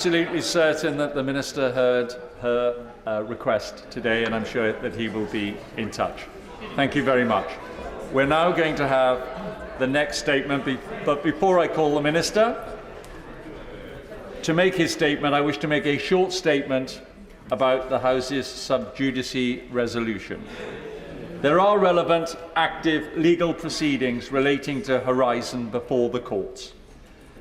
Absolutely certain that the Minister heard her request today, and I'm sure that he will be in touch. Thank you very much. We're now going to have the next statement, but before I call the Minister to make his statement, I wish to make a short statement about the House's sub judice resolution. There are relevant, active legal proceedings relating to Horizon before the courts.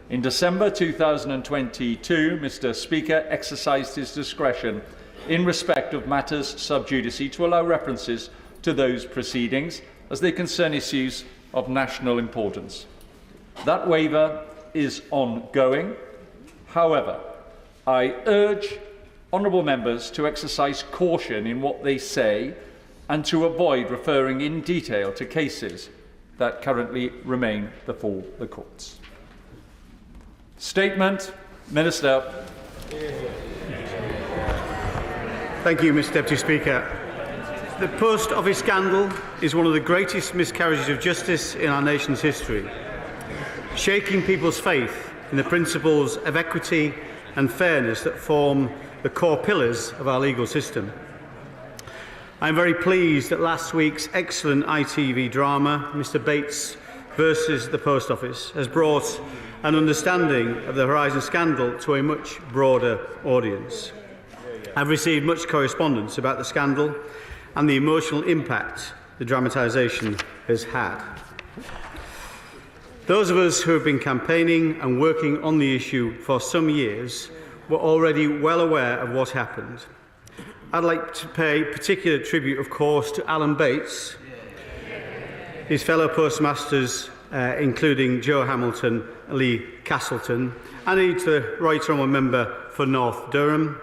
In December 2022, Mr. Speaker exercised his discretion in respect of matters sub judice to allow references to those proceedings as they concern issues of national importance. That waiver is ongoing. However, I urge honourable members to exercise caution in what they say and to avoid referring in detail to cases that currently remain before the courts. Statement, Minister. Thank you, Mr. Deputy Speaker. The Post Office scandal is one of the greatest miscarriages of justice in our nation's history, shaking people's faith in the principles of equity and fairness that form the core pillars of our legal system. I am very pleased that last week's excellent ITV drama, Mr. Bates versus the Post Office, has brought an understanding of the Horizon scandal to a much broader audience. I've received much correspondence about the scandal and the emotional impact the dramatisation has had. Those of us who have been campaigning and working on the issue for some years were already well aware of what happened. I'd like to pay particular tribute, of course, to Alan Bates, his fellow postmasters, including Joe Hamilton, Lee Castleton, and indeed to the Right Honourable Member for North Durham,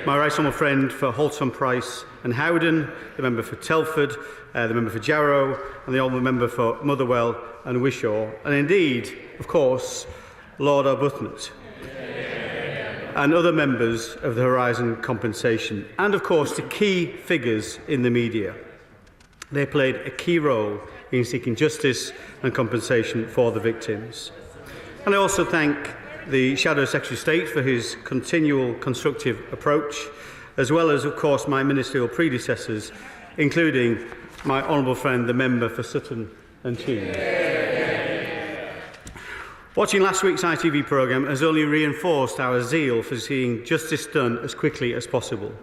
my Right Honourable friend for Halton Price and Howden, the member for Telford, the member for Jarrow, and the Honourable Member for Motherwell and Wishaw, and indeed, of course, Lord Arbuthnot, and other members of the Horizon compensation, and of course the key figures in the media. They played a key role in seeking justice and compensation for the victims. And I also thank the Shadow Secretary of State for his continual constructive approach, as well as, of course, my ministerial predecessors, including my honourable friend, the member for Sutton and Cheam. Watching last week's ITV programme has only reinforced our zeal for seeing justice done as quickly as possible.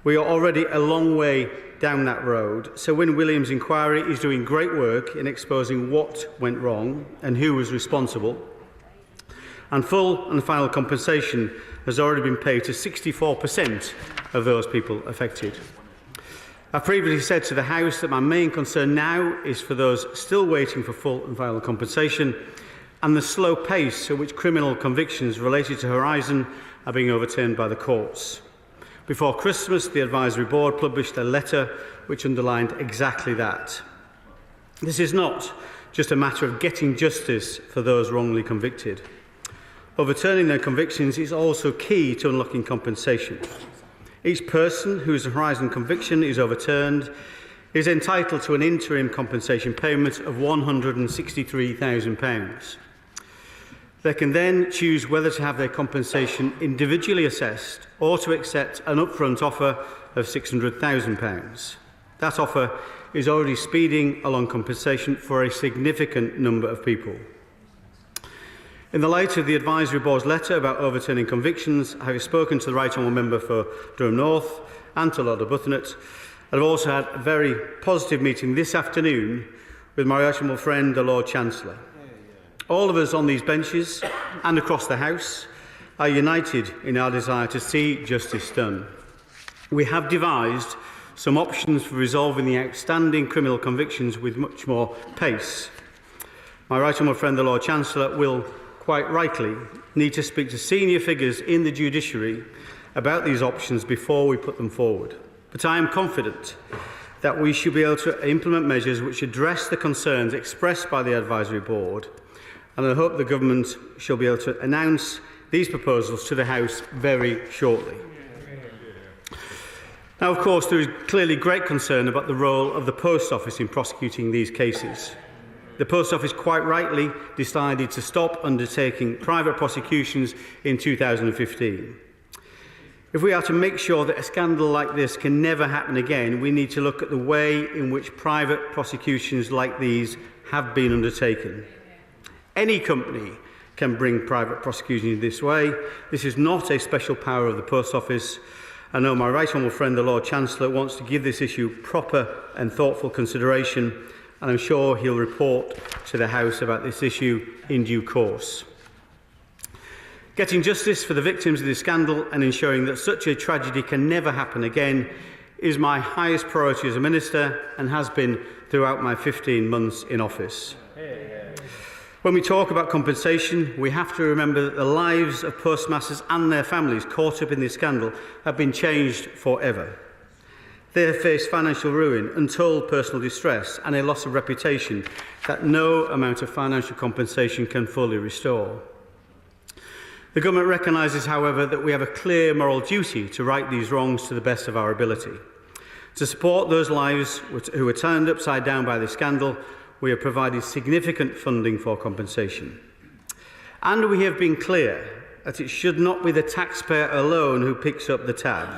We are already a long way down that road, so Wynne Williams' inquiry is doing great work in exposing what went wrong and who was responsible. And full and final compensation has already been paid to 64% of those people affected. I previously said to the House that my main concern now is for those still waiting for full and final compensation and the slow pace at which criminal convictions related to Horizon are being overturned by the courts. Before Christmas, the Advisory Board published a letter which underlined exactly that. This is not just a matter of getting justice for those wrongly convicted. Overturning their convictions is also key to unlocking compensation. Each person whose Horizon conviction is overturned is entitled to an interim compensation payment of £163,000. They can then choose whether to have their compensation individually assessed or to accept an upfront offer of £600,000. That offer is already speeding along compensation for a significant number of people. In the light of the Advisory Board's letter about overturning convictions, I have spoken to the Right Honourable Member for Durham North and to Lord Arbuthnot, and I've also had a very positive meeting this afternoon with my Right Honourable friend, the Lord Chancellor. All of us on these benches and across the House are united in our desire to see justice done. We have devised some options for resolving the outstanding criminal convictions with much more pace. My Right Honourable friend, the Lord Chancellor, will quite rightly need to speak to senior figures in the judiciary about these options before we put them forward. But I am confident that we should be able to implement measures which address the concerns expressed by the Advisory Board, and I hope the Government shall be able to announce these proposals to the House very shortly. Now, of course, there is clearly great concern about the role of the Post Office in prosecuting these cases. the Post Office quite rightly decided to stop undertaking private prosecutions in 2015. If we are to make sure that a scandal like this can never happen again, we need to look at the way in which private prosecutions like these have been undertaken. Any company can bring private prosecutions in this way. This is not a special power of the Post Office. I know my right honourable friend, the Lord Chancellor, wants to give this issue proper and thoughtful consideration, and I'm sure he'll report to the House about this issue in due course. Getting justice for the victims of this scandal and ensuring that such a tragedy can never happen again is my highest priority as a Minister and has been throughout my 15 months in office. When we talk about compensation, we have to remember that the lives of postmasters and their families caught up in this scandal have been changed forever. They have faced financial ruin, untold personal distress and a loss of reputation that no amount of financial compensation can fully restore. The Government recognises, however, that we have a clear moral duty to right these wrongs to the best of our ability. To support those lives who were turned upside down by this scandal, we have provided significant funding for compensation. And we have been clear that it should not be the taxpayer alone who picks up the tab.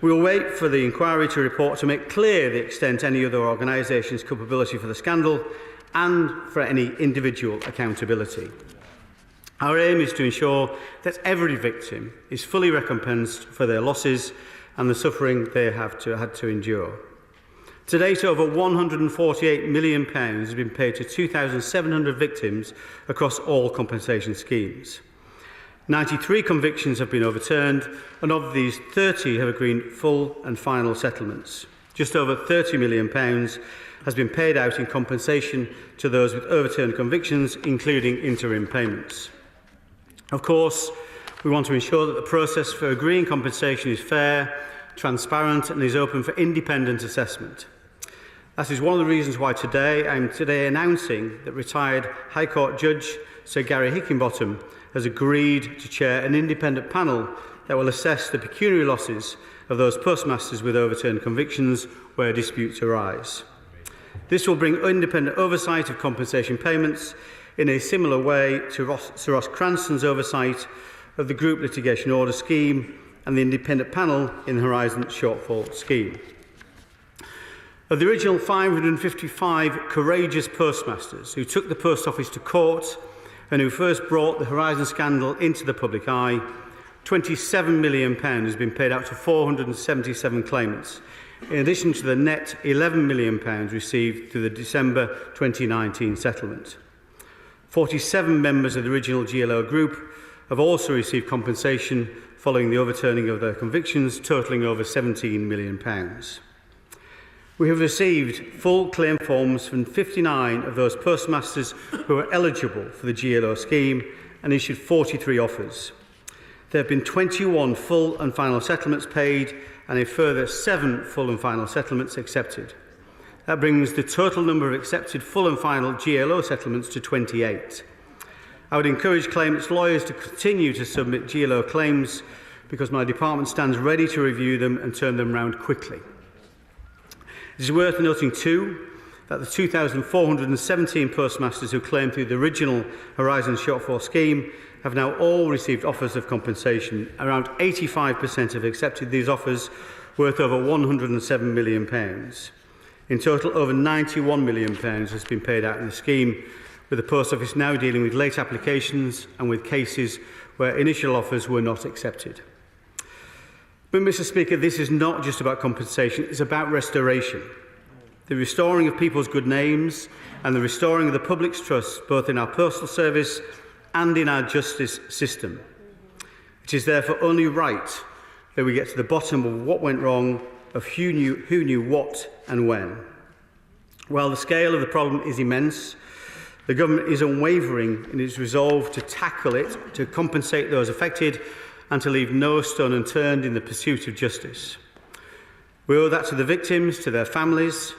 We will wait for the inquiry to report to make clear the extent any other organisation's culpability for the scandal and for any individual accountability. Our aim is to ensure that every victim is fully recompensed for their losses and the suffering they have had to endure. To date, over £148 million has been paid to 2,700 victims across all compensation schemes. 93 convictions have been overturned, and of these, 30 have agreed full and final settlements. Just over £30 million has been paid out in compensation to those with overturned convictions, including interim payments. Of course, we want to ensure that the process for agreeing compensation is fair, transparent and is open for independent assessment. That is one of the reasons why I'm today announcing that retired High Court Judge Sir Gary Hickinbottom has agreed to chair an independent panel that will assess the pecuniary losses of those postmasters with overturned convictions where disputes arise. This will bring independent oversight of compensation payments in a similar way to Sir Ross Cranston's oversight of the Group Litigation Order Scheme and the independent panel in the Horizon Shortfall Scheme. Of the original 555 courageous postmasters who took the Post Office to court and who first brought the Horizon scandal into the public eye, £27 million has been paid out to 477 claimants, in addition to the net £11 million received through the December 2019 settlement. 47 members of the original GLO group have also received compensation following the overturning of their convictions, totalling over £17 million. We have received full claim forms from 59 of those postmasters who are eligible for the GLO scheme and issued 43 offers. There have been 21 full and final settlements paid and a further 7 full and final settlements accepted. That brings the total number of accepted full and final GLO settlements to 28. I would encourage claimants' lawyers to continue to submit GLO claims because my department stands ready to review them and turn them round quickly. It is worth noting too that the 2,417 postmasters who claimed through the original Horizon Shortfall Scheme have now all received offers of compensation. Around 85% have accepted these offers, worth over £107 million. In total, over £91 million has been paid out in the scheme, with the Post Office now dealing with late applications and with cases where initial offers were not accepted. But, Mr. Speaker, this is not just about compensation, it's about restoration. The restoring of people's good names and the restoring of the public's trust both in our postal service and in our justice system. It is therefore only right that we get to the bottom of what went wrong, of who knew what and when. While the scale of the problem is immense, the Government is unwavering in its resolve to tackle it, to compensate those affected and to leave no stone unturned in the pursuit of justice. We owe that to the victims, to their families,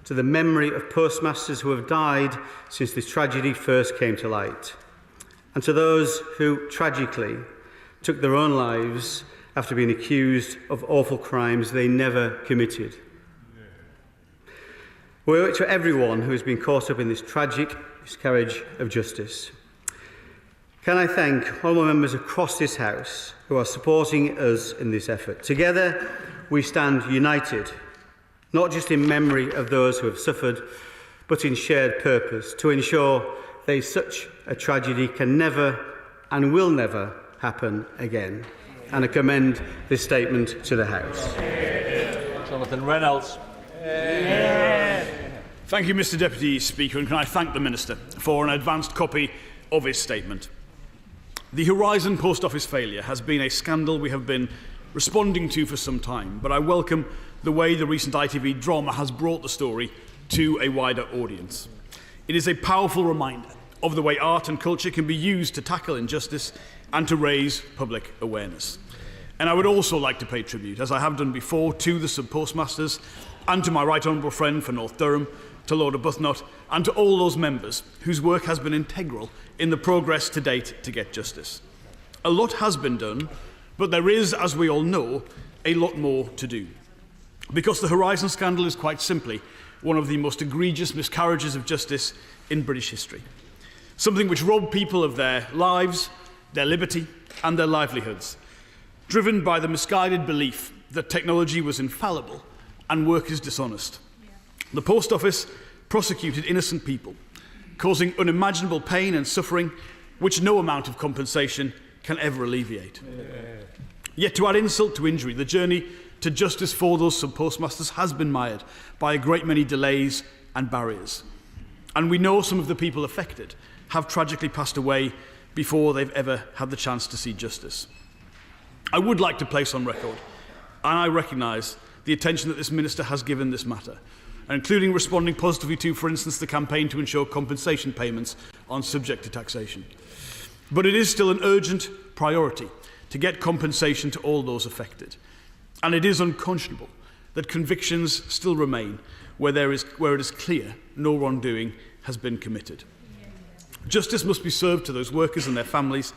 to the memory of postmasters who have died since this tragedy first came to light, and to those who tragically took their own lives after being accused of awful crimes they never committed. We owe it to everyone who has been caught up in this tragic miscarriage of justice. Can I thank honourable members across this House who are supporting us in this effort. Together we stand united, not just in memory of those who have suffered, but in shared purpose to ensure that such a tragedy can never and will never happen again. And I commend this statement to the House. Jonathan Reynolds. Thank you, Mr Deputy Speaker, and can I thank the Minister for an advanced copy of his statement. The Horizon Post Office failure has been a scandal we have been responding to for some time, but I welcome the way the recent ITV drama has brought the story to a wider audience. It is a powerful reminder of the way art and culture can be used to tackle injustice and to raise public awareness. And I would also like to pay tribute, as I have done before, to the sub-postmasters and to my right honourable friend for North Durham, to Lord Arbuthnot, and to all those members whose work has been integral in the progress to date to get justice. A lot has been done, but there is, as we all know, a lot more to do. Because the Horizon scandal is quite simply one of the most egregious miscarriages of justice in British history. Something which robbed people of their lives, their liberty and their livelihoods, driven by the misguided belief that technology was infallible and workers dishonest. The Post Office prosecuted innocent people, causing unimaginable pain and suffering which no amount of compensation can ever alleviate. Yet to add insult to injury, the journey to justice for those sub-postmasters has been mired by a great many delays and barriers. And we know some of the people affected have tragically passed away before they've ever had the chance to see justice. I would like to place on record, and I recognise the attention that this Minister has given this matter, including responding positively to, for instance, the campaign to ensure compensation payments are subject to taxation. But it is still an urgent priority to get compensation to all those affected. And it is unconscionable that convictions still remain where it is clear no wrongdoing has been committed. Justice must be served to those workers and their families,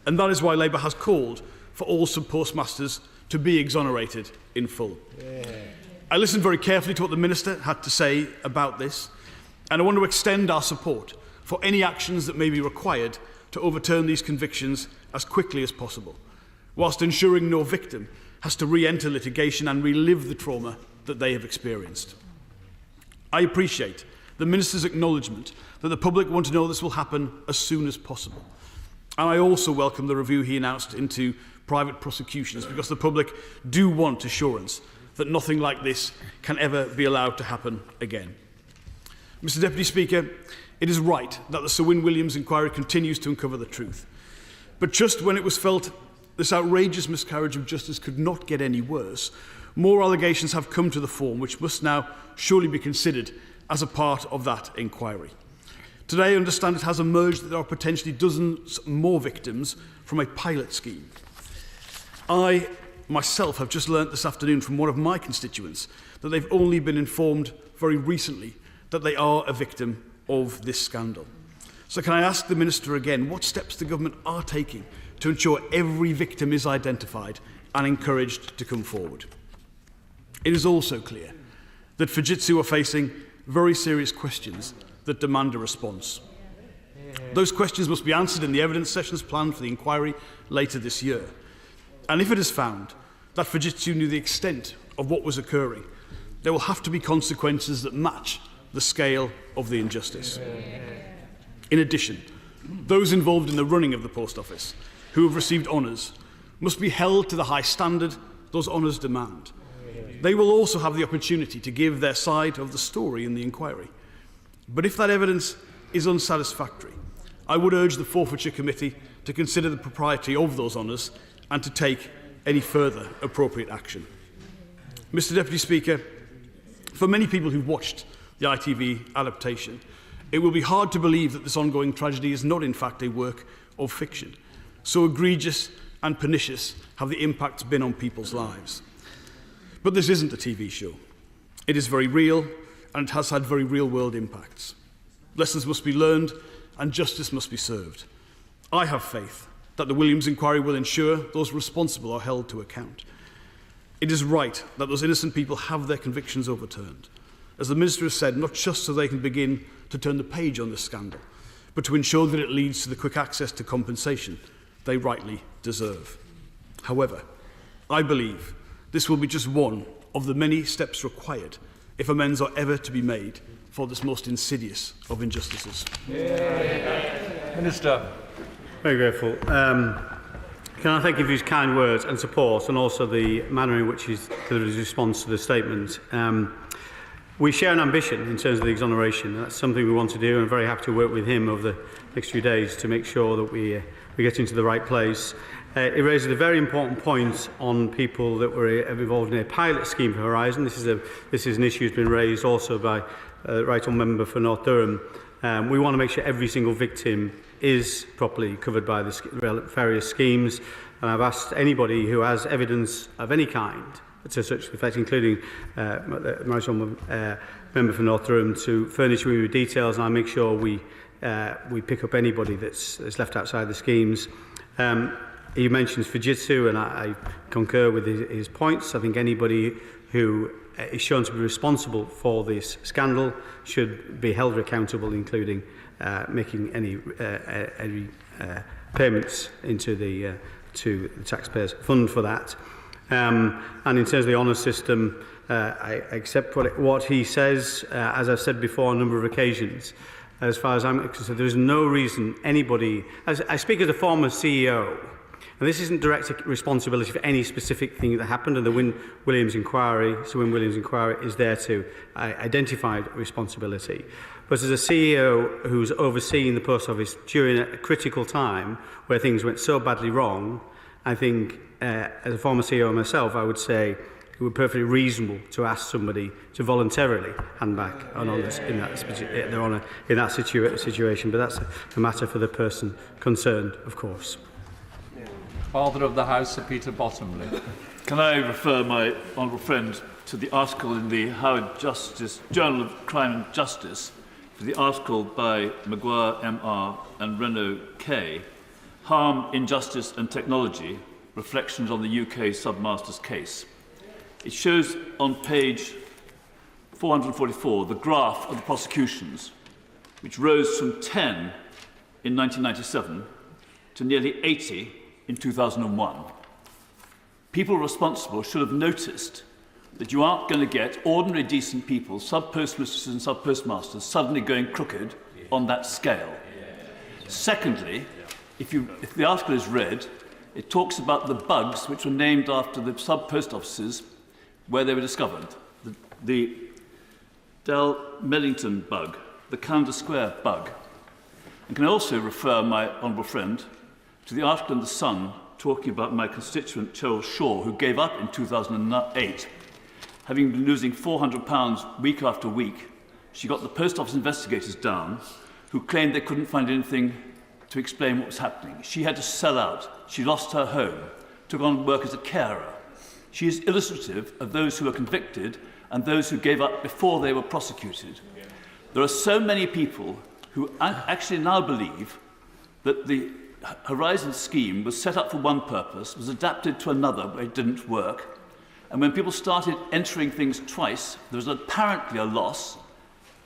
and that is why Labour has called for all sub-postmasters to be exonerated in full. I listened very carefully to what the Minister had to say about this, and I want to extend our support for any actions that may be required to overturn these convictions as quickly as possible, whilst ensuring no victim has to re-enter litigation and relive the trauma that they have experienced. I appreciate the Minister's acknowledgement that the public want to know this will happen as soon as possible. And I also welcome the review he announced into private prosecutions, because the public do want assurance that nothing like this can ever be allowed to happen again. Mr Deputy Speaker, it is right that the Sir Win Williams inquiry continues to uncover the truth. But just when it was felt this outrageous miscarriage of justice could not get any worse, more allegations have come to the fore which must now surely be considered as a part of that inquiry. Today, I understand it has emerged that there are potentially dozens more victims from a pilot scheme. I myself have just learnt this afternoon from one of my constituents that they've only been informed very recently that they are a victim of this scandal. So can I ask the Minister again what steps the government are taking to ensure every victim is identified and encouraged to come forward? It is also clear that Fujitsu are facing very serious questions that demand a response. Those questions must be answered in the evidence sessions planned for the inquiry later this year. And if it is found that Fujitsu knew the extent of what was occurring, there will have to be consequences that match the scale of the injustice. In addition, those involved in the running of the Post Office who have received honours must be held to the high standard those honours demand. They will also have the opportunity to give their side of the story in the inquiry. But if that evidence is unsatisfactory, I would urge the Forfeiture Committee to consider the propriety of those honours and to take any further appropriate action. Mr Deputy Speaker, for many people who've watched the ITV adaptation, it will be hard to believe that this ongoing tragedy is not in fact a work of fiction. So egregious and pernicious have the impacts been on people's lives. But this isn't a TV show. It is very real, and it has had very real-world impacts. Lessons must be learned and justice must be served. I have faith that the Williams inquiry will ensure those responsible are held to account. It is right that those innocent people have their convictions overturned. as the Minister has said, not just so they can begin to turn the page on this scandal, but to ensure that it leads to the quick access to compensation they rightly deserve. However, I believe this will be just one of the many steps required if amends are ever to be made for this most insidious of injustices. Minister. Very grateful. Can I thank you for his kind words and support, and also the manner in which he's delivered his response to the statement. We share an ambition in terms of the exoneration. That's something we want to do, and I'm very happy to work with him over the next few days to make sure that we get into the right place. It raises a very important point on people that were involved in a pilot scheme for Horizon. This is an issue that's been raised also by Right Honourable Member for North Durham. We want to make sure every single victim is properly covered by the various schemes, and I've asked anybody who has evidence of any kind to such effect, including Right Honourable Member for North Durham, to furnish me with details, and I'll make sure we pick up anybody that's left outside the schemes. He mentions Fujitsu, and I concur with his points. I think anybody who is shown to be responsible for this scandal should be held accountable, including making any payments into the to the taxpayers' fund for that. And in terms of the honours system, I accept what he says. As I've said before on a number of occasions, as far as I'm concerned, there is no reason anybody... I speak as a former CEO, and this isn't direct responsibility for any specific thing that happened, and the Sir Williams inquiry is there to identify responsibility. But as a CEO who's overseeing the Post Office during a critical time where things went so badly wrong, I think, as a former CEO myself, I would say it would be perfectly reasonable to ask somebody to voluntarily hand back an honours in that situation. But that's a matter for the person concerned, of course. Father of the House, Sir Peter Bottomley. Can I refer my honourable friend to the article in the Howard Journal of Crime and Justice, for the article by Maguire M.R. and Renaud K., Harm, Injustice and Technology, Reflections on the UK Submaster's Case. It shows on page 444 the graph of the prosecutions, which rose from 10 in 1997 to nearly 80 in 2001. People responsible should have noticed that you aren't going to get ordinary decent people, sub-postmistresses and sub-postmasters, suddenly going crooked on that scale. Secondly, if the article is read, it talks about the bugs which were named after the sub-post offices where they were discovered. The Del Mellington bug, the Calendar Square bug. And can I also refer my honourable friend to the article in The Sun talking about my constituent Cheryl Shaw, who gave up in 2008. Having been losing £400 week after week, she got the post office investigators down, who claimed they couldn't find anything to explain what was happening. She had to sell out. She lost her home, took on work as a carer. She is illustrative of those who were convicted and those who gave up before they were prosecuted. There are so many people who actually now believe that the Horizon scheme was set up for one purpose, was adapted to another where it didn't work. And when people started entering things twice, there was apparently a loss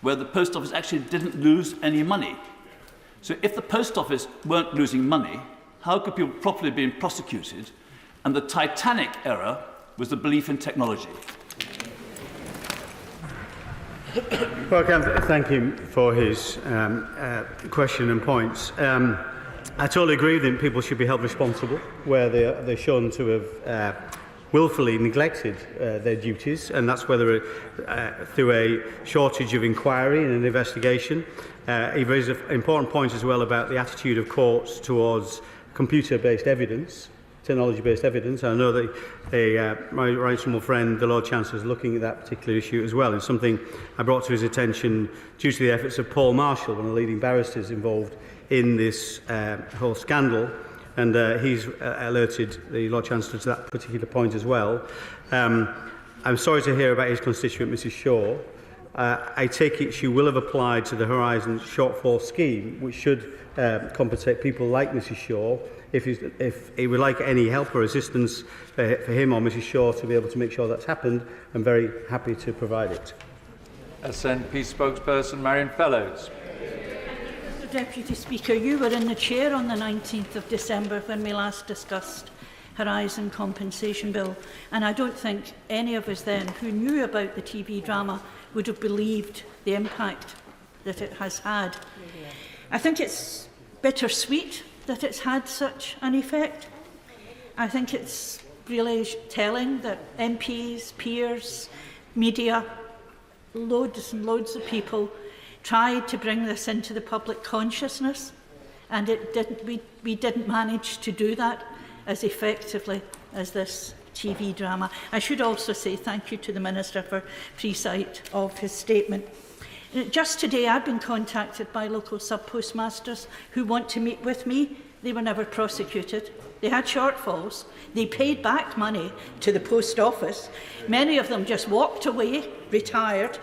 where the post office actually didn't lose any money. So if the post office weren't losing money, how could people properly be prosecuted? And the titanic error was the belief in technology. Well, I can thank him for his question and points. I totally agree with him. People should be held responsible where they're shown to have willfully neglected their duties, and that's whether through a shortage of inquiry and an investigation. He raised an important point as well about the attitude of courts towards computer-based evidence, technology-based evidence. I know that my right honourable friend, the Lord Chancellor, is looking at that particular issue as well. It's something I brought to his attention due to the efforts of Paul Marshall, one of the leading barristers involved in this whole scandal, and he's alerted the Lord Chancellor to that particular point as well. I'm sorry to hear about his constituent, Mrs Shaw. I take it she will have applied to the Horizon shortfall scheme, which should compensate people like Mrs Shaw. If he would like any help or assistance for him or Mrs Shaw to be able to make sure that's happened, I'm very happy to provide it. SNP spokesperson Marion Fellows. Mr Deputy Speaker, you were in the chair on the 19th of December when we last discussed Horizon Compensation Bill, and I don't think any of us then who knew about the TV drama would have believed the impact that it has had. I think it's bittersweet that it's had such an effect. I think it's really telling that MPs, peers, media, loads and loads of people tried to bring this into the public consciousness, and we didn't manage to do that as effectively as this TV drama. I should also say thank you to the Minister for pre-sight of his statement. Just today I've been contacted by local sub-postmasters who want to meet with me. They were never prosecuted. They had shortfalls. They paid back money to the post office. Many of them just walked away, retired,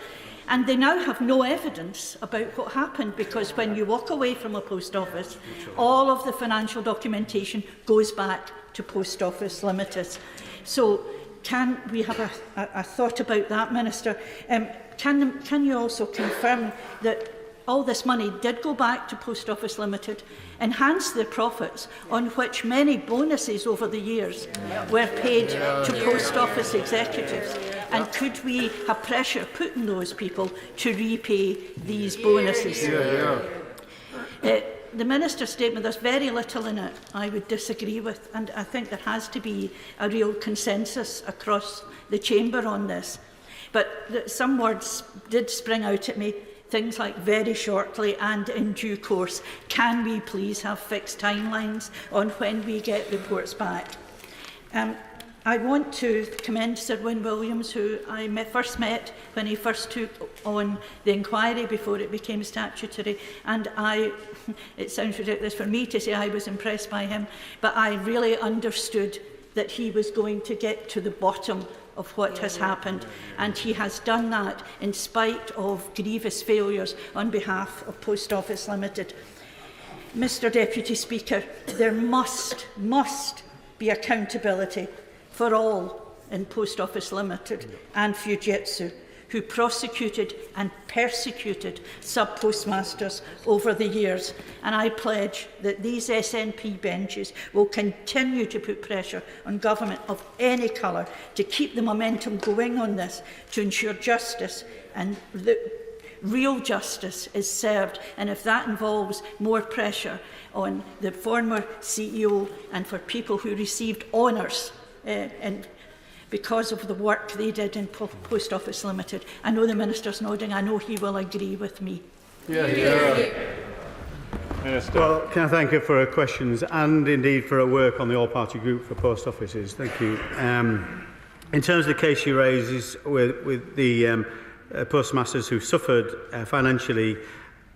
and they now have no evidence about what happened, because when you walk away from a post office, all of the financial documentation goes back to Post Office Limited. So can we have a thought about that, Minister? Can you also confirm that all this money did go back to Post Office Limited, enhance their profits, on which many bonuses over the years were paid to Post Office executives? And could we have pressure put on those people to repay these bonuses? The Minister's statement, there's very little in it I would disagree with, and I think there has to be a real consensus across the chamber on this. But some words did spring out at me, things like very shortly and in due course. Can we please have fixed timelines on when we get reports back? I want to commend Sir Wyn Williams, who I first met when he first took on the inquiry before it became statutory, and it sounds ridiculous for me to say I was impressed by him, but I really understood that he was going to get to the bottom of what has happened, and he has done that in spite of grievous failures on behalf of Post Office Limited. Mr Deputy Speaker, there must be accountability for all in Post Office Limited and Fujitsu who prosecuted and persecuted sub-postmasters over the years. And I pledge that these SNP benches will continue to put pressure on government of any colour to keep the momentum going on this, to ensure justice and the real justice is served. And if that involves more pressure on the former CEO and for people who received honours and because of the work they did in Post Office Limited. I know the Minister's nodding. I know he will agree with me. Minister. Well, can I thank her for her questions and indeed for her work on the all-party group for post offices. Thank you. In terms of the case she raises with the postmasters who suffered financially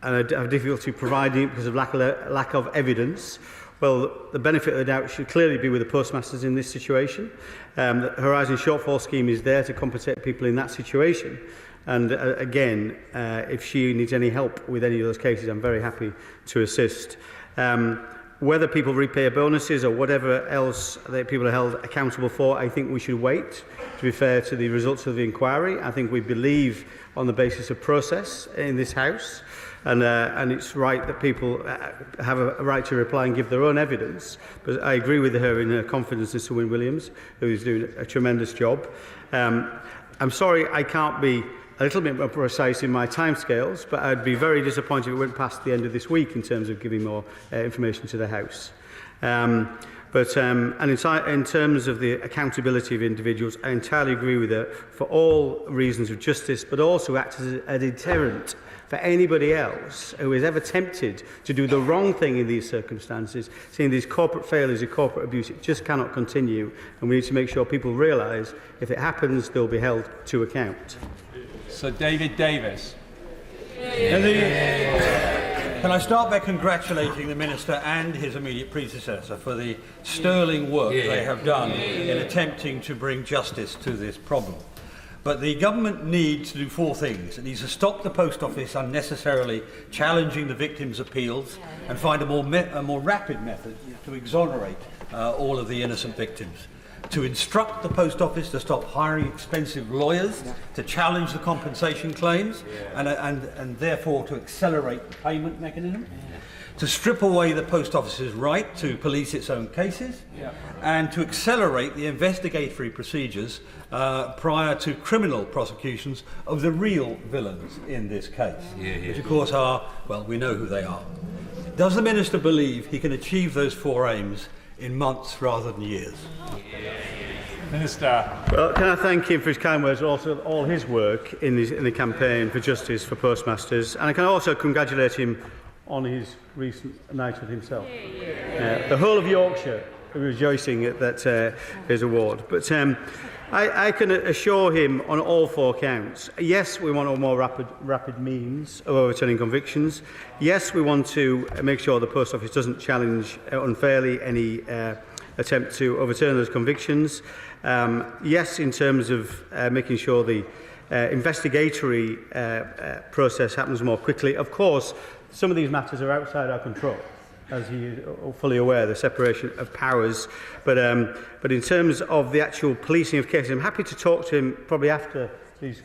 and have difficulty providing it because of lack of evidence, well, the benefit of the doubt should clearly be with the postmasters in this situation. The Horizon Shortfall Scheme is there to compensate people in that situation. And again, if she needs any help with any of those cases, I'm very happy to assist. Whether people repay bonuses or whatever else that people are held accountable for, I think we should wait, to be fair to the results of the inquiry. I think we believe on the basis of process in this House. And it's right that people have a right to reply and give their own evidence. But I agree with her in her confidence in Sir Wyn Williams, who is doing a tremendous job. I'm sorry I can't be a little bit more precise in my timescales, but I'd be very disappointed if it went past the end of this week in terms of giving more information to the House. And in terms of the accountability of individuals, I entirely agree with her for all reasons of justice, but also act as a deterrent for anybody else who is ever tempted to do the wrong thing in these circumstances. Seeing these corporate failures of corporate abuse, it just cannot continue, and we need to make sure people realise if it happens, they'll be held to account. Sir David Davis. Can I start by congratulating the Minister and his immediate predecessor for the sterling work they have done in attempting to bring justice to this problem. But the government needs to do four things. It needs to stop the Post Office unnecessarily challenging the victims' appeals and find a more rapid method to exonerate all of the innocent victims. to instruct the Post Office to stop hiring expensive lawyers to challenge the compensation claims and therefore to accelerate the payment mechanism, to strip away the Post Office's right to police its own cases, and to accelerate the investigatory procedures prior to criminal prosecutions of the real villains in this case, which of course are, well, we know who they are. Does the Minister believe he can achieve those four aims in months rather than years? Minister. Well, can I thank him for his kind words, also all his work in the campaign for justice for postmasters, and I can also congratulate him on his recent knighthood himself. The whole of Yorkshire are rejoicing at his award. But I can assure him on all four counts, yes, we want a more rapid means of overturning convictions. Yes, we want to make sure the Post Office doesn't challenge unfairly any attempt to overturn those convictions. Yes, in terms of making sure the investigatory process happens more quickly. Of course, some of these matters are outside our control, as you are fully aware, the separation of powers. But in terms of the actual policing of cases, I'm happy to talk to him probably after these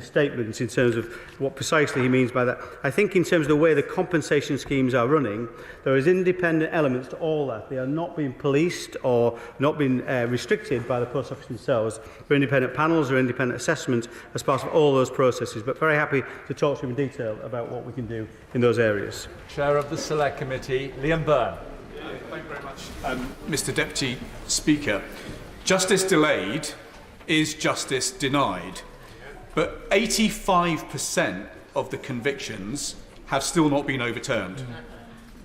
statements in terms of what precisely he means by that. I think in terms of the way the compensation schemes are running, there is independent elements to all that. They are not being policed or not being restricted by the Post Office themselves. There are independent panels or independent assessment as part of all those processes, but very happy to talk to him in detail about what we can do in those areas. Chair of the Select Committee, Liam Byrne. Thank you very much. Mr Deputy Speaker, justice delayed is justice denied. But 85% of the convictions have still not been overturned.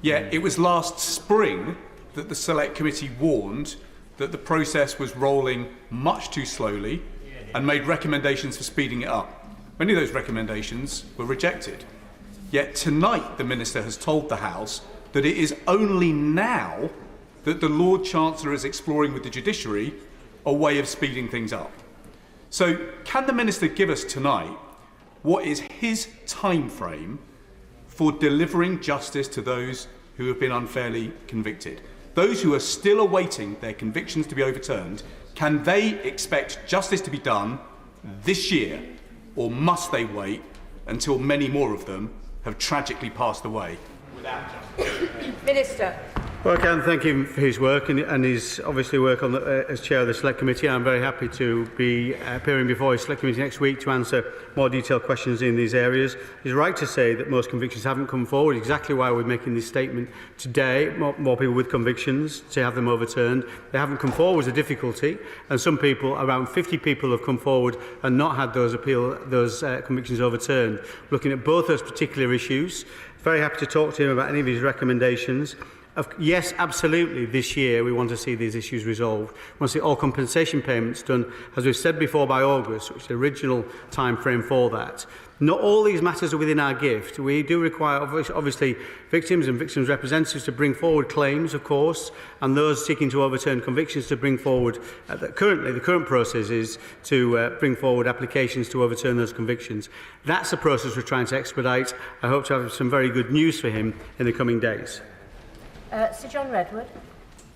Yet it was last spring that the Select Committee warned that the process was rolling much too slowly and made recommendations for speeding it up. Many of those recommendations were rejected. Yet tonight the Minister has told the House that it is only now that the Lord Chancellor is exploring with the judiciary a way of speeding things up. So, can the Minister give us tonight what is his time frame for delivering justice to those who have been unfairly convicted? Those who are still awaiting their convictions to be overturned, can they expect justice to be done this year, or must they wait until many more of them have tragically passed away without justice? Minister. Well, I can thank him for his work and his obviously work on as chair of the Select Committee. I'm very happy to be appearing before his Select Committee next week to answer more detailed questions in these areas. He's right to say that most convictions haven't come forward, exactly why we're making this statement today. More people with convictions, to have them overturned. They haven't come forward was a difficulty, and some people, around 50 people, have come forward and not had those convictions overturned. Looking at both those particular issues, very happy to talk to him about any of his recommendations. Yes, absolutely, this year we want to see these issues resolved. We want to see all compensation payments done, as we've said before, by August, which is the original time frame for that. Not all these matters are within our gift. We do require, obviously, victims and victims' representatives to bring forward claims, of course, and those seeking to overturn convictions to bring forward, the current process is to bring forward applications to overturn those convictions. That's the process we're trying to expedite. I hope to have some very good news for him in the coming days. Sir John Redwood.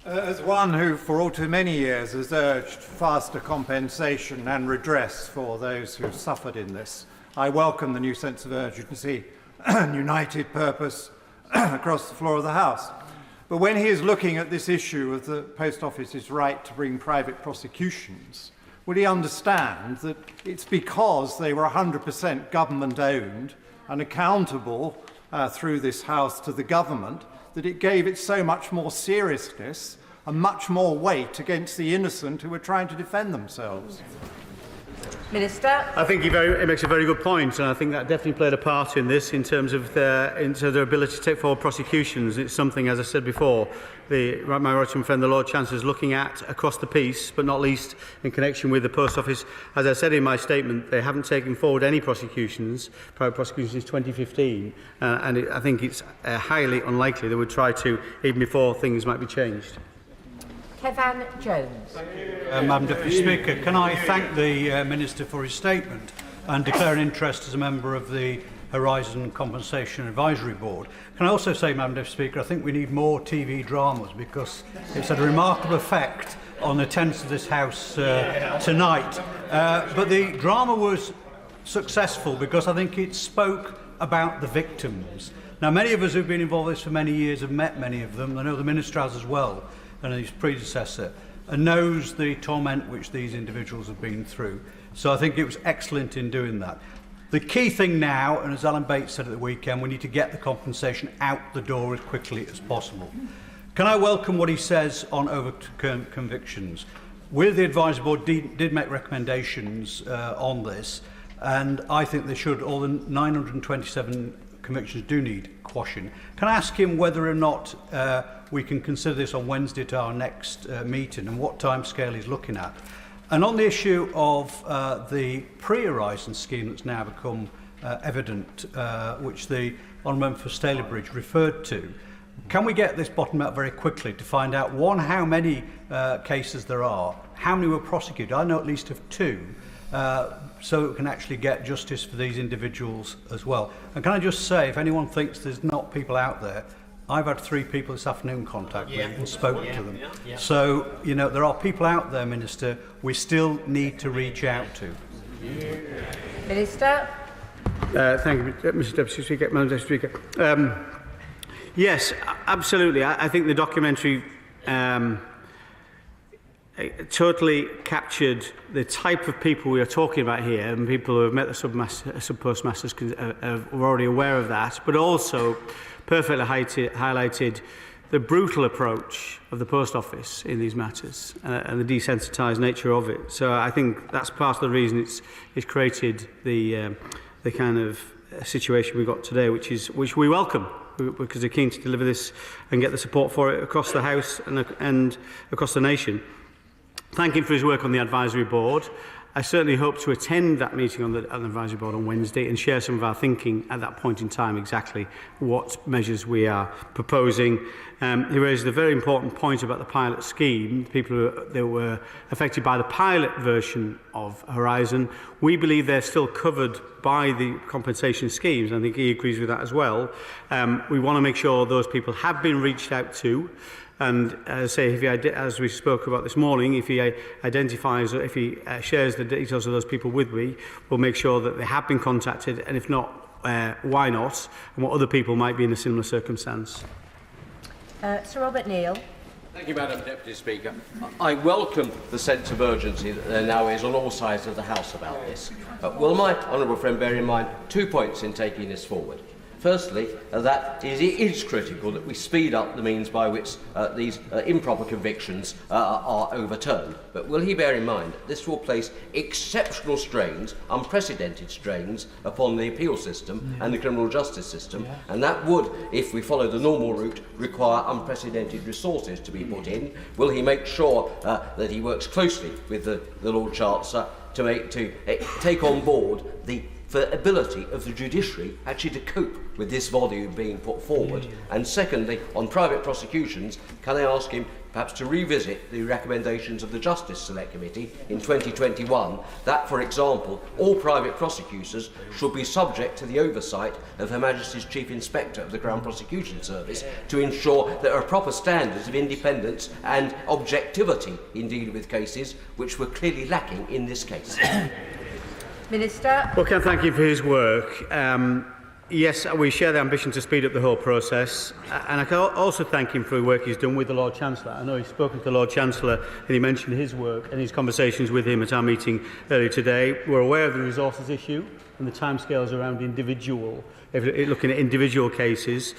As one who for all too many years has urged faster compensation and redress for those who have suffered in this, I welcome the new sense of urgency and united purpose across the floor of the House. But when he is looking at this issue of the Post Office's right to bring private prosecutions, will he understand that it's because they were 100% government-owned and accountable through this House to the government that it gave it so much more seriousness and much more weight against the innocent who were trying to defend themselves? Minister. I think he makes a very good point, and I think that definitely played a part in this in terms of their ability to take forward prosecutions. It's something, as I said before, my right friend, the Lord Chancellor, is looking at across the piece, but not least in connection with the Post Office. As I said in my statement, they haven't taken forward any prosecutions, private prosecutions, since 2015, I think it's highly unlikely they would try to, even before things might be changed. Kevin Jones. Madam Deputy Speaker, can I thank the Minister for his statement and declare an interest as a member of the Horizon Compensation Advisory Board. Can I also say, Madam Deputy Speaker, I think we need more TV dramas because it's had a remarkable effect on attendance of this House tonight. But the drama was successful because I think it spoke about the victims. Now, many of us who've been involved in this for many years have met many of them. I know the Minister has as well, and his predecessor, and knows the torment which these individuals have been through. So I think it was excellent in doing that. The key thing now, and as Alan Bates said at the weekend, we need to get the compensation out the door as quickly as possible. Can I welcome what he says on overturned convictions? We, the Advisory Board, did make recommendations on this, and I think they should. All the 927 convictions do need quashing. Can I ask him whether or not we can consider this on Wednesday to our next meeting, and what timescale he's looking at? And on the issue of the pre-Horizon scheme that's now become evident, which the Honourable Member for Stalybridge referred to, can we get this bottomed out very quickly to find out, one, how many cases there are, how many were prosecuted? I know at least of 2, so we can actually get justice for these individuals as well. And can I just say, if anyone thinks there's not people out there, I've had 3 people this afternoon contact me and spoken to them. So, you know, there are people out there, Minister, we still need to reach out to. Minister. Thank you, Mr Deputy Speaker. Madam Deputy Speaker. Yes, absolutely. I think the documentary totally captured the type of people we are talking about here, and people who have met the sub-postmasters are already aware of that, but also perfectly highlighted the brutal approach of the Post Office in these matters and the desensitised nature of it. So I think that's part of the reason it's created the kind of situation we've got today, which we welcome, because they're keen to deliver this and get the support for it across the House and across the nation. Thank him for his work on the Advisory Board. I certainly hope to attend that meeting on the Advisory Board on Wednesday and share some of our thinking at that point in time, exactly what measures we are proposing. He raised a very important point about the pilot scheme, people that were affected by the pilot version of Horizon. We believe they're still covered by the compensation schemes. I think he agrees with that as well. We want to make sure those people have been reached out to. And as we spoke about this morning, if he identifies, or if he shares the details of those people with me, we'll make sure that they have been contacted, and if not, why not, and what other people might be in a similar circumstance. Sir Robert Neal. Thank you, Madam Deputy Speaker. I welcome the sense of urgency that there now is on all sides of the House about this. Will my honourable friend bear in mind 2 points in taking this forward? Firstly, that it is critical that we speed up the means by which these improper convictions are overturned. But will he bear in mind that this will place exceptional strains, unprecedented strains, upon the appeal system and the criminal justice system, and that would, if we follow the normal route, require unprecedented resources to be put in. Will he make sure that he works closely with the Lord Chancellor to take on board the ability of the judiciary actually to cope with this volume being put forward? And secondly, on private prosecutions, can I ask him perhaps to revisit the recommendations of the Justice Select Committee in 2021 that, for example, all private prosecutors should be subject to the oversight of Her Majesty's Chief Inspector of the Crown Prosecution Service to ensure there are proper standards of independence and objectivity in dealing with cases which were clearly lacking in this case? Minister. Well, can I thank you for his work. Yes, we share the ambition to speed up the whole process, and I can also thank him for the work he's done with the Lord Chancellor. I know he's spoken to the Lord Chancellor and he mentioned his work and his conversations with him at our meeting earlier today. We're aware of the resources issue and the timescales around looking at individual cases.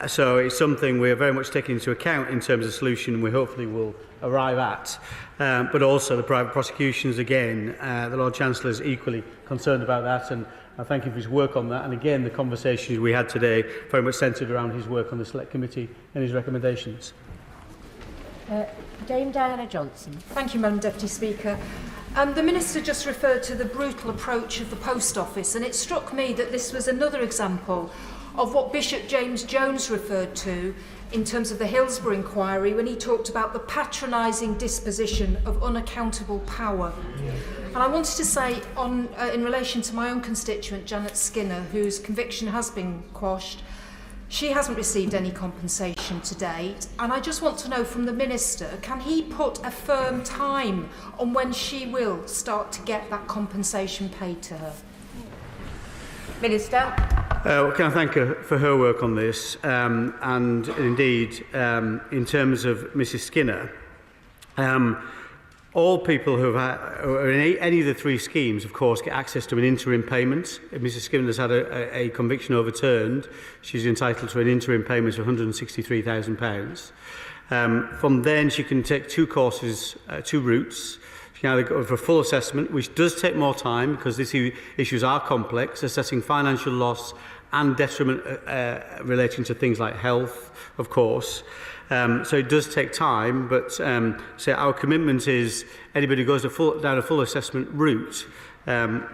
So it's something we're very much taking into account in terms of solution we hopefully will arrive at. But also the private prosecutions, again, the Lord Chancellor is equally concerned about that, and I thank him for his work on that. And again, the conversations we had today very much centred around his work on the Select Committee and his recommendations. Dame Diana Johnson. Thank you, Madam Deputy Speaker. The Minister just referred to the brutal approach of the Post Office, and it struck me that this was another example of what Bishop James Jones referred to in terms of the Hillsborough inquiry when he talked about the patronising disposition of unaccountable power. And I wanted to say, in relation to my own constituent, Janet Skinner, whose conviction has been quashed, She hasn't received any compensation to date, and I just want to know from the Minister, can he put a firm time on when she will start to get that compensation paid to her? Minister. Can I thank her for her work on this? And indeed, in terms of Mrs Skinner, all people who are in any of the three schemes, of course, get access to an interim payment. If Mrs Skinner has had a conviction overturned, she's entitled to an interim payment of £163,000. From then, she can take two courses, two routes. She can either go for a full assessment, which does take more time because these issues are complex, assessing financial loss and detriment relating to things like health, of course. So it does take time, but so our commitment is anybody who goes down a full assessment route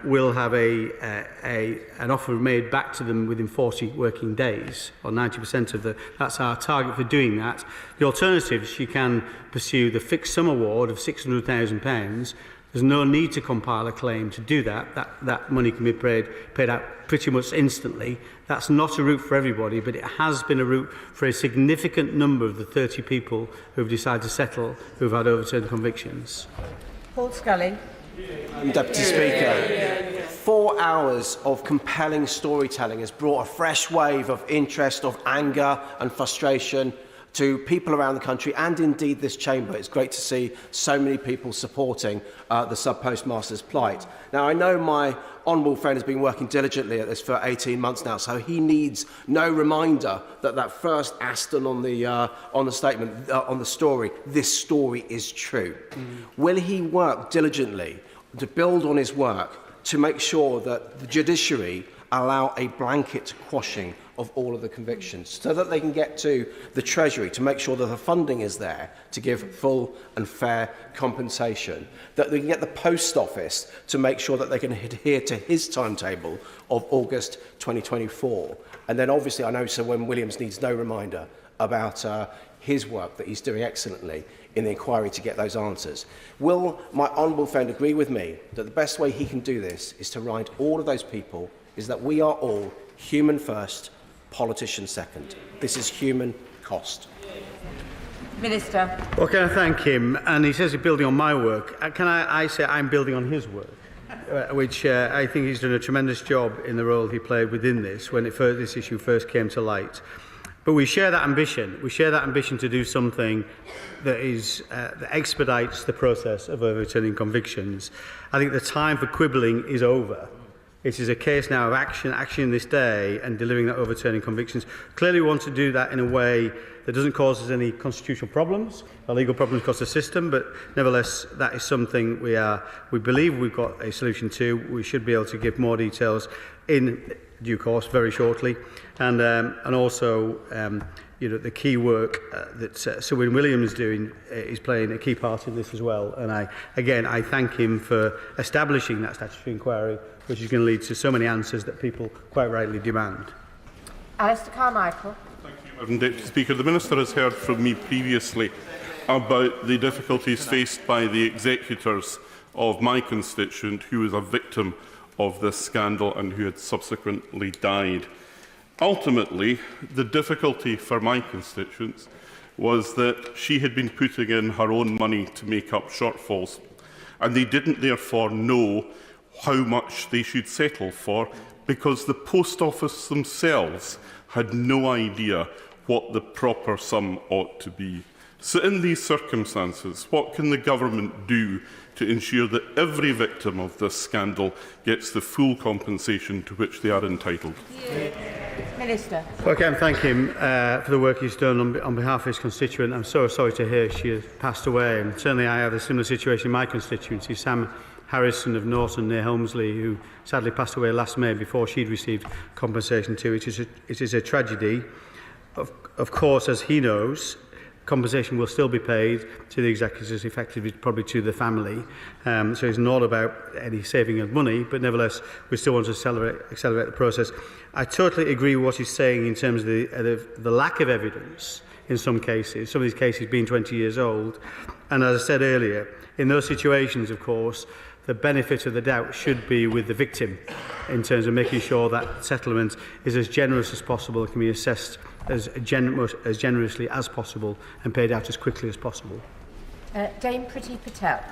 will have an offer made back to them within 40 working days, or 90% of that's our target for doing that. The alternative, she can pursue the fixed sum award of £600,000. There's no need to compile a claim to do that. That money can be paid out pretty much instantly. That's not a route for everybody, but it has been a route for a significant number of the 30 people who have decided to settle, who have had overturned convictions. Paul Scully. Deputy Speaker, 4 hours of compelling storytelling has brought a fresh wave of interest, of anger and frustration to people around the country and indeed this chamber. It's great to see so many people supporting the sub-postmaster's plight. Now, I know my honourable friend has been working diligently at this for 18 months now, so he needs no reminder that that first Aston on the statement, on the story, this story is true. Will he work diligently to build on his work to make sure that the judiciary allow a blanket quashing of all of the convictions so that they can get to the Treasury to make sure that the funding is there to give full and fair compensation, that they can get the Post Office to make sure that they can adhere to his timetable of August 2024. And then obviously I know Sir Wyn Williams needs no reminder about his work that he's doing excellently in the inquiry to get those answers. Will my honourable friend agree with me that the best way he can do this is to remind all of those people is that we are all human first, politician second. This is human cost. Minister. Well, can I thank him? And he says he's building on my work. Can I say I'm building on his work, which I think he's done a tremendous job in the role he played within this when this issue first came to light. But we share that ambition. We share that ambition to do something that expedites the process of overturning convictions. I think the time for quibbling is over. It is a case now of action this day and delivering that overturning convictions. Clearly we want to do that in a way that doesn't cause us any constitutional problems or legal problems across the system, but nevertheless that is something we believe we've got a solution to. We should be able to give more details in due course very shortly, and also the key work that Sir Wyn Williams is doing is playing a key part in this as well. And I thank him for establishing that statutory inquiry, which is going to lead to so many answers that people quite rightly demand. Alistair Carmichael. Thank you, Madam Deputy Speaker. The Minister has heard from me previously about the difficulties faced by the executors of my constituent who was a victim of this scandal and who had subsequently died. Ultimately, the difficulty for my constituents was that she had been putting in her own money to make up shortfalls, and they didn't therefore know how much they should settle for because the Post Office themselves had no idea what the proper sum ought to be. So in these circumstances, what can the government do to ensure that every victim of this scandal gets the full compensation to which they are entitled? Minister. Well, I can thank him for the work he's done on behalf of his constituent. I'm so sorry to hear she has passed away, and certainly I have a similar situation in my constituency. Sam Harrison of Norton near Helmsley, who sadly passed away last May before she'd received compensation too. It is a tragedy. Of course, as he knows, compensation will still be paid to the executors, effectively probably to the family. So it's not about any saving of money, but nevertheless, we still want to accelerate the process. I totally agree with what he's saying in terms of the lack of evidence in some cases, some of these cases being 20 years old. And as I said earlier, in those situations, of course, the benefit of the doubt should be with the victim in terms of making sure that settlement is as generous as possible and can be assessed as generously as possible and paid out as quickly as possible. Dame Priti Patel.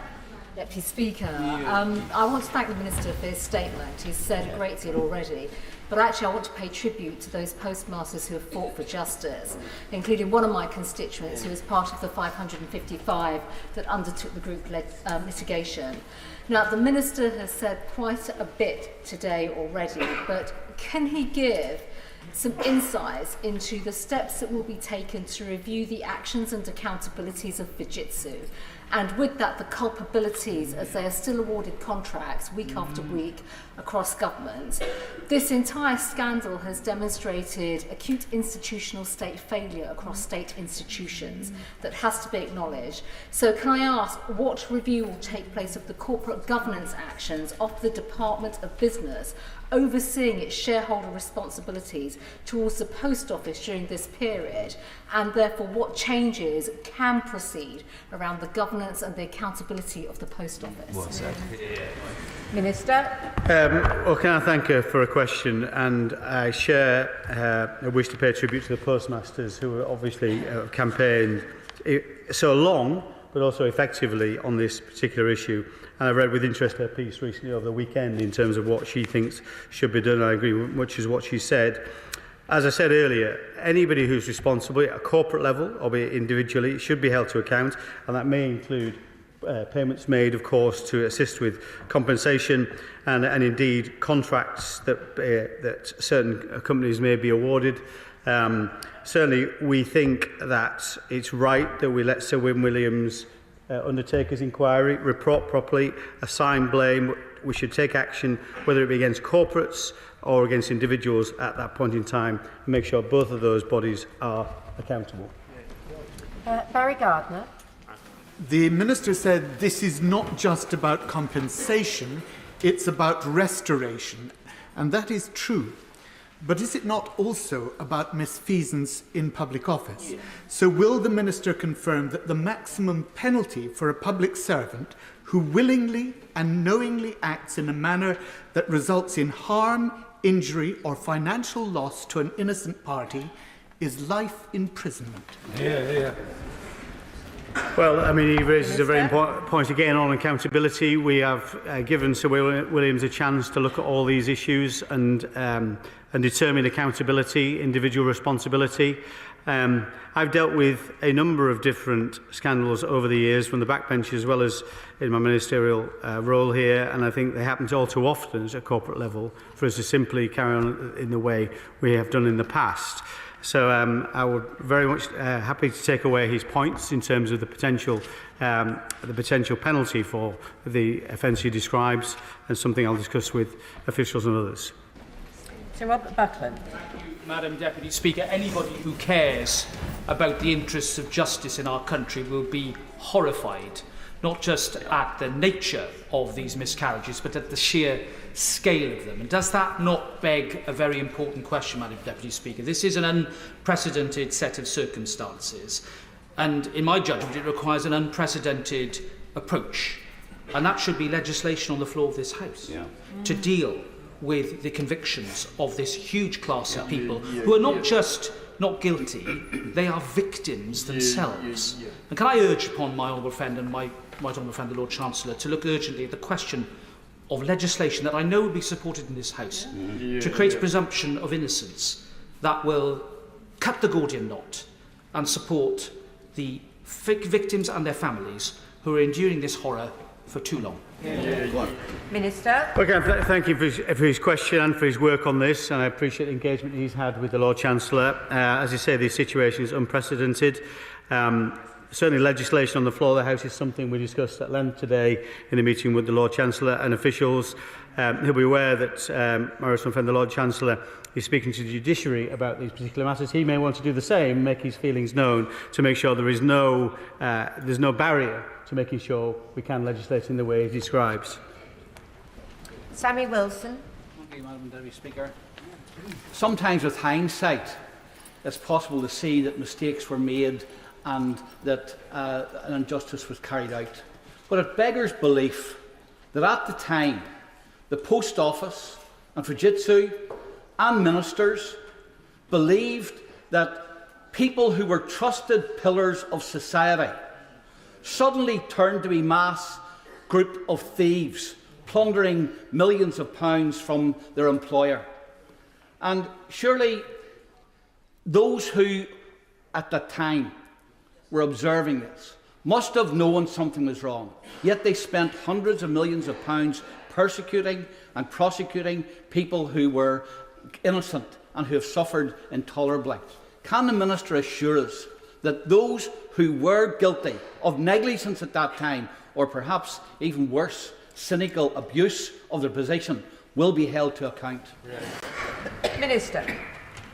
Deputy Speaker, I want to thank the Minister for his statement. He's said a great deal already, but actually I want to pay tribute to those postmasters who have fought for justice, including one of my constituents who was part of the 555 that undertook the group-led litigation. Now, the Minister has said quite a bit today already, but can he give some insights into the steps that will be taken to review the actions and accountabilities of Fujitsu, and with that the culpabilities as they are still awarded contracts week after week across government. This entire scandal has demonstrated acute institutional state failure across state institutions that has to be acknowledged. So can I ask what review will take place of the corporate governance actions of the Department of Business overseeing its shareholder responsibilities towards the Post Office during this period, and therefore what changes can proceed around the governance and the accountability of the Post Office? Well said. Minister. Well, can I thank her for a question, and I share a wish to pay tribute to the postmasters who obviously campaigned so long but also effectively on this particular issue. And I read with interest her piece recently over the weekend in terms of what she thinks should be done. I agree with much as what she said. As I said earlier, anybody who's responsible at a corporate level, albeit individually, should be held to account, and that may include payments made, of course, to assist with compensation and indeed contracts that certain companies may be awarded. Certainly, we think that it's right that we let Sir Win Williams undertake his inquiry, report properly, assign blame. We should take action, whether it be against corporates or against individuals at that point in time, and make sure both of those bodies are accountable. Barry Gardner. The Minister said this is not just about compensation, it's about restoration. And that is true. But is it not also about misfeasance in public office? So will the Minister confirm that the maximum penalty for a public servant who willingly and knowingly acts in a manner that results in harm, injury or financial loss to an innocent party is life imprisonment? Well, I mean, he raises a very important point again on accountability. We have given Sir Williams a chance to look at all these issues and determine accountability, individual responsibility. I've dealt with a number of different scandals over the years, from the backbench as well as in my ministerial role here, and I think they happen all too often at a corporate level for us to simply carry on in the way we have done in the past. So I would very much happy to take away his points in terms of the potential penalty for the offence he describes, and something I'll discuss with officials and others. Sir Robert Buckland. Madam Deputy Speaker, anybody who cares about the interests of justice in our country will be horrified, not just at the nature of these miscarriages, but at the sheer scale of them. And does that not beg a very important question, Madam Deputy Speaker? This is an unprecedented set of circumstances, and in my judgment it requires an unprecedented approach, and that should be legislation on the floor of this House to deal with the convictions of this huge class of people who are not just not guilty, they are victims themselves. And can I urge upon my honourable friend and my right honourable friend, the Lord Chancellor, to look urgently at the question of legislation that I know will be supported in this House to create a presumption of innocence that will cut the Gordian knot and support the victims and their families who are enduring this horror for too long. Minister. Okay, thank you for his question and for his work on this, and I appreciate the engagement he's had with the Lord Chancellor. As you say, this situation is unprecedented. Certainly legislation on the floor of the House is something we discussed at length today in a meeting with the Lord Chancellor and officials. He'll be aware that my right friend, the Lord Chancellor, is speaking to the judiciary about these particular matters. He may want to do the same, make his feelings known, to make sure there is there's no barrier to making sure we can legislate in the way he describes. Sammy Wilson. Thank you, Madam Deputy Speaker. Sometimes with hindsight, it's possible to see that mistakes were made and that an injustice was carried out. But it beggars belief that at the time, the Post Office and Fujitsu and ministers believed that people who were trusted pillars of society suddenly turned to be mass group of thieves, plundering millions of pounds from their employer. And surely those who at that time were observing this must have known something was wrong, yet they spent hundreds of millions of pounds persecuting and prosecuting people who were innocent and who have suffered intolerably. Can the Minister assure us that those who were guilty of negligence at that time, or perhaps even worse, cynical abuse of their position, will be held to account? Minister.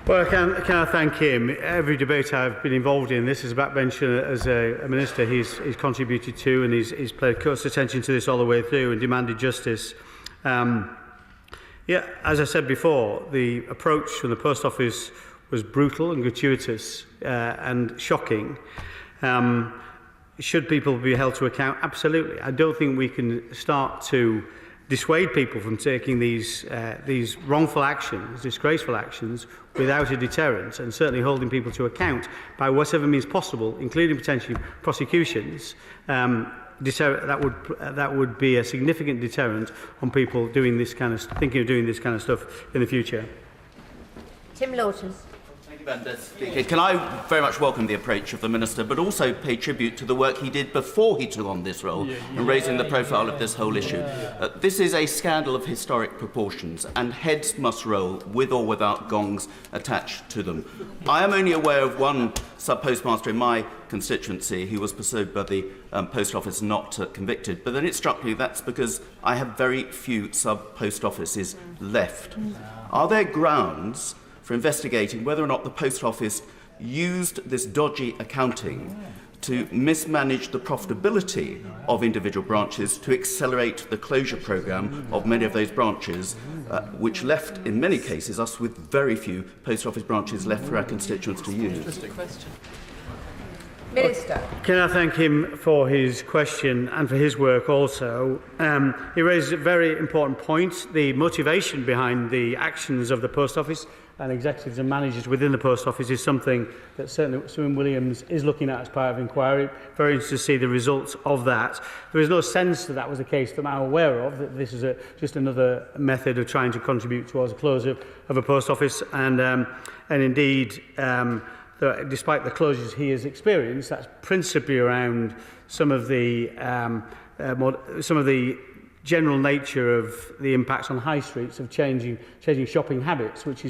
Well, can I thank him? Every debate I've been involved in, this is a backbencher as a minister he's contributed to, and he's paid close attention to this all the way through and demanded justice. Yeah, as I said before, the approach from the Post Office was brutal and gratuitous and shocking. Should people be held to account? Absolutely. I don't think we can start to dissuade people from taking these wrongful actions, disgraceful actions, without a deterrent, and certainly holding people to account by whatever means possible, including potentially prosecutions. That would be a significant deterrent on people doing this kind of thinking of doing this kind of stuff in the future. Tim Lawton. Can I very much welcome the approach of the Minister, but also pay tribute to the work he did before he took on this role in raising the profile of this whole issue. This is a scandal of historic proportions, and heads must roll with or without gongs attached to them. I am only aware of one sub-postmaster in my constituency who was pursued by the Post Office, not convicted, but then it struck me that's because I have very few sub-post offices left. Are there grounds for investigating whether or not the Post Office used this dodgy accounting to mismanage the profitability of individual branches to accelerate the closure programme of many of those branches, which left, in many cases, us with very few Post Office branches left for our constituents to use? Interesting question. Minister. Can I thank him for his question and for his work also? He raised a very important point. The motivation behind the actions of the Post Office and executives and managers within the Post Office is something that certainly Sir Williams is looking at as part of inquiry. Very interested to see the results of that. There is no sense that that was the case that I'm aware of, that this is just another method of trying to contribute towards the closure of a Post Office. And indeed, despite the closures he has experienced, that's principally around some of the general nature of the impacts on high streets of changing shopping habits, which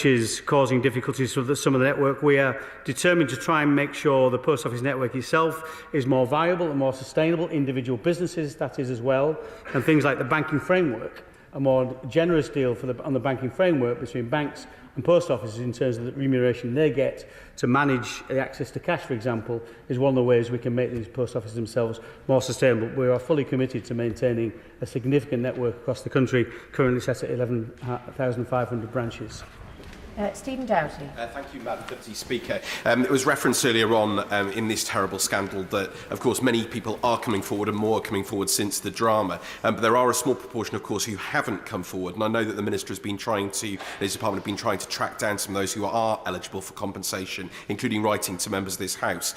is causing difficulties for some of the network. We are determined to try and make sure the Post Office network itself is more viable and more sustainable. Individual businesses, that is as well, and things like the banking framework, a more generous deal on the banking framework between banks and post offices in terms of the remuneration they get to manage the access to cash, for example, is one of the ways we can make these post offices themselves more sustainable. We are fully committed to maintaining a significant network across the country, currently set at 11,500 branches. Stephen Doughty. Thank you, Madam Deputy Speaker. It was referenced earlier on in this terrible scandal that, of course, many people are coming forward and more are coming forward since the drama. But there are a small proportion, of course, who haven't come forward. And I know that the Minister has been his department have been trying to track down some of those who are eligible for compensation, including writing to members of this House.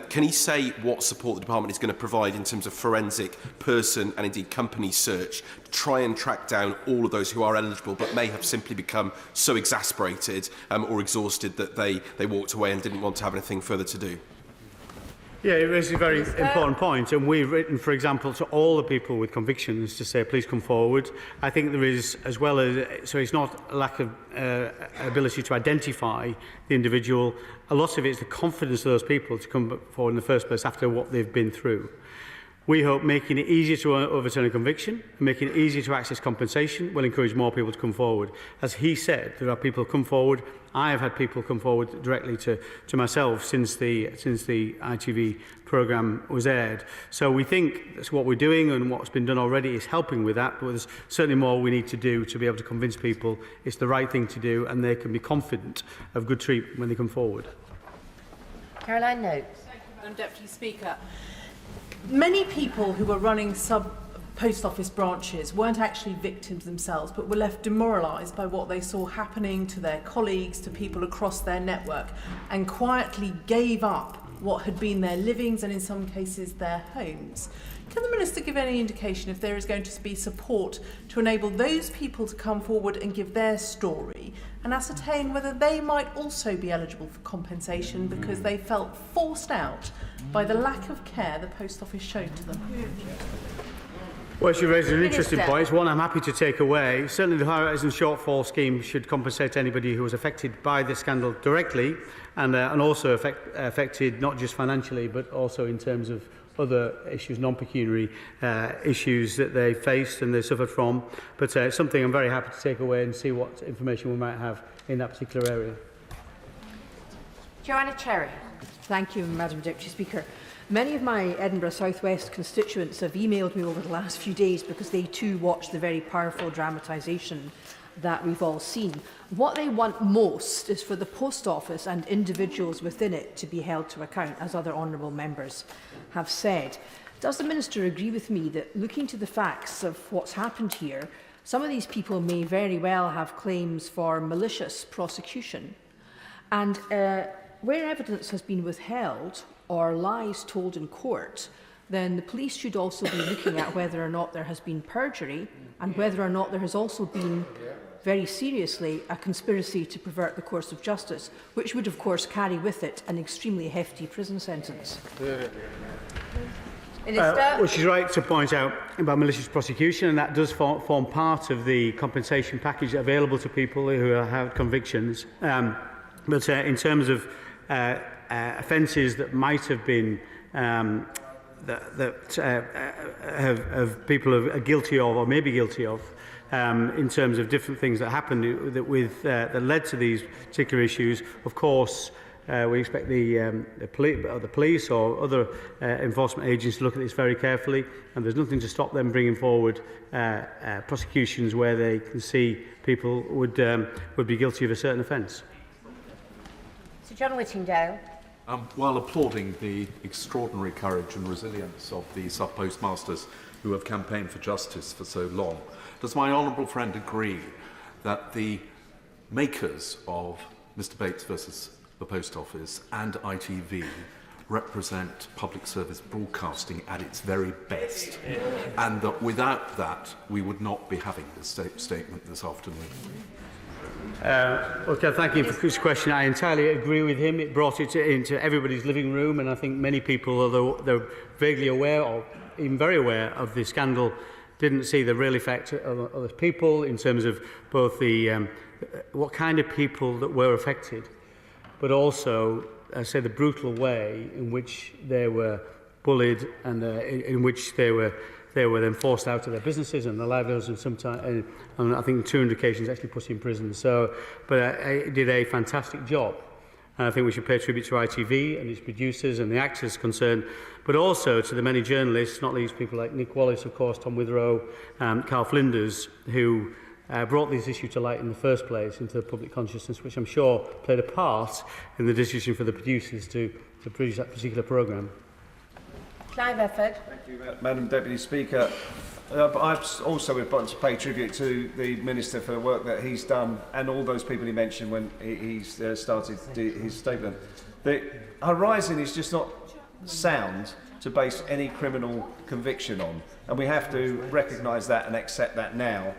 Can he say what support the department is going to provide in terms of forensic person and indeed company search to try and track down all of those who are eligible but may have simply become so exasperated or exhausted that they walked away and didn't want to have anything further to do? Yeah, it raises a very important point, and we've written, for example, to all the people with convictions to say, please come forward. I think there is, as well as, so it's not a lack of ability to identify the individual. A lot of it is the confidence of those people to come forward in the first place after what they've been through. We hope making it easier to overturn a conviction and making it easier to access compensation will encourage more people to come forward. As he said, there are people who come forward. I have had people come forward directly to myself since the ITV programme was aired. So we think that's what we're doing, and what's been done already is helping with that. But there's certainly more we need to do to be able to convince people it's the right thing to do and they can be confident of good treatment when they come forward. Caroline Noakes. Madam Deputy Speaker. Many people who were running post office branches weren't actually victims themselves, but were left demoralised by what they saw happening to their colleagues, to people across their network, and quietly gave up what had been their livings and in some cases their homes. Can the Minister give any indication if there is going to be support to enable those people to come forward and give their story and ascertain whether they might also be eligible for compensation because they felt forced out by the lack of care the Post Office showed to them? Well, she raised an interesting Minister. point. It's one I'm happy to take away. Certainly the Horizon Shortfall Scheme should compensate anybody who was affected by this scandal directly and also affected not just financially but also in terms of other issues, non-pecuniary issues that they faced and they suffered from. But it's something I'm very happy to take away and see what information we might have in that particular area. Joanna Cherry. Thank you, Madam Deputy Speaker. Many of my Edinburgh South West constituents have emailed me over the last few days because they too watched the very powerful dramatisation that we've all seen. What they want most is for the Post Office and individuals within it to be held to account, as other honourable members have said. Does the Minister agree with me that, looking to the facts of what's happened here, some of these people may very well have claims for malicious prosecution? And where evidence has been withheld or lies told in court, then the police should also be looking at whether or not there has been perjury and whether or not there has also been, very seriously, a conspiracy to pervert the course of justice, which would, of course, carry with it an extremely hefty prison sentence. Well, she's right to point out about malicious prosecution, and that does form part of the compensation package available to people who have convictions. But in terms of offences that might have been have people are guilty of or may be guilty of, in terms of different things that happened that led to these particular issues, of course. We expect the police or other enforcement agents to look at this very carefully, and there's nothing to stop them bringing forward prosecutions where they can see people would be guilty of a certain offence. Sir John Whittingdale. While applauding the extraordinary courage and resilience of the sub-postmasters who have campaigned for justice for so long, does my honourable friend agree that the makers of Mr Bates versus the Post Office and ITV represent public service broadcasting at its very best, and that without that we would not be having this statement this afternoon? Okay, thank you for this question. I entirely agree with him. It brought it into everybody's living room, and I think many people, although they're vaguely aware or even very aware of the scandal, didn't see the real effect of other people in terms of both the what kind of people that were affected, but also, say, the brutal way in which they were bullied and in which they were then forced out of their businesses and their livelihoods, and sometimes, and I think on 200 occasions actually put in prison. So, but it did a fantastic job. And I think we should pay tribute to ITV and its producers and the actors concerned, but also to the many journalists, not least people like Nick Wallace, of course, Tom Witherow, Carl Flinders, who brought this issue to light in the first place into the public consciousness, which I'm sure played a part in the decision for the producers to produce that particular programme. Clive Efford. Thank you, Madam Deputy Speaker. I also would want to pay tribute to the Minister for the work that he's done and all those people he mentioned when he started his statement. The Horizon is just not sound to base any criminal conviction on, and we have to recognise that and accept that now.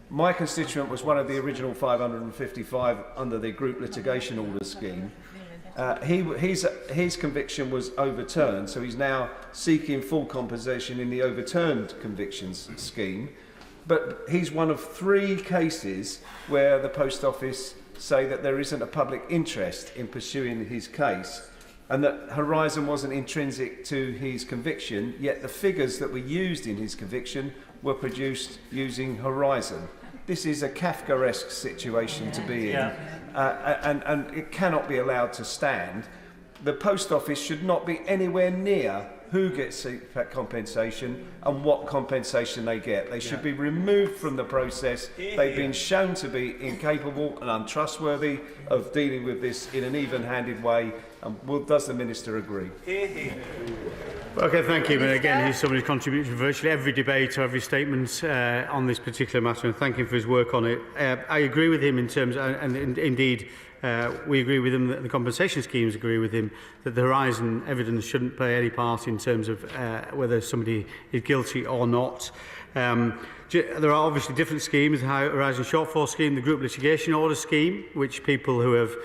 My constituent was one of the original 555 under the group litigation order scheme. His conviction was overturned, so he's now seeking full compensation in the overturned convictions scheme. But he's one of 3 cases where the Post Office say that there isn't a public interest in pursuing his case, and that Horizon wasn't intrinsic to his conviction, yet the figures that were used in his conviction were produced using Horizon. This is a Kafkaesque situation to be in, and it cannot be allowed to stand. The Post Office should not be anywhere near who gets compensation and what compensation they get. They should be removed from the process. They've been shown to be incapable and untrustworthy of dealing with this in an even-handed way. Does the Minister agree? Okay, thank you. And again, he's somebody who contributes to virtually every debate or every statement on this particular matter, and thank him for his work on it. I agree with him in terms, indeed, we agree with him that the compensation schemes agree with him that the Horizon evidence shouldn't play any part in terms of whether somebody is guilty or not. There are obviously different schemes: the Horizon Shortfall Scheme, the Group Litigation Order Scheme, which people who have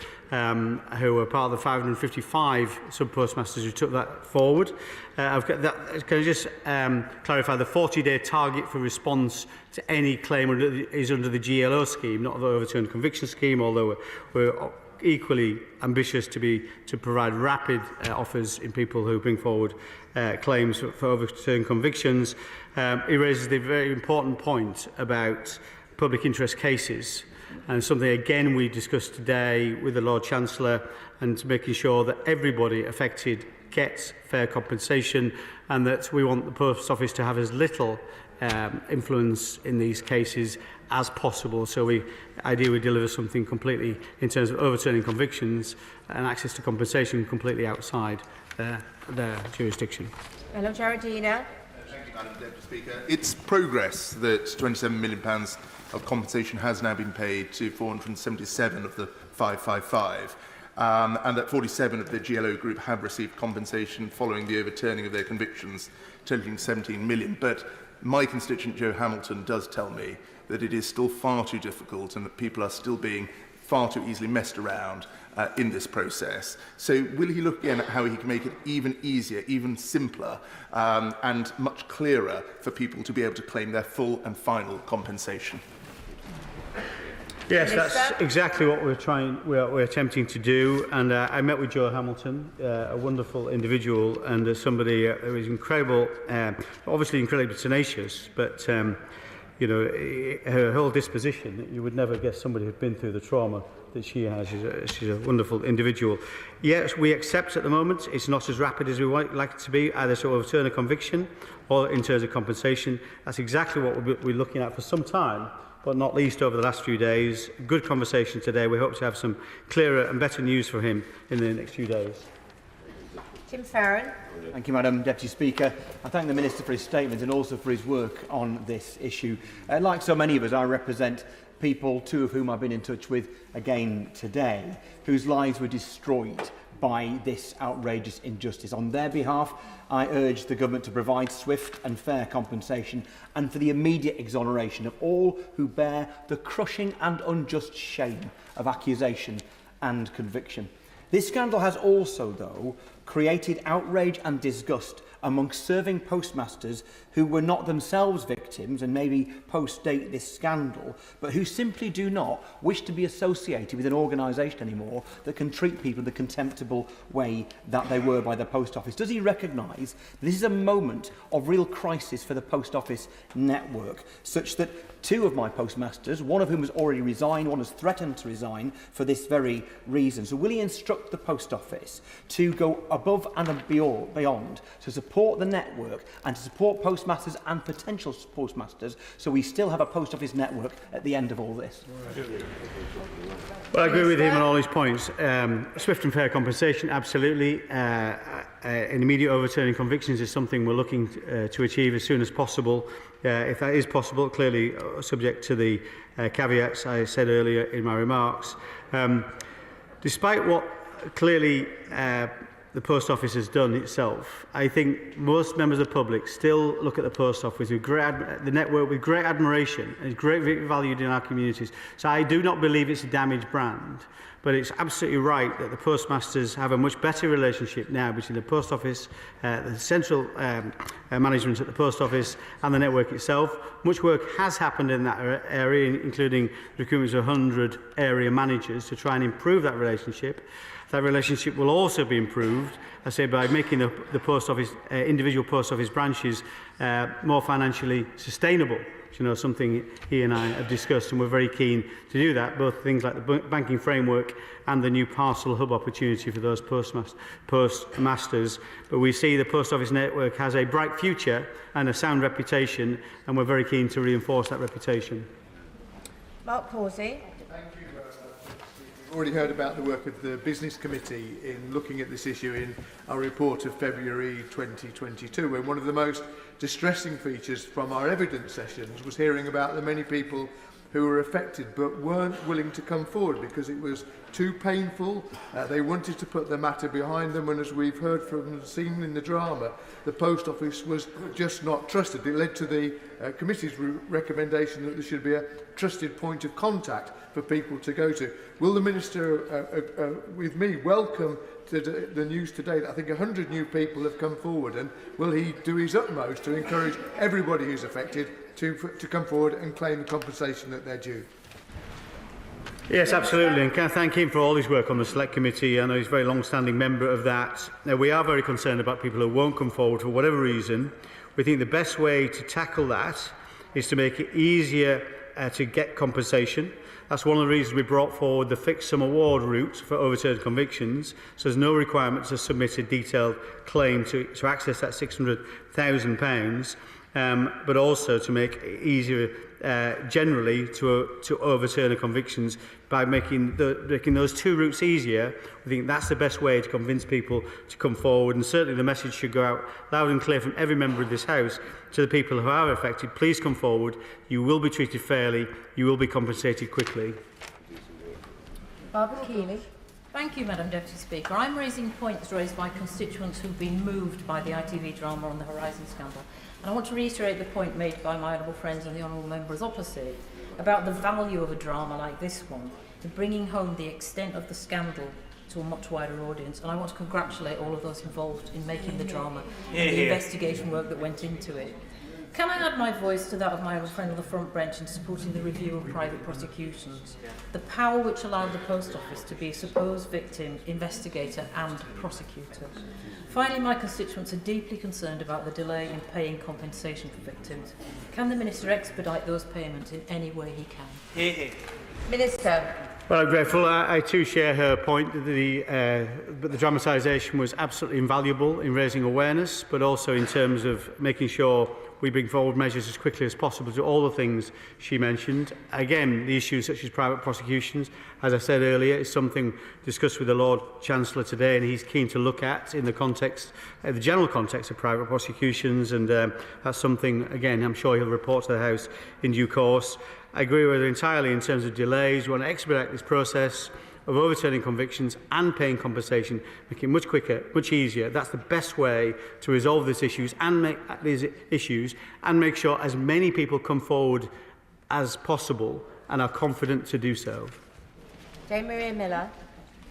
who were part of the 555 sub-postmasters who took that forward. Can I just clarify the 40-day target for response to any claim is under the GLO scheme, not the overturned conviction scheme, although we're equally ambitious to provide rapid offers in people who bring forward claims for overturned convictions. He raises the very important point about public interest cases, and something again we discussed today with the Lord Chancellor, and making sure that everybody affected gets fair compensation, and that we want the Post Office to have as little influence in these cases as possible. So we ideally deliver something completely in terms of overturning convictions and access to compensation completely outside their jurisdiction. Hello, Gerardina. Thank you, Madam Deputy Speaker. It's progress that £27 million of compensation has now been paid to 477 of the 555, and that 47 of the GLO group have received compensation following the overturning of their convictions, totaling 17 million. But my constituent Joe Hamilton does tell me that it is still far too difficult and that people are still being far too easily messed around in this process. So will he look again at how he can make it even easier, even simpler, and much clearer for people to be able to claim their full and final compensation? Yes, that's exactly what we're attempting to do. And I met with Joe Hamilton, a wonderful individual and somebody who is incredible, obviously incredibly tenacious, but you know, her whole disposition, you would never guess somebody who'd been through the trauma that she has. She's a wonderful individual. Yes, we accept at the moment it's not as rapid as we would like it to be, either to overturn a conviction or in terms of compensation. That's exactly what we're looking at for some time, but not least over the last few days. Good conversation today. We hope to have some clearer and better news for him in the next few days. Tim Farron. Thank you, Madam Deputy Speaker. I thank the Minister for his statement and also for his work on this issue. Like so many of us, I represent people, two of whom I've been in touch with again today, whose lives were destroyed by this outrageous injustice. On their behalf, I urge the Government to provide swift and fair compensation and for the immediate exoneration of all who bear the crushing and unjust shame of accusation and conviction. This scandal has also, though, created outrage and disgust amongst serving postmasters who were not themselves victims and maybe post-date this scandal, but who simply do not wish to be associated with an organisation anymore that can treat people in the contemptible way that they were by the Post Office. Does he recognise this is a moment of real crisis for the Post Office network, such that two of my postmasters, one of whom has already resigned, one has threatened to resign for this very reason. So will he instruct the Post Office to go above and beyond to support the network and to support postmasters and potential postmasters, so we still have a Post Office network at the end of all this? Well, I agree with him on all his points. Swift and fair compensation, absolutely. An immediate overturning convictions is something we're looking to achieve as soon as possible. If that is possible, clearly subject to the caveats I said earlier in my remarks. Despite what clearly the Post Office has done itself, I think most members of the public still look at the Post Office with the network with great admiration and is greatly valued in our communities. So I do not believe it's a damaged brand, but it's absolutely right that the postmasters have a much better relationship now between the Post Office, the central management at the Post Office and the network itself. Much work has happened in that area, including recruitment of 100 area managers to try and improve that relationship. That relationship will also be improved, I say, by making the Post Office, individual Post Office branches more financially sustainable. You know, something he and I have discussed, and we're very keen to do that, both things like the banking framework and the new parcel hub opportunity for those postmasters. But we see the Post Office network has a bright future and a sound reputation, and we're very keen to reinforce that reputation. Mark Horsey. already heard about the work of the Business Committee in looking at this issue in our report of February 2022, and one of the most distressing features from our evidence sessions was hearing about the many people who were affected but weren't willing to come forward because it was too painful. They wanted to put the matter behind them, and as we've heard from the scene in the drama, the Post Office was just not trusted. It led to the committee's recommendation that there should be a trusted point of contact for people to go to. Will the Minister, with me, welcome the news today that I think 100 new people have come forward, and will he do his utmost to encourage everybody who's affected to come forward and claim the compensation that they're due? Yes, absolutely, and can I thank him for all his work on the Select Committee. I know he's a very long-standing member of that. Now, we are very concerned about people who won't come forward for whatever reason. We think the best way to tackle that is to make it easier to get compensation. That's one of the reasons we brought forward the fixed sum award route for overturned convictions, so there's no requirement to submit a detailed claim to access that £600,000, but also to make it easier generally to overturn the convictions by making those two routes easier. I think that's the best way to convince people to come forward, and certainly the message should go out loud and clear from every member of this House to the people who are affected. Please come forward. You will be treated fairly. You will be compensated quickly. Barbara Keeley. Thank you, Madam Deputy Speaker. I'm raising points raised by constituents who've been moved by the ITV drama on the Horizon scandal. And I want to reiterate the point made by my honourable friends and the honourable members opposite about the value of a drama like this one in bringing home the extent of the scandal to a much wider audience. And I want to congratulate all of those involved in making the drama and the investigation work that went into it. Can I add my voice to that of my old friend on the front bench in supporting the review of private prosecutions? The power which allowed the Post Office to be a supposed victim, investigator and prosecutor. Finally, my constituents are deeply concerned about the delay in paying compensation for victims. Can the Minister expedite those payments in any way he can? Minister. Well, I'm grateful. I too share her point that the dramatisation was absolutely invaluable in raising awareness, but also in terms of making sure we bring forward measures as quickly as possible to all the things she mentioned. Again, the issues such as private prosecutions, as I said earlier, is something discussed with the Lord Chancellor today, and he's keen to look at in the context, the general context of private prosecutions, and that's something, again, I'm sure he'll report to the House in due course. I agree with her entirely in terms of delays. We want to expedite this process of overturning convictions and paying compensation, making it much quicker, much easier. That's the best way to resolve these issues and make sure as many people come forward as possible and are confident to do so. Jane Maria Miller.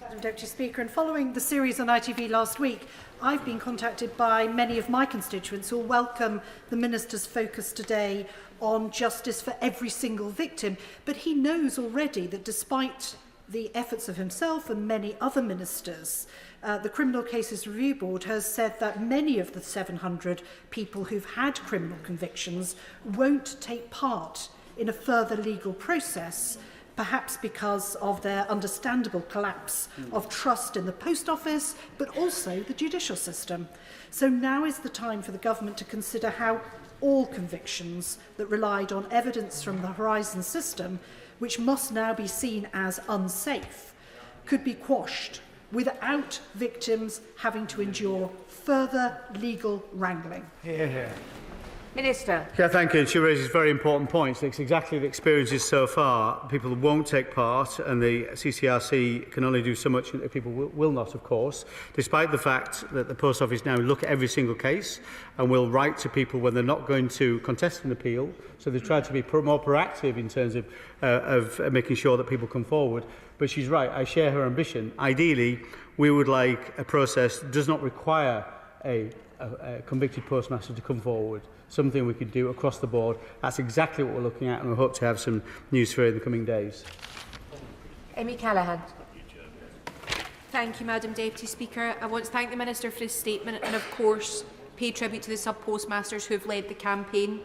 Madam Deputy Speaker, and following the series on ITV last week, I've been contacted by many of my constituents who welcome the Minister's focus today on justice for every single victim, but he knows already that despite the efforts of himself and many other ministers, the Criminal Cases Review Board has said that many of the 700 people who've had criminal convictions won't take part in a further legal process, perhaps because of their understandable collapse of trust in the Post Office, but also the judicial system. So now is the time for the government to consider how all convictions that relied on evidence from the Horizon system, which must now be seen as unsafe, could be quashed without victims having to endure further legal wrangling. Hear, hear. Minister. Yeah, thank you. She raises very important points. It's exactly the experiences so far. People won't take part, and the CCRC can only do so much. People will not, of course, despite the fact that the Post Office now look at every single case and will write to people when they're not going to contest an appeal. So they've tried to be more proactive in terms of making sure that people come forward. But she's right. I share her ambition. Ideally, we would like a process that does not require a convicted postmaster to come forward. Something we could do across the board. That's exactly what we're looking at, and we hope to have some news for you in the coming days. Amy Callaghan. Thank you, Madam Deputy Speaker. I want to thank the Minister for his statement and, of course, pay tribute to the sub-postmasters who have led the campaign.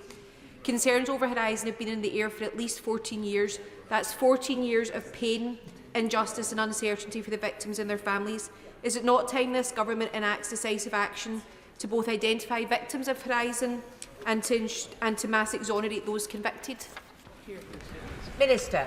Concerns over Horizon have been in the air for at least 14 years. That's 14 years of pain, injustice and uncertainty for the victims and their families. Is it not time this government enacts decisive action to both identify victims of Horizon and to mass exonerate those convicted? Minister.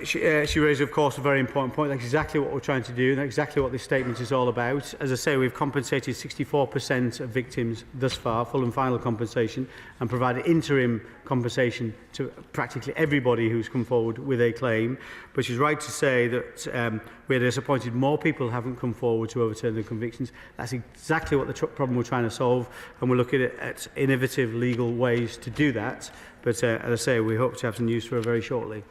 She raised, of course, a very important point. That's exactly what we're trying to do, and that's exactly what this statement is all about. As I say, we've compensated 64% of victims thus far, full and final compensation, and provided interim compensation to practically everybody who's come forward with a claim. But she's right to say that we're disappointed more people haven't come forward to overturn the convictions. That's exactly what the problem we're trying to solve, and we're looking at innovative legal ways to do that. But as I say, we hope to have some news for her very shortly.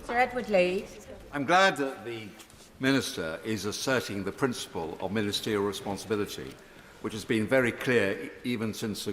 Sir Edward Lee. I'm glad that The Minister is asserting the principle of ministerial responsibility, which has been very clear even since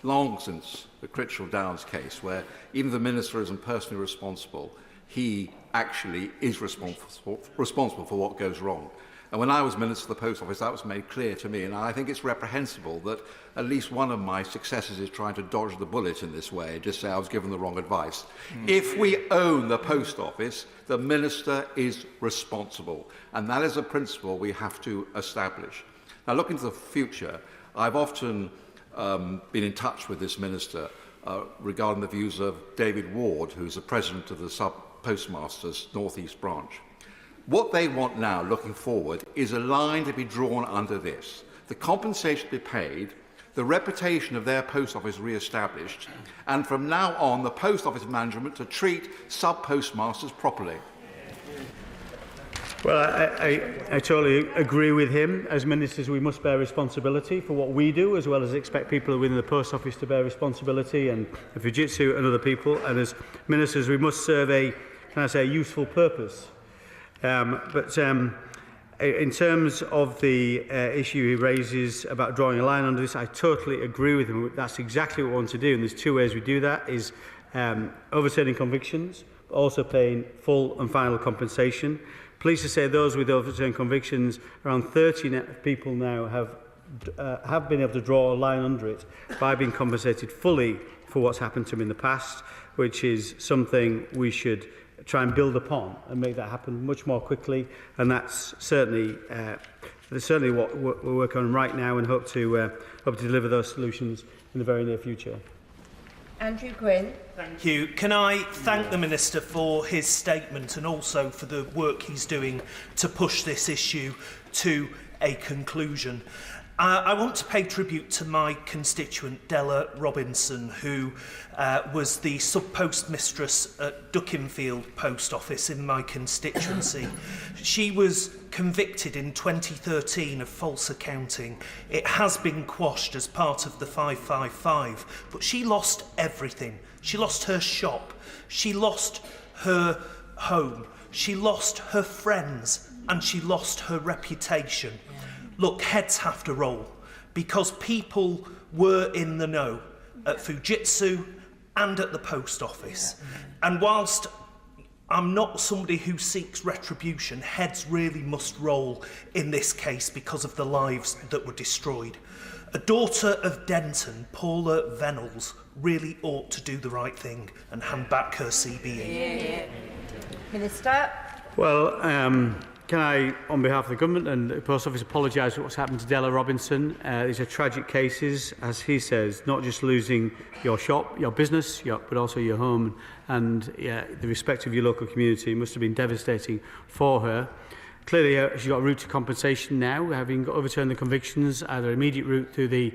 long since the Critchell Downs case, where even the Minister isn't personally responsible, he actually is responsible for what goes wrong. And when I was Minister of the Post Office, that was made clear to me, and I think it's reprehensible that at least one of my successors is trying to dodge the bullet in this way, just say I was given the wrong advice. If we own the Post Office, the Minister is responsible, and that is a principle we have to establish. Now, looking to the future, I've often been in touch with this Minister regarding the views of David Ward, who's the President of the Sub-Postmasters North East Branch. What they want now, looking forward, is a line to be drawn under this. The compensation to be paid, the reputation of their post office re-established, and from now on, the post office management to treat sub-postmasters properly. Well, I totally agree with him. As ministers, we must bear responsibility for what we do, as well as expect people within the post office to bear responsibility, and Fujitsu and other people. And as ministers, we must serve a useful purpose. In terms of the issue he raises about drawing a line under this, I totally agree with him. That's exactly what we want to do, and there's two ways we do that, is overturning convictions, but also paying full and final compensation. Pleased to say those with overturned convictions, around 30 people now have been able to draw a line under it by being compensated fully for what's happened to them in the past, which is something we should try and build upon and make that happen much more quickly. And that's certainly what we're working on right now, and hope to deliver those solutions in the very near future. Andrew Gwynn. Thank you. Can I thank the Minister for his statement and also for the work he's doing to push this issue to a conclusion. I want to pay tribute to my constituent, Della Robinson, who was the sub-postmistress at Dukinfield Post Office in my constituency. She was convicted in 2013 of false accounting. It has been quashed as part of the 555, but she lost everything. She lost her shop, she lost her home, she lost her friends, and she lost her reputation. Look, heads have to roll, because people were in the know at Fujitsu and at the post office. And whilst I'm not somebody who seeks retribution, heads really must roll in this case because of the lives that were destroyed. A daughter of Denton, Paula Vennells, really ought to do the right thing and hand back her CBE. Minister. Well, can I, on behalf of the Government and the Post Office, apologise for what's happened to Della Robinson. These are tragic cases, as he says, not just losing your shop, your business, but also your home, and the respect of your local community must have been devastating for her. Clearly, she's got a route to compensation now, having overturned the convictions, either immediate route through the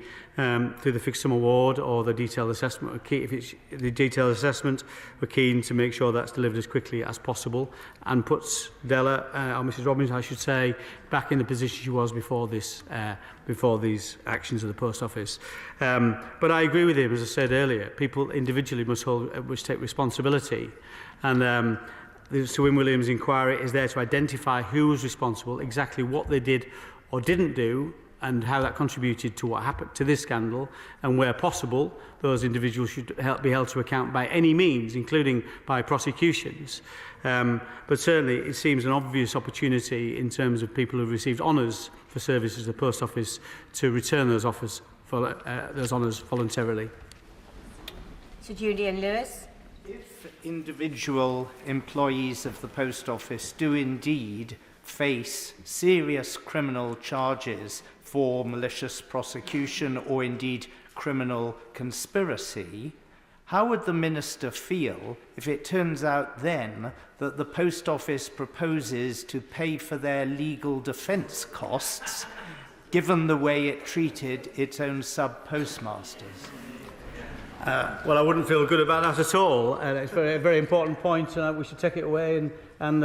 fixed sum award or the detailed assessment. If it's the detailed assessment, we're keen to make sure that's delivered as quickly as possible and puts Della, or Mrs. Robbins, I should say, back in the position she was before these actions of the Post Office. But I agree with him, as I said earlier. People individually must take responsibility, and the Sir Win Williams inquiry is there to identify who was responsible, exactly what they did or didn't do, and how that contributed to what happened to this scandal, and where possible, those individuals should be held to account by any means, including by prosecutions. But certainly it seems an obvious opportunity in terms of people who have received honours for services at the Post Office to return those honours voluntarily. Sir Julian Lewis. If individual employees of the Post Office do indeed face serious criminal charges for malicious prosecution or indeed criminal conspiracy, How would the Minister feel if it turns out then that the Post Office proposes to pay for their legal defence costs, given the way it treated its own sub-postmasters? Well, I wouldn't feel good about that at all. It's a very important point, and we should take it away and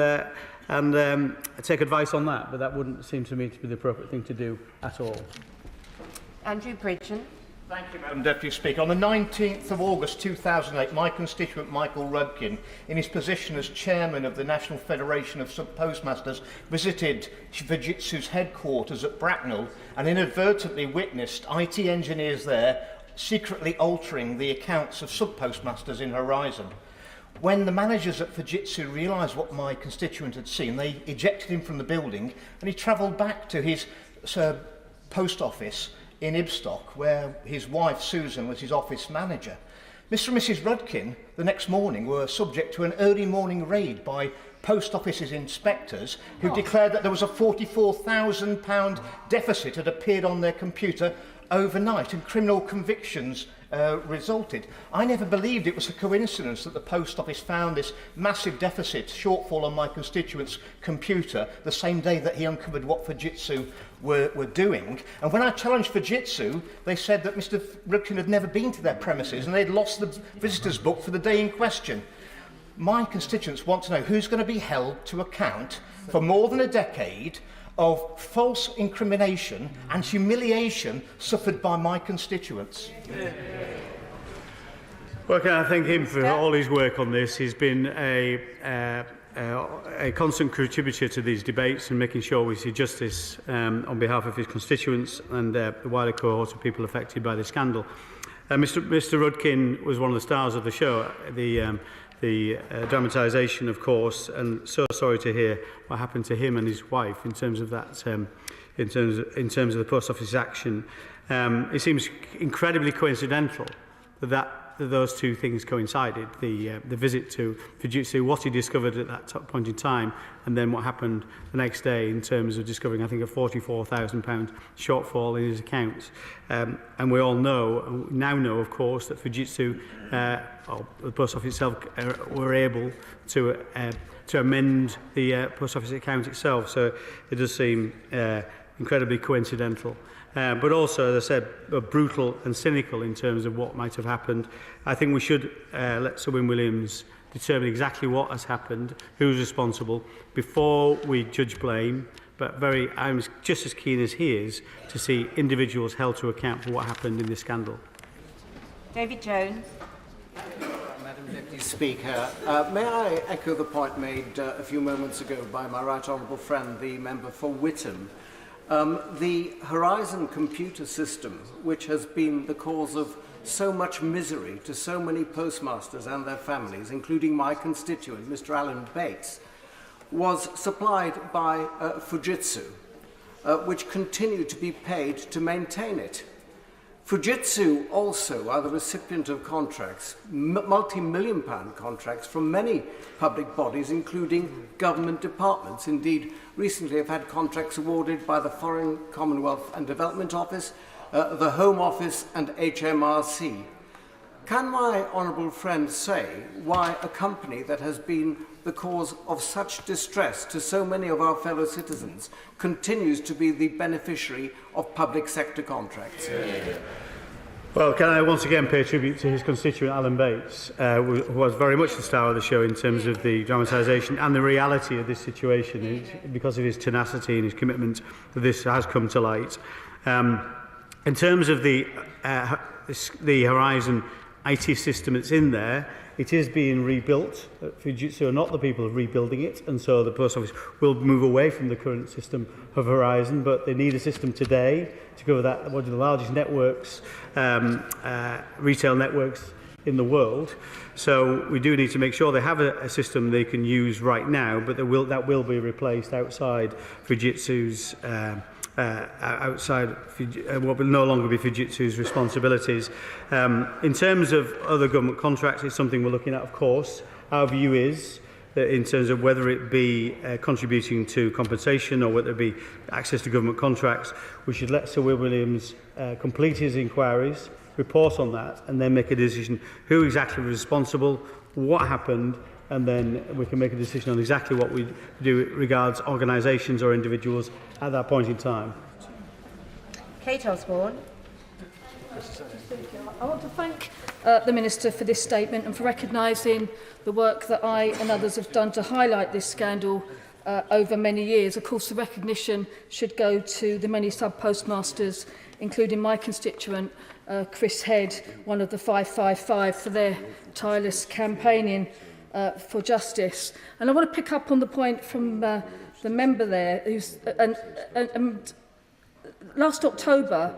take advice on that. But that wouldn't seem to me to be the appropriate thing to do at all. Andrew Bridgen. Thank you, Madam Deputy Speaker. On the 19th of August 2008, my constituent Michael Rudkin, in his position as chairman of the National Federation of Sub-Postmasters, visited Fujitsu's headquarters at Bracknell and inadvertently witnessed IT engineers there secretly altering the accounts of sub-postmasters in Horizon. When the managers at Fujitsu realised what my constituent had seen, they ejected him from the building and he travelled back to his post office in Ibstock, where his wife Susan was his office manager. Mr and Mrs Rudkin the next morning were subject to an early morning raid by Post Office's inspectors who declared that there was a £44,000 deficit had appeared on their computer overnight and criminal convictions resulted. I never believed it was a coincidence that the Post Office found this massive deficit shortfall on my constituent's computer the same day that he uncovered what Fujitsu were doing. And when I challenged Fujitsu, they said that Mr Rudkin had never been to their premises and they'd lost the visitors book for the day in question. My constituents want to know who's going to be held to account for more than a decade of false incrimination and humiliation suffered by my constituents. Well, can I thank him for all his work on this? He's been a constant contributor to these debates and making sure we see justice on behalf of his constituents and the wider cohort of people affected by the scandal. Mr Rudkin was one of the stars of the show, the dramatisation, of course, and so sorry to hear what happened to him and his wife in terms of that, in terms of the Post Office's action. It seems incredibly coincidental that those two things coincided, the visit to Fujitsu, what he discovered at that point in time, and then what happened the next day in terms of discovering, I think, a £44,000 shortfall in his accounts. And we all now know, of course, that Fujitsu, or the Post Office itself, were able to amend the Post Office account itself. So it does seem incredibly coincidental. But also, as I said, brutal and cynical in terms of what might have happened. I think we should let Sir Win Williams determine exactly what has happened, who's responsible, before we judge blame. But I'm just as keen as he is to see individuals held to account for what happened in this scandal. David Jones. Madam Deputy Speaker, may I echo the point made a few moments ago by my right honourable friend, the member for Whittam. The Horizon computer system, which has been the cause of so much misery to so many postmasters and their families, including my constituent, Mr. Alan Bates, was supplied by Fujitsu, which continued to be paid to maintain it. Fujitsu also are the recipient of contracts, multi-million-pound contracts from many public bodies, including government departments. Indeed, recently have had contracts awarded by the Foreign, Commonwealth and Development Office, the Home Office and HMRC. Can my honourable friend say why a company that has been the cause of such distress to so many of our fellow citizens continues to be the beneficiary of public sector contracts? Well, can I once again pay tribute to his constituent Alan Bates, who was very much the star of the show in terms of the dramatisation and the reality of this situation. Because of his tenacity and his commitment, that this has come to light. In terms of the Horizon IT system that's in there, it is being rebuilt. Fujitsu are not the people rebuilding it, and so the Post Office will move away from the current system of Horizon, but they need a system today to cover that, one of the largest networks, retail networks in the world. So we do need to make sure they have a system they can use right now, but that will be replaced outside Fujitsu's what will no longer be Fujitsu's responsibilities. In terms of other government contracts, it's something we're looking at, of course. Our view is that in terms of whether it be contributing to compensation or whether it be access to government contracts, we should let Sir Will Williams complete his inquiries report on that, and then make a decision who exactly was responsible, what happened, and then we can make a decision on exactly what we do regards organisations or individuals at that point in time. Kate Osborne. I want to thank the Minister for this statement and for recognising the work that I and others have done to highlight this scandal over many years. Of course, the recognition should go to the many sub-postmasters, including my constituent, Chris Head, one of the 555, for their tireless campaigning for justice. And I want to pick up on the point from the member there, who's, last October,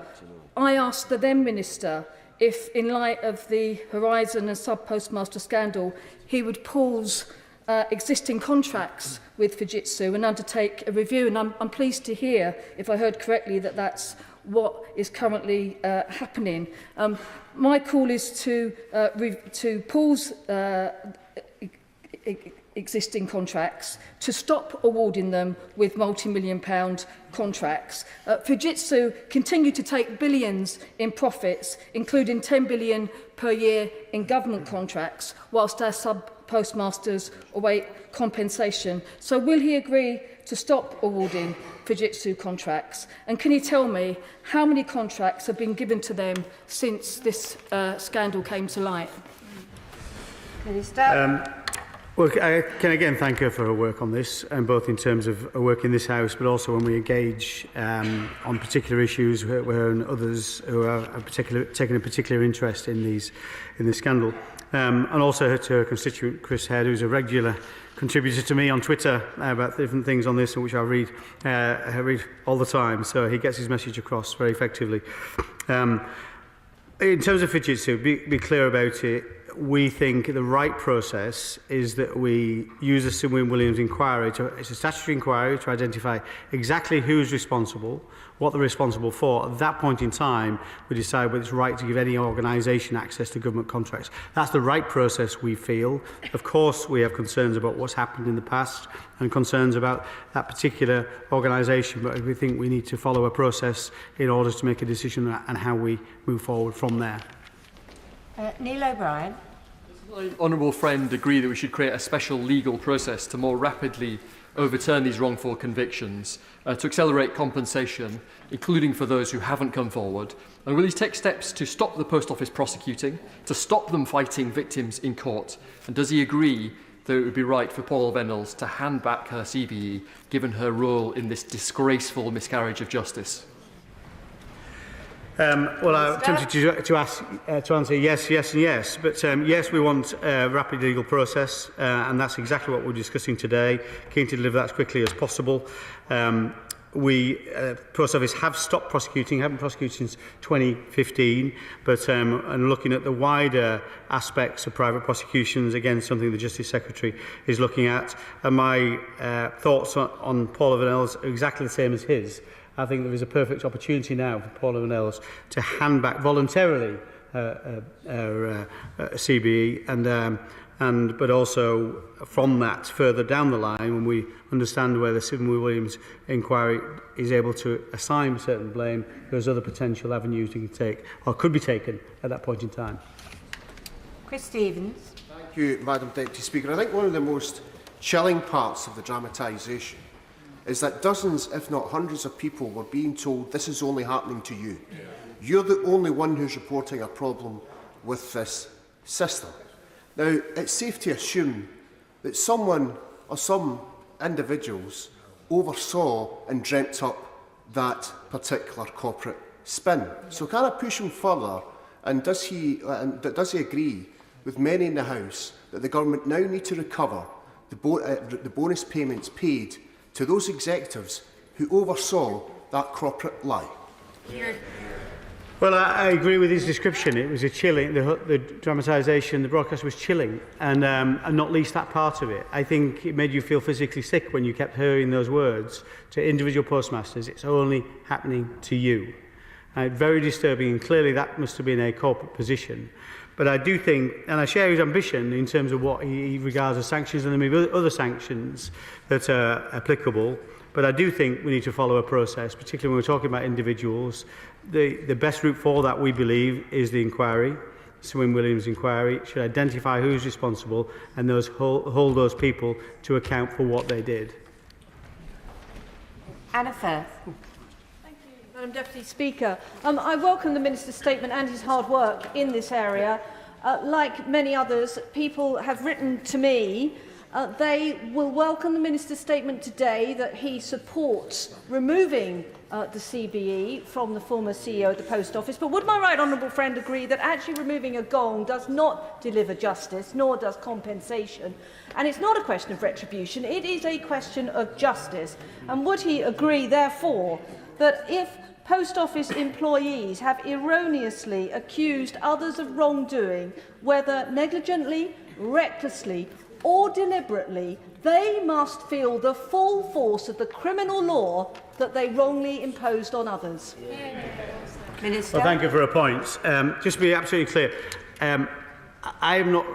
I asked the then Minister if, in light of the Horizon and sub-postmaster scandal, he would pause existing contracts with Fujitsu and undertake a review. And I'm pleased to hear, if I heard correctly, that that's what is currently happening. My call is to pause existing contracts, to stop awarding them with multi-million-pound contracts. Fujitsu continue to take billions in profits, including 10 billion per year in government contracts, whilst our sub-postmasters await compensation. So will he agree to stop awarding Fujitsu contracts? And can you tell me how many contracts have been given to them since this scandal came to light? Minister. Well, I can again thank her for her work on this, and both in terms of her work in this House, but also when we engage on particular issues with her and others who are taking a particular interest in this scandal. And also to her constituent, Chris Head, who's a regular contributor to me on Twitter about different things on this, which I read all the time, so he gets his message across very effectively. In terms of Fujitsu, be clear about it. We think the right process is that we use the Sir William Williams inquiry. It's a statutory inquiry to identify exactly who's responsible, what they're responsible for. At that point in time, we decide whether it's right to give any organisation access to government contracts. That's the right process, we feel. Of course, we have concerns about what's happened in the past and concerns about that particular organisation, but we think we need to follow a process in order to make a decision on how we move forward from there. Neil O'Brien. Does my honourable friend agree that we should create a special legal process to more rapidly overturn these wrongful convictions, to accelerate compensation, including for those who haven't come forward? And will he take steps to stop the Post Office prosecuting, to stop them fighting victims in court? And does he agree that it would be right for Paula Vennells to hand back her CBE, given her role in this disgraceful miscarriage of justice? Well, I'm tempted to answer yes, yes and yes. But yes, we want a rapid legal process, and that's exactly what we're discussing today. Keen to deliver that as quickly as possible. Post Office have stopped prosecuting, haven't prosecuted since 2015, but and looking at the wider aspects of private prosecutions, again, something the Justice Secretary is looking at. And my thoughts on Paula Vennells are exactly the same as his. I think there is a perfect opportunity now for Paula Vennells to hand back voluntarily her CBE, but also from that further down the line, when we understand where the Sir Williams inquiry is able to assign certain blame, there's other potential avenues you can take or could be taken at that point in time. Chris Stevens. Thank you, Madam Deputy Speaker. I think one of the most chilling parts of the dramatisation is that dozens, if not hundreds of people were being told this is only happening to you. You're the only one who's reporting a problem with this system. Now, it's safe to assume that someone or some individuals oversaw and dreamt up that particular corporate spin. So can I push him further, and does he agree with many in the House that the government now need to recover the bonus payments paid to those executives who oversaw that corporate lie? Well, I agree with his description. It was a chilling, the dramatisation, the broadcast was chilling, and not least that part of it. I think it made you feel physically sick when you kept hearing those words to individual postmasters. It's only happening to you. Very disturbing, and clearly that must have been a corporate position. But I do think, and I share his ambition in terms of what he regards as sanctions, and there may be other sanctions that are applicable. But I do think we need to follow a process, particularly when we're talking about individuals, The best route for that, we believe, is the inquiry. Sir Win Williams inquiry should identify who's responsible and hold those people to account for what they did. Anna Firth. Madam Deputy Speaker, I welcome the Minister's statement and his hard work in this area. Like many others, people have written to me. They will welcome the Minister's statement today that he supports removing the CBE from the former CEO of the Post Office. But would my right honourable friend agree that actually removing a gong does not deliver justice, nor does compensation? And it's not a question of retribution, it is a question of justice. And would he agree, therefore, that if Post Office employees have erroneously accused others of wrongdoing, whether negligently, recklessly or deliberately, they must feel the full force of the criminal law that they wrongly imposed on others? Minister. Well, thank you for a point. Just to be absolutely clear, I am not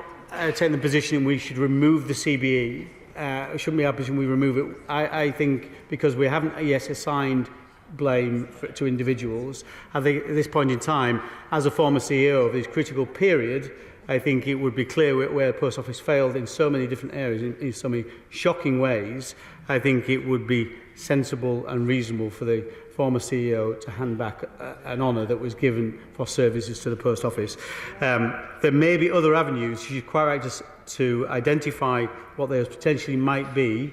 taking the position we should remove the CBE. It shouldn't be our position we remove it. I think because we haven't yet assigned blame to individuals, I think at this point in time, as a former CEO of this critical period, I think it would be clear where the Post Office failed in so many different areas, in so many shocking ways. I think it would be sensible and reasonable for the former CEO to hand back an honour that was given for services to the Post Office. There may be other avenues. You're quite right to identify what those potentially might be.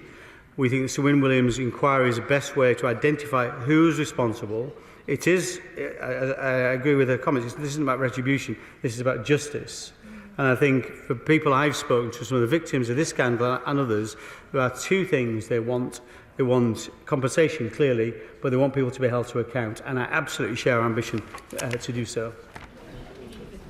We think that Sir Win Williams' inquiry is the best way to identify who's responsible. It is, I agree with her comments, this isn't about retribution, this is about justice. And I think for people I've spoken to, some of the victims of this scandal and others, there are two things they want. They want compensation, clearly, but they want people to be held to account. And I absolutely share our ambition to do so.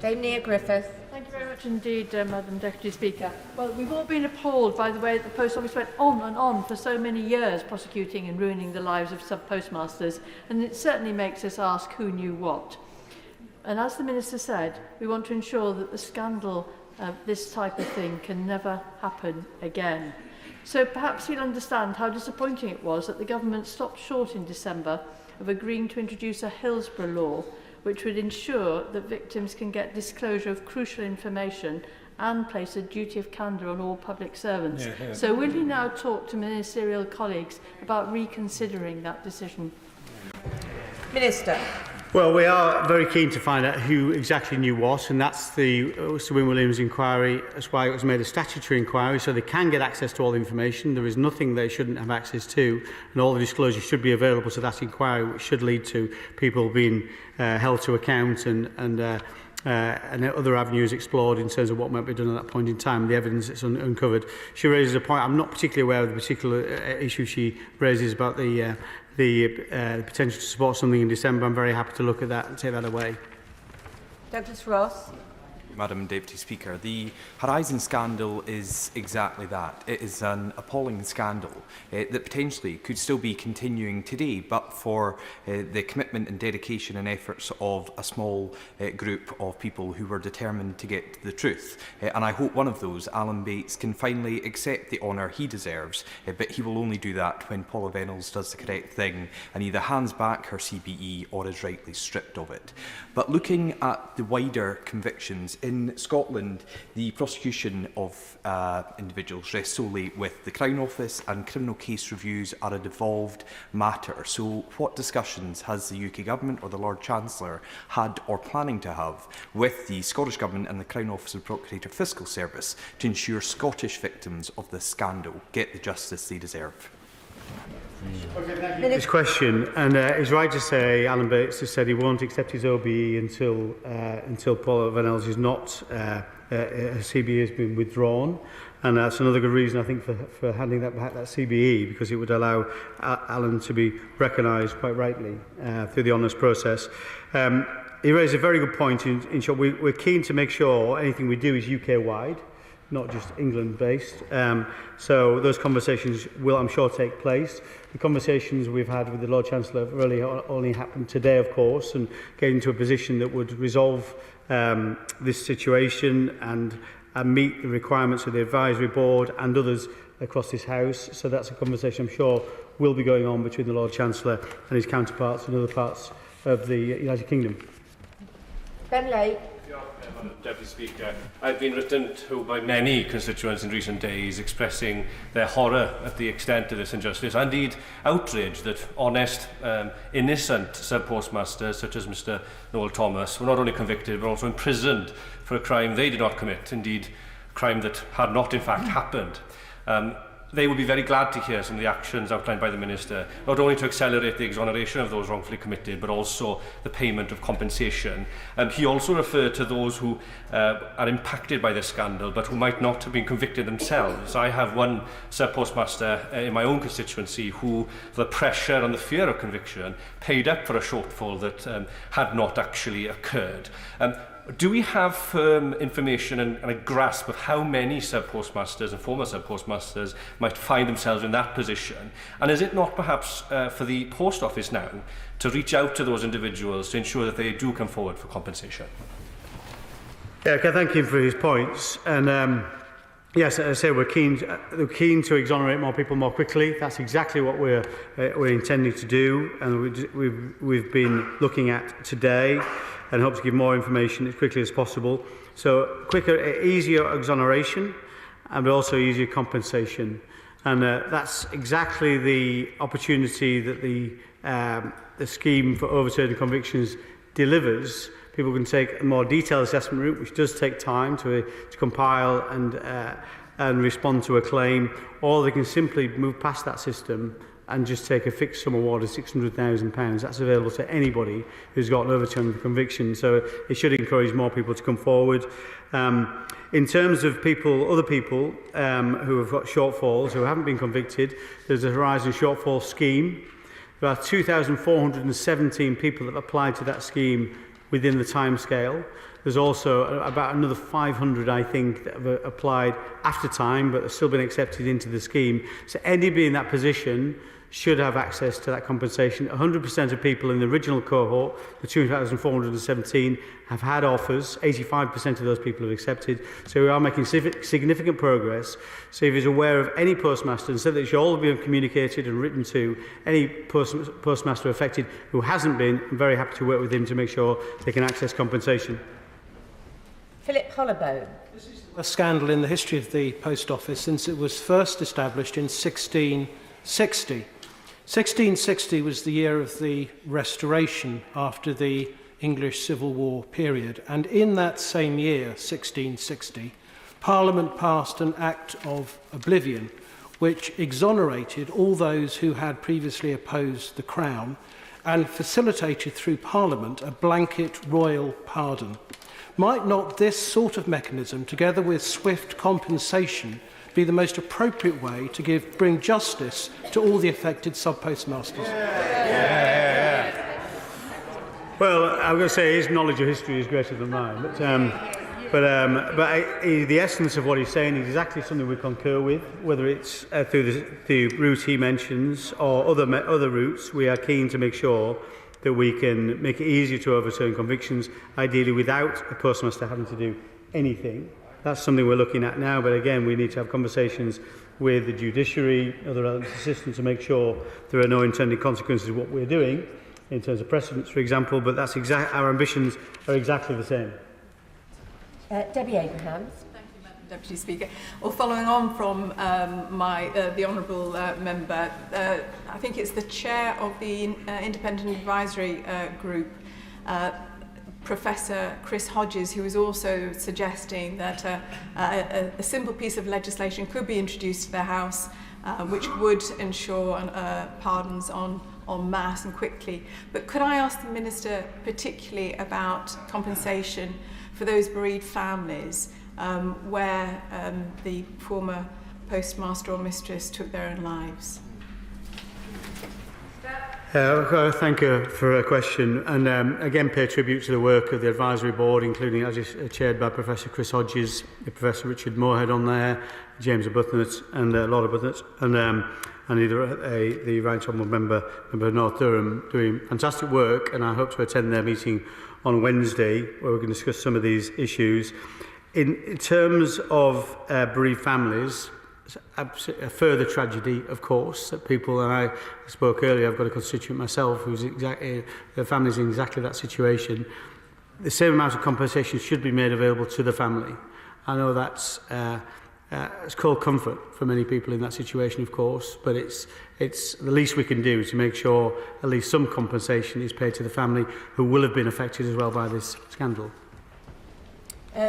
Dame Griffith. Thank you very much indeed, Madam Deputy Speaker. Well, we've all been appalled by the way that the Post Office went on and on for so many years, prosecuting and ruining the lives of sub-postmasters, and it certainly makes us ask who knew what. And as the Minister said, we want to ensure that the scandal of this type of thing can never happen again. So perhaps he'll understand how disappointing it was that the government stopped short in December of agreeing to introduce a Hillsborough law which would ensure that victims can get disclosure of crucial information and place a duty of candour on all public servants. So will he now talk to ministerial colleagues about reconsidering that decision? Minister. Well, we are very keen to find out who exactly knew what, and that's the Sir Win Williams inquiry. That's why it was made a statutory inquiry, so they can get access to all the information. There is nothing they shouldn't have access to, and all the disclosure should be available to that inquiry, which should lead to people being held to account and other avenues explored in terms of what might be done at that point in time, the evidence that's uncovered. She raises a point. I'm not particularly aware of the particular issue she raises about the potential to support something in December. I'm very happy to look at that and take that away. Douglas Ross. Madam Deputy Speaker, the Horizon scandal is exactly that. It is an appalling scandal that potentially could still be continuing today, but for the commitment and dedication and efforts of a small group of people who were determined to get the truth. And I hope one of those, Alan Bates, can finally accept the honour he deserves, but he will only do that when Paula Vennells does the correct thing and either hands back her CBE or is rightly stripped of it. But looking at the wider convictions, in Scotland, the prosecution of individuals rests solely with the Crown Office, and criminal case reviews are a devolved matter. So what discussions has the UK Government or the Lord Chancellor had or planning to have with the Scottish Government and the Crown Office and Procurator Fiscal Service to ensure Scottish victims of this scandal get the justice they deserve? This question, and he's right to say, Alan Bates has said he won't accept his OBE until Paula Vennells is not, her CBE has been withdrawn, and that's another good reason I think for handing that back, that CBE, because it would allow Alan to be recognised quite rightly through the honours process. He raised a very good point. In short, we're keen to make sure anything we do is UK-wide, not just England-based. So those conversations will, I'm sure, take place. The conversations we've had with the Lord Chancellor really only happened today, of course, and getting to a position that would resolve this situation and meet the requirements of the Advisory Board and others across this House. So that's a conversation I'm sure will be going on between the Lord Chancellor and his counterparts in other parts of the United Kingdom. Ben Lake. Madam Deputy Speaker, I've been written to by many constituents in recent days expressing their horror at the extent of this injustice, and indeed outrage that honest, innocent sub-postmasters such as Mr Noel Thomas were not only convicted but also imprisoned for a crime they did not commit, indeed a crime that had not in fact happened. They will be very glad to hear some of the actions outlined by the Minister, not only to accelerate the exoneration of those wrongfully committed, but also the payment of compensation. He also referred to those who are impacted by this scandal, but who might not have been convicted themselves. I have one sub-postmaster in my own constituency who, for the pressure and the fear of conviction, paid up for a shortfall that had not actually occurred. Do we have firm information and a grasp of how many sub-postmasters and former sub-postmasters might find themselves in that position? And is it not perhaps for the Post Office now to reach out to those individuals to ensure that they do come forward for compensation? Yeah, okay, thank him for his points. And yes, as I say, we're keen to exonerate more people more quickly. That's exactly what we're intending to do, and we've been looking at today, and hope to give more information as quickly as possible. So quicker, easier exoneration, and also easier compensation. And that's exactly the opportunity that the scheme for overturning convictions delivers. People can take a more detailed assessment route, which does take time to compile and respond to a claim, or they can simply move past that system and just take a fixed sum award of £600,000. That's available to anybody who's got an overturn of conviction. So it should encourage more people to come forward. In terms of other people who have got shortfalls, who haven't been convicted, there's a Horizon Shortfall Scheme. There are 2,417 people that have applied to that scheme within the timescale. There's also about another 500, I think, that have applied after time, but have still been accepted into the scheme. So anybody in that position should have access to that compensation. 100% of people in the original cohort, the 2,417, have had offers. 85% of those people have accepted. So we are making significant progress. So if he's aware of any postmaster, and so that it should all be communicated and written to any postmaster affected who hasn't been, I'm very happy to work with him to make sure they can access compensation. Philip Holloway. This is a scandal in the history of the Post Office since it was first established in 1660. 1660 was the year of the Restoration after the English Civil War period, and in that same year, 1660, Parliament passed an Act of Oblivion which exonerated all those who had previously opposed the Crown and facilitated through Parliament a blanket royal pardon. Might not this sort of mechanism, together with swift compensation, be the most appropriate way to bring justice to all the affected sub-postmasters? Well, I'm going to say his knowledge of history is greater than mine, but the essence of what he's saying is exactly something we concur with, whether it's through the route he mentions or other routes. We are keen to make sure that we can make it easier to overturn convictions, ideally without a postmaster having to do anything. That's something we're looking at now, but again, we need to have conversations with the judiciary, other elements of the system, to make sure there are no intended consequences of what we're doing, in terms of precedents, for example, but that's our ambitions are exactly the same. Debbie Abrahams. Thank you, Madam Deputy Speaker. Well, following on from the honourable member, I think it's the chair of the Independent Advisory Group, Professor Chris Hodges, who was also suggesting that a simple piece of legislation could be introduced to the House which would ensure pardons en masse and quickly. But could I ask the Minister particularly about compensation for those bereaved families where the former postmaster or mistress took their own lives? Thank you for a question, and again pay tribute to the work of the advisory board, including as chaired by Professor Chris Hodges, Professor Richard Moorhead on there, James Arbuthnot and Laura Arbuthnot, and the Right Honourable Member North Durham, doing fantastic work, and I hope to attend their meeting on Wednesday where we can discuss some of these issues. In terms of bereaved families, a further tragedy, of course, that people, and I spoke earlier, I've got a constituent myself who's exactly, the family's in exactly that situation. The same amount of compensation should be made available to the family. I know that's it's called comfort for many people in that situation, of course, but it's the least we can do to make sure at least some compensation is paid to the family who will have been affected as well by this scandal.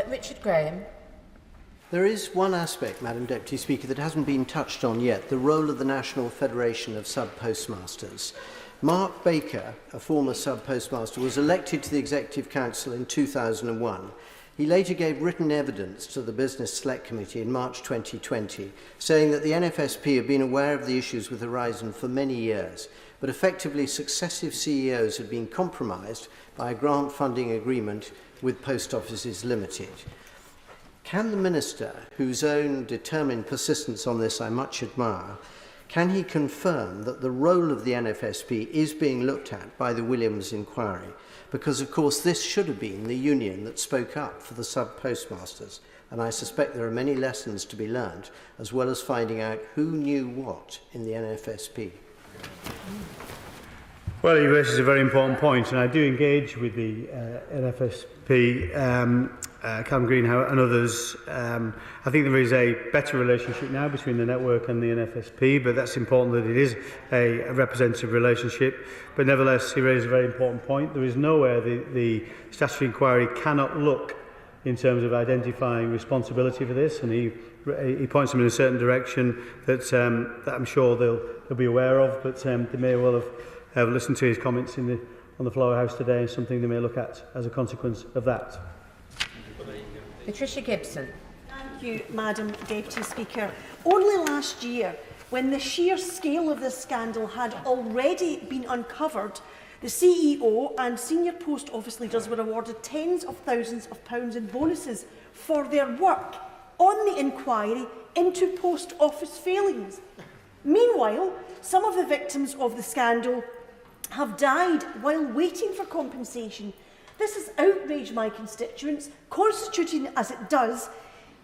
Richard Graham. There is one aspect, Madam Deputy Speaker, that hasn't been touched on yet, the role of the National Federation of Sub-Postmasters. Mark Baker, a former sub-postmaster, was elected to the Executive Council in 2001. He later gave written evidence to the Business Select Committee in March 2020, saying that the NFSP had been aware of the issues with Horizon for many years, but effectively successive CEOs had been compromised by a grant funding agreement with Post Offices Limited. Can the Minister, whose own determined persistence on this I much admire, can he confirm that the role of the NFSP is being looked at by the Williams inquiry? Because, of course, this should have been the union that spoke up for the sub-postmasters, and I suspect there are many lessons to be learned, as well as finding out who knew what in the NFSP. Well, he raises a very important point, and I do engage with the NFSP, Cam Greenhow and others. I think there is a better relationship now between the network and the NFSP, but that's important that it is a representative relationship. But nevertheless, he raises a very important point. There is nowhere the statutory inquiry cannot look in terms of identifying responsibility for this, and he points them in a certain direction that I'm sure they'll be aware of, but they may well have listened to his comments on the floor of the House today, and something they may look at as a consequence of that. Patricia Gibson. Thank you, Madam Deputy Speaker. Only last year, when the sheer scale of this scandal had already been uncovered, the CEO and senior post office leaders were awarded tens of thousands of pounds in bonuses for their work on the inquiry into post office failings. Meanwhile, some of the victims of the scandal have died while waiting for compensation. This has outraged my constituents, constituting, as it does,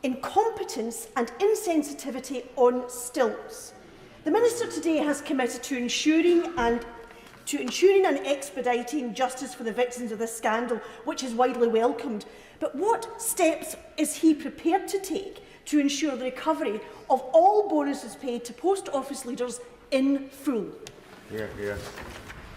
incompetence and insensitivity on stilts. The Minister today has committed to ensuring and expediting justice for the victims of this scandal, which is widely welcomed. But what steps is he prepared to take to ensure the recovery of all bonuses paid to post office leaders in full?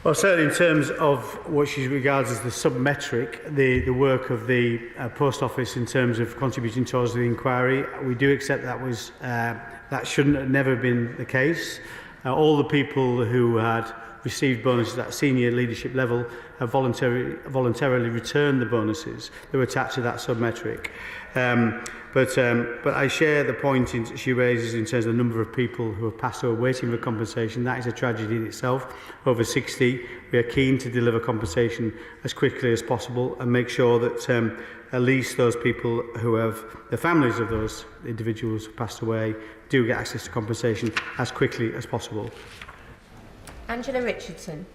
Well, certainly in terms of what she regards as the sub-metric, the work of the Post Office in terms of contributing towards the inquiry, we do accept that shouldn't have never been the case. All the people who had received bonuses at senior leadership level have voluntarily returned the bonuses that were attached to that sub-metric. But I share the point she raises in terms of the number of people who have passed away waiting for compensation. That is a tragedy in itself. Over 60, we are keen to deliver compensation as quickly as possible and make sure that at least those people who have the families of those individuals who passed away do get access to compensation as quickly as possible. Angela Richardson.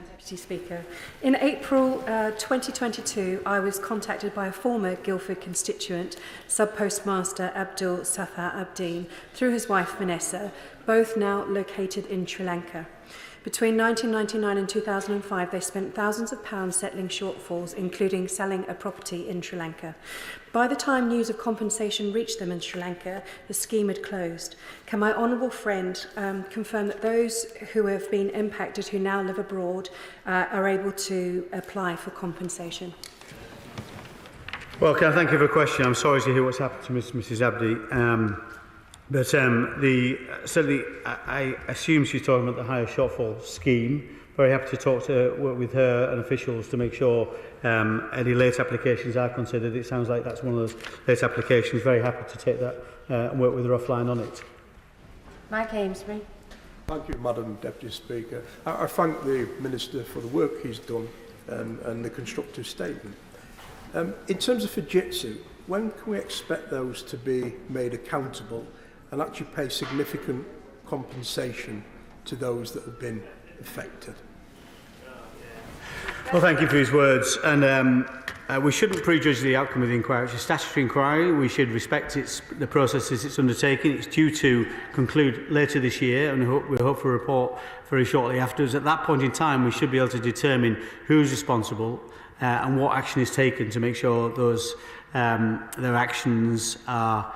Deputy Speaker. In April 2022, I was contacted by a former Guildford constituent, sub-postmaster Abdul Safa Abdeen, through his wife Vanessa, both now located in Sri Lanka. Between 1999 and 2005, they spent thousands of pounds settling shortfalls, including selling a property in Sri Lanka. By the time news of compensation reached them in Sri Lanka, the scheme had closed. Can my honourable friend confirm that those who have been impacted who now live abroad are able to apply for compensation? Well, can I thank you for the question? I'm sorry to hear what's happened to Mrs Abdi. But certainly, I assume she's talking about the higher shortfall scheme. Very happy to work with her and officials to make sure any late applications are considered. It sounds like that's one of those late applications. Very happy to take that and work with her offline on it. Mike Amesbury. Thank you, Madam Deputy Speaker. I thank the Minister for the work he's done and the constructive statement. In terms of Fujitsu, when can we expect those to be made accountable and actually pay significant compensation to those that have been affected? Well, thank you for his words. And We shouldn't prejudge the outcome of the inquiry. It's a statutory inquiry. We should respect the processes it's undertaking. It's due to conclude later this year, and we hope for a report very shortly afterwards. At that point in time, we should be able to determine who's responsible and what action is taken to make sure those their actions are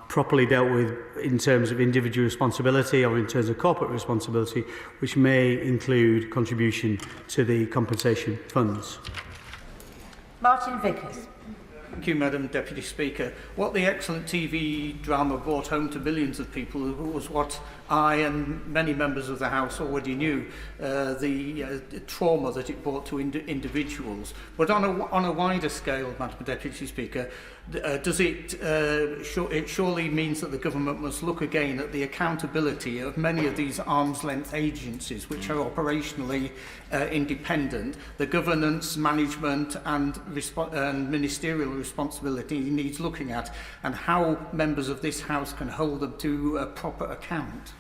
properly dealt with in terms of individual responsibility or in terms of corporate responsibility, which may include contribution to the compensation funds. Martin Vickers. Thank you, Madam Deputy Speaker. What the excellent TV drama brought home to millions of people was what I and many members of the House already knew, the trauma that it brought to individuals. But on a wider scale, Madam Deputy Speaker, it surely means that the government must look again at the accountability of many of these arm's-length agencies which are operationally independent. The governance, management and ministerial responsibility needs looking at, and how members of this House can hold them to a proper account.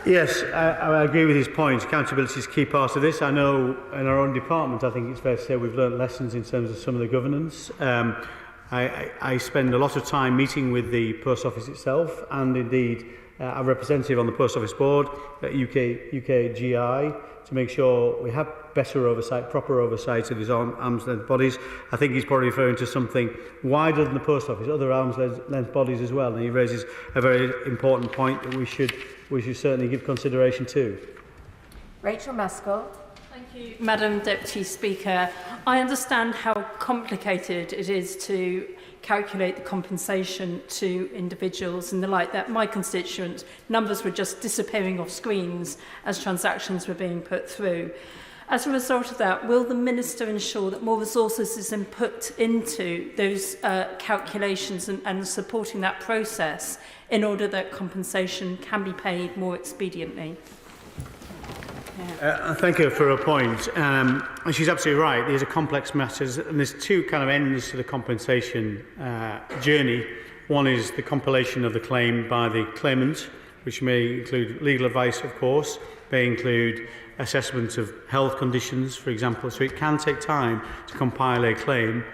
Yes, I agree with his point. Accountability is a key part of this. I know in our own department, I think it's fair to say we've learnt lessons in terms of some of the governance. I spend a lot of time meeting with the Post Office itself, and indeed a representative on the Post Office Board at UKGI, to make sure we have better oversight, proper oversight of these arm's length bodies. I think he's probably referring to something wider than the Post Office, other arm's length bodies as well. And he raises a very important point that we should certainly give consideration to. Rachel Maskell. Thank you, Madam Deputy Speaker. I understand how complicated it is to calculate the compensation to individuals and the like, that my constituents' numbers were just disappearing off screens as transactions were being put through. As a result of that, will the Minister ensure that more resources is put into those calculations and supporting that process in order that compensation can be paid more expediently? Thank you for her point. And she's absolutely right. These are complex matters, and there's two kind of ends to the compensation journey. One is the compilation of the claim by the claimant, which may include legal advice, of course, may include assessment of health conditions, for example. So it can take time to compile a claim.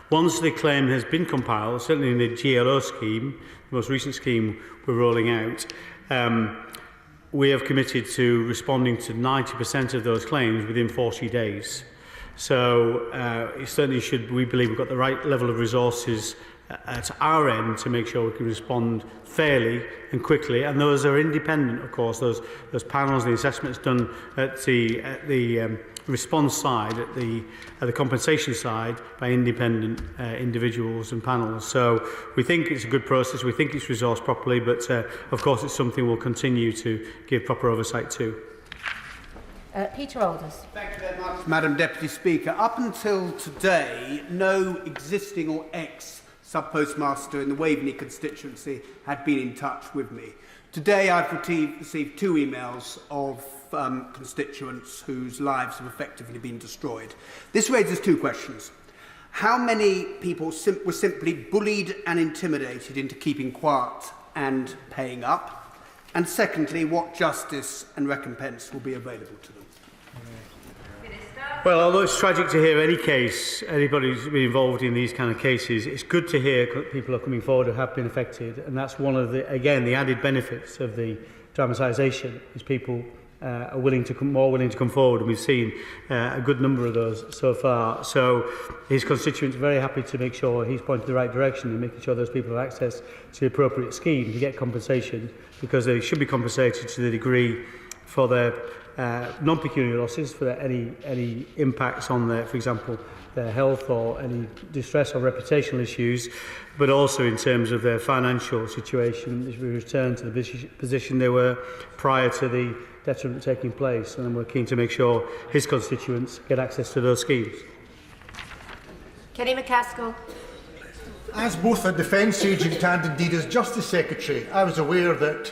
Once the claim has been compiled, certainly in the GLO scheme, the most recent scheme we're rolling out, we have committed to responding to 90% of those claims within 40 days. So it certainly should, we believe we've got the right level of resources at our end to make sure we can respond fairly and quickly. And those are independent, of course, those panels, the assessments done at the response side, at the compensation side, by independent individuals and panels. So we think it's a good process, we think it's resourced properly, but of course it's something we'll continue to give proper oversight to. Peter Alders. Thank you very much, Madam Deputy Speaker. Up until today, no existing or ex-sub-postmaster in the Waveney constituency had been in touch with me. Today I've received 2 emails of constituents whose lives have effectively been destroyed. This raises 2 questions. How many people were simply bullied and intimidated into keeping quiet and paying up? And secondly, what justice and recompense will be available to them? Well, although it's tragic to hear anybody who's been involved in these kind of cases, it's good to hear people are coming forward who have been affected, and that's one of the added benefits of the dramatisation, is people are more willing to come forward, and we've seen a good number of those so far. So his constituents are very happy to make sure he's pointing in the right direction and making sure those people have access to the appropriate scheme to get compensation, because they should be compensated to the degree for their non-pecuniary losses, for any impacts on their, for example, their health or any distress or reputational issues, but also in terms of their financial situation as we return to the position they were prior to the detriment taking place. And we're keen to make sure his constituents get access to those schemes. Kenny McCaskill. As both a defence agent and indeed as Justice Secretary, I was aware that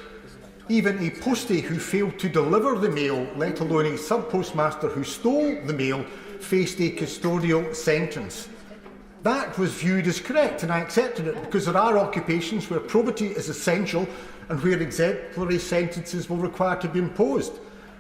even a postie who failed to deliver the mail, let alone a sub-postmaster who stole the mail, faced a custodial sentence. That was viewed as correct, and I accepted it, because there are occupations where probity is essential and where exemplary sentences will require to be imposed.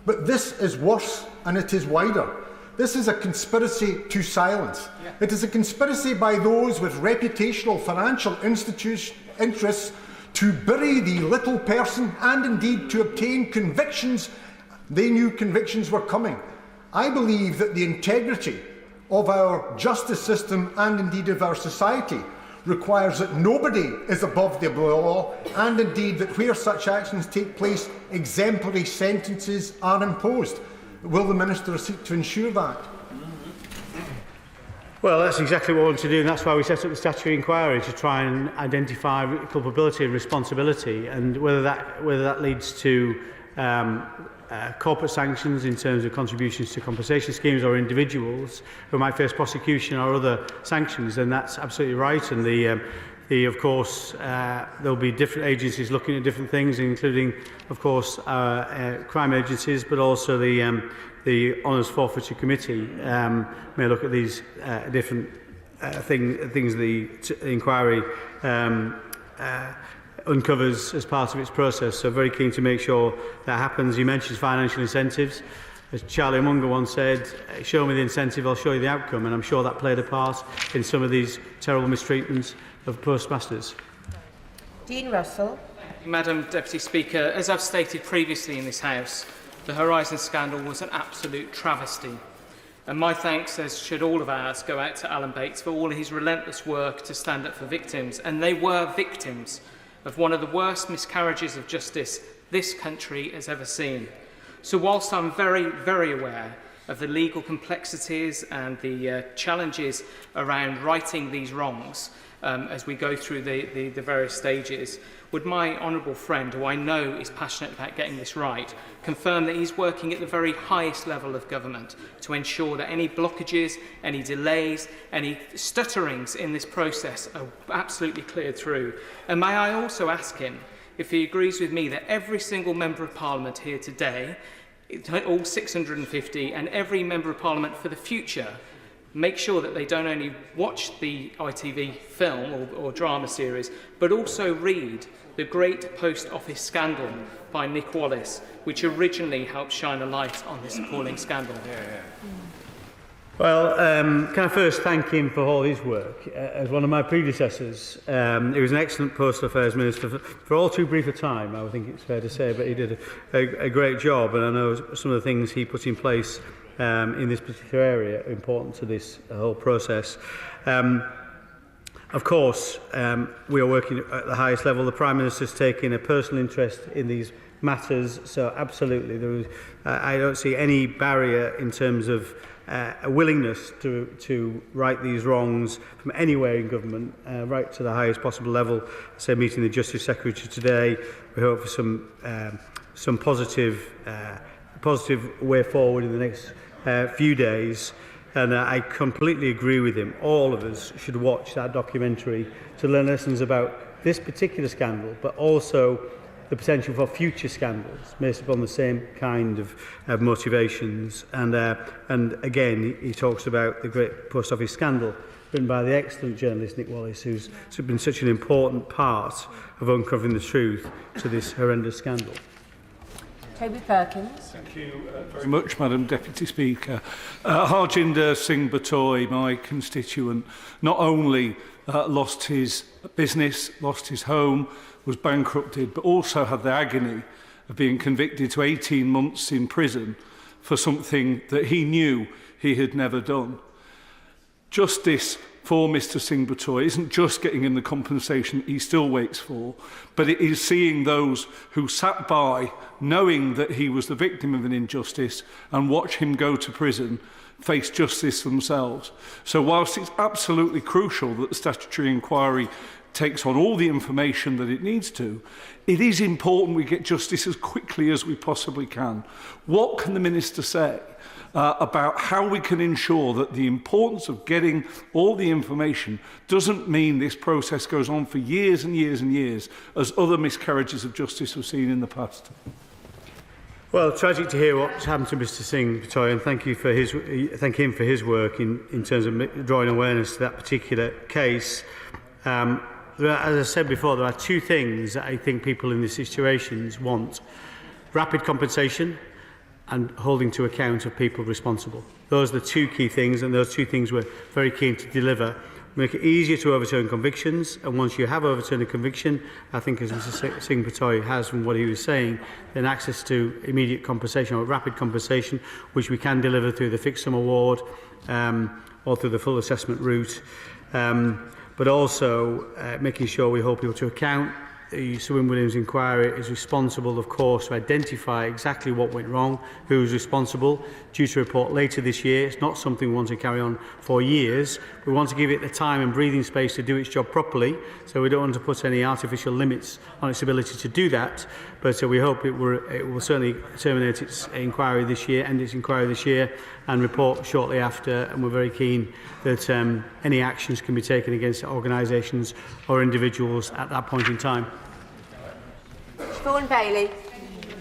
But this is worse, and it is wider. This is a conspiracy to silence. It is a conspiracy by those with reputational financial interests to bury the little person and indeed to obtain convictions. They knew convictions were coming. I believe that the integrity of our justice system and indeed of our society requires that nobody is above the law, and indeed that where such actions take place, exemplary sentences are imposed. Will the Minister seek to ensure that? Well, that's exactly what we want to do, and that's why we set up the statutory inquiry, to try and identify culpability and responsibility, and whether that leads to corporate sanctions in terms of contributions to compensation schemes, or individuals who might face prosecution or other sanctions, then that's absolutely right. And of course, there'll be different agencies looking at different things, including, of course, crime agencies, but also the Honours Forfeiture Committee may look at these different things the inquiry uncovers as part of its process. So very keen to make sure that happens. You mentioned financial incentives. As Charlie Munger once said, show me the incentive, I'll show you the outcome, and I'm sure that played a part in some of these terrible mistreatments of postmasters. Dean Russell. Madam Deputy Speaker, as I've stated previously in this House, the Horizons scandal was an absolute travesty. And my thanks, as should all of ours, go out to Alan Bates for all of his relentless work to stand up for victims. And they were victims of one of the worst miscarriages of justice this country has ever seen. So whilst I'm very, very aware of the legal complexities and the challenges around righting these wrongs as we go through the various stages, would my honourable friend, who I know is passionate about getting this right, confirm that he's working at the very highest level of government to ensure that any blockages, any delays, any stutterings in this process are absolutely cleared through? And may I also ask him if he agrees with me that every single Member of Parliament here today, all 650, and every Member of Parliament for the future, make sure that they don't only watch the ITV film or drama series, but also read The Great Post Office Scandal by Nick Wallace, which originally helped shine a light on this appalling scandal. Well, can I first thank him for all his work? As one of my predecessors, he was an excellent Postal Affairs Minister for all too brief a time, I would think it's fair to say, but he did a great job, and I know some of the things he put in place in this particular area are important to this whole process. Of course, we are working at the highest level. The Prime Minister's taking a personal interest in these matters, so absolutely, I don't see any barrier in terms of a willingness to right these wrongs from anywhere in government, right to the highest possible level. Say, meeting the Justice Secretary today, we hope for some positive way forward in the next few days. And I completely agree with him. All of us should watch that documentary to learn lessons about this particular scandal, but also the potential for future scandals based upon the same kind of motivations. And again, he talks about the Great Post Office Scandal, written by the excellent journalist Nick Wallace, who's been such an important part of uncovering the truth to this horrendous scandal. Toby Perkins. Thank you very much, Madam Deputy Speaker. Harjinder Singh Batoy, my constituent, not only lost his business, lost his home, was bankrupted, but also had the agony of being convicted to 18 months in prison for something that he knew he had never done. Justice for Mr Singh Batoy isn't just getting him the compensation he still waits for, but it is seeing those who sat by, knowing that he was the victim of an injustice, and watch him go to prison, face justice themselves. So whilst it's absolutely crucial that the statutory inquiry takes on all the information that it needs to, it is important we get justice as quickly as we possibly can. What can the Minister say about how we can ensure that the importance of getting all the information doesn't mean this process goes on for years and years and years, as other miscarriages of justice we've seen in the past? Well, tragic to hear what's happened to Mr Singh Batoy, and thank him for his work in terms of drawing awareness to that particular case. As I said before, there are two things that I think people in these situations want: rapid compensation and holding to account of people responsible. Those are the two key things, and those two things we're very keen to deliver. Make it easier to overturn convictions, and once you have overturned a conviction, I think as Mr Singh Patoy has from what he was saying, then access to immediate compensation or rapid compensation, which we can deliver through the fixed sum award or through the full assessment route, but also making sure we hold people to account. The Sir Win Williams inquiry is responsible, of course, to identify exactly what went wrong, who is responsible, due to report later this year. It's not something we want to carry on for years. We want to give it the time and breathing space to do its job properly, so we don't want to put any artificial limits on its ability to do that. But we hope it will certainly terminate its inquiry this year, end its inquiry this year, and report shortly after. And we're very keen that any actions can be taken against organisations or individuals at that point in time. Vaughan Bailey.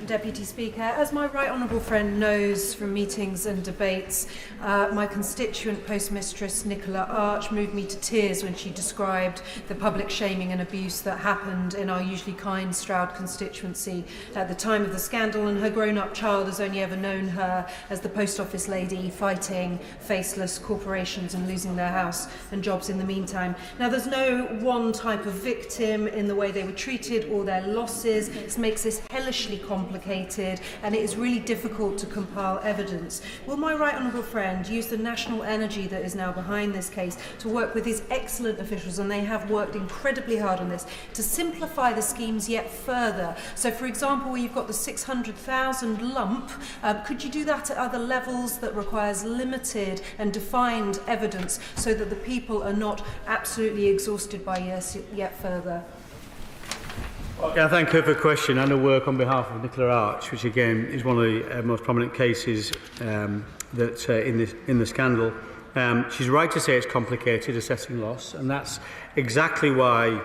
Deputy Speaker, as my right honourable friend knows from meetings and debates, my constituent postmistress Nicola Arch moved me to tears when she described the public shaming and abuse that happened in our usually kind Stroud constituency at the time of the scandal, and her grown-up child has only ever known her as the post office lady fighting faceless corporations and losing their house and jobs in the meantime. Now, there's no one type of victim in the way they were treated or their losses. This makes this hellishly complicated, and it is really difficult to compile evidence. Will my right honourable friend use the national energy that is now behind this case to work with his excellent officials, and they have worked incredibly hard on this, to simplify the schemes yet further? So, for example, where you've got the 600,000 lump, could you do that at other levels that requires limited and defined evidence, so that the people are not absolutely exhausted by years yet further? Okay, I thank her for the question and her work on behalf of Nicola Arch, which again is one of the most prominent cases that in the scandal. She's right to say it's complicated assessing loss, and that's exactly why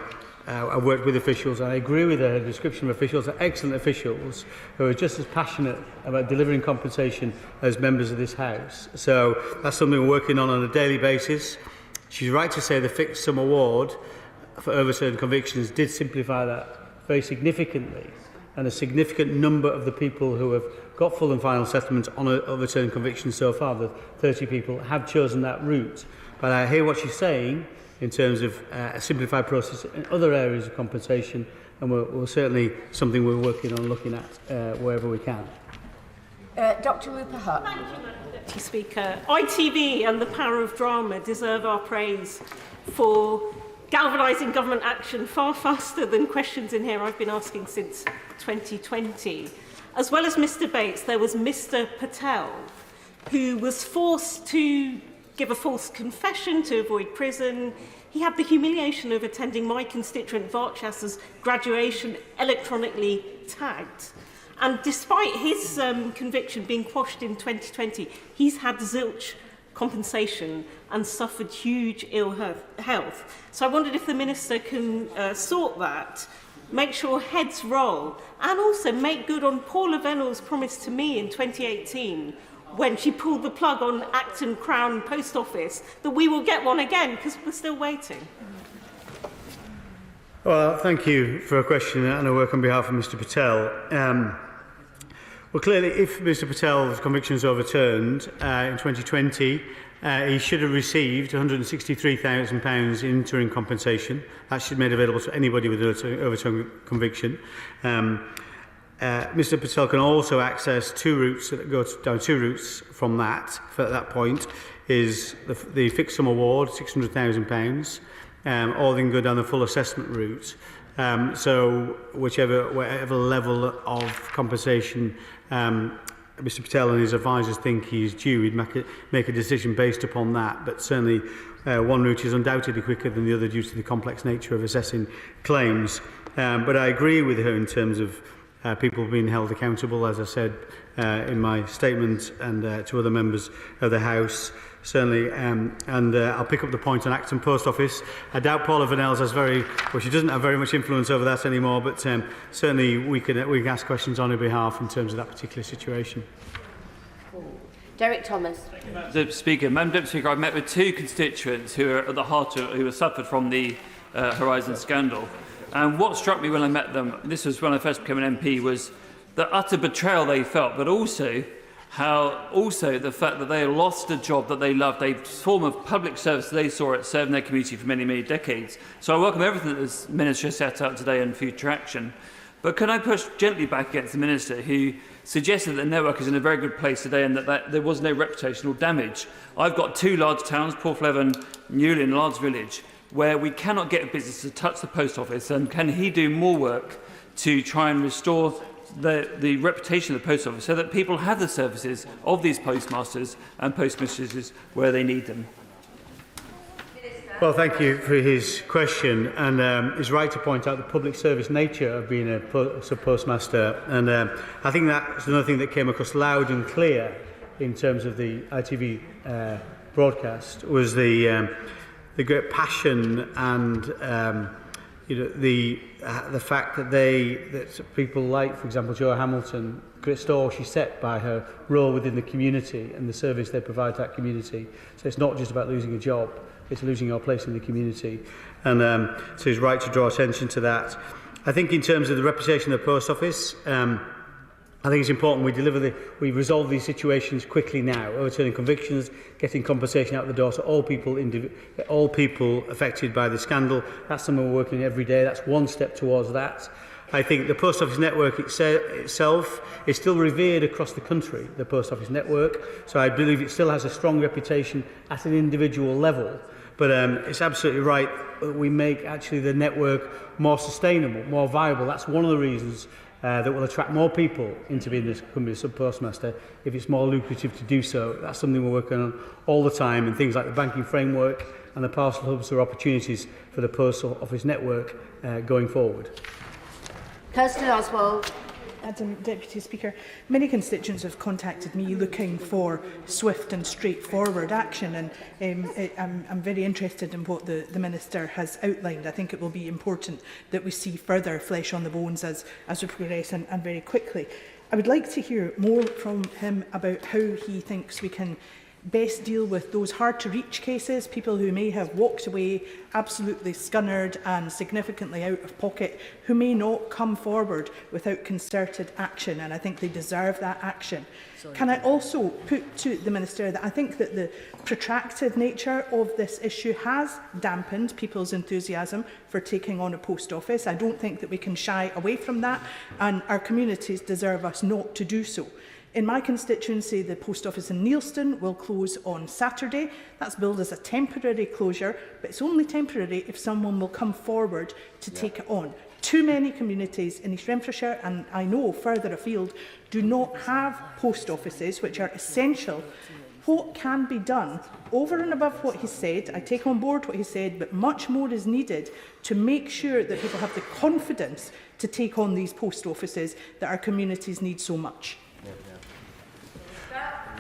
I worked with officials. I agree with her description of officials, are excellent officials who are just as passionate about delivering compensation as members of this House. So that's something we're working on a daily basis. She's right to say the fixed sum award for overturned convictions did simplify that very significantly, and a significant number of the people who have got full and final settlements on overturned convictions so far, the 30 people, have chosen that route. But I hear what she's saying in terms of a simplified process in other areas of compensation, and we're certainly something we're working on looking at wherever we can. Dr Rupert Hutt. Deputy Speaker, ITV and the power of drama deserve our praise for galvanising government action far faster than questions in here I've been asking since 2020. As well as Mr Bates, there was Mr Patel, who was forced to give a false confession to avoid prison. He had the humiliation of attending my constituent Varchas's graduation electronically tagged. And despite his conviction being quashed in 2020, he's had zilch compensation and suffered huge ill health. So I wondered if the Minister can sort that, make sure heads roll, and also make good on Paula Vennells' promise to me in 2018 when she pulled the plug on Acton Crown Post Office that we will get one again, because we're still waiting. Well, thank you for a question, and I work on behalf of Mr Patel. Well, clearly, if Mr Patel's conviction is overturned in 2020, he should have received £163,000 in interim compensation. That should be made available to anybody with an overturned conviction. Mr Patel can also access two routes that go down two routes from that. At that point is the fixed sum award, £600,000, or they can go down the full assessment route. So whatever level of compensation Mr Patel and his advisers think he is due, he'd make a decision based upon that. But certainly one route is undoubtedly quicker than the other due to the complex nature of assessing claims. But I agree with her in terms of people being held accountable, as I said in my statement, and to other members of the House. Certainly, and I'll pick up the point on Acton Post Office. I doubt Paula Vennells has she doesn't have very much influence over that anymore, but certainly we can ask questions on her behalf in terms of that particular situation. Derek Thomas. Madam Speaker, I've met with two constituents who are at the heart of who have suffered from the Horizon scandal. And what struck me when I met them, this was when I first became an MP, was the utter betrayal they felt, but also how also the fact that they lost a job that they loved, a form of public service they saw it serving their community for many, many decades. So I welcome everything that this Minister set out today on future action. But can I push gently back against the Minister who suggested that the network is in a very good place today and that there was no reputational damage? I've got two large towns, Porthleven, Newlyn, Lards Village, where we cannot get a business to touch the post office. And can he do more work to try and restore the reputation of the post office so that people have the services of these postmasters and postmistresses where they need them? Well, thank you for his question, and he's right to point out the public service nature of being a postmaster, and I think that's another thing that came across loud and clear in terms of the ITV broadcast was the great passion and the fact that people like, for example, Jo Hamilton, great store she set by her role within the community and the service they provide to that community. So it's not just about losing a job, it's losing our place in the community. And so he's right to draw attention to that. I think in terms of the reputation of the post office, I think it's important we resolve these situations quickly now, overturning convictions, getting compensation out the door to all people affected by the scandal. That's something we're working every day. That's one step towards that. I think the post office network itself is still revered across the country, the post office network. So I believe it still has a strong reputation at an individual level. But it's absolutely right that we make actually the network more sustainable, more viable. That's one of the reasons that will attract more people into being this company sub-postmaster if it's more lucrative to do so. That's something we're working on all the time, and things like the banking framework and the parcel hubs are opportunities for the postal office network going forward. Kirsten Oswald. Madam Deputy Speaker, many constituents have contacted me looking for swift and straightforward action, and I'm very interested in what the Minister has outlined. I think it will be important that we see further flesh on the bones as we progress and very quickly. I would like to hear more from him about how he thinks we can best deal with those hard-to-reach cases, people who may have walked away absolutely scunnered and significantly out of pocket, who may not come forward without concerted action, and I think they deserve that action. Can I also put to the Minister that I think that the protracted nature of this issue has dampened people's enthusiasm for taking on a post office. I don't think that we can shy away from that, and our communities deserve us not to do so. In my constituency, the post office in Neilston will close on Saturday. That's billed as a temporary closure, but it's only temporary if someone will come forward to take it on. Too many communities in East Renfrewshire, and I know further afield, do not have post offices, which are essential. What can be done over and above what he said? I take on board what he said, but much more is needed to make sure that people have the confidence to take on these post offices that our communities need so much.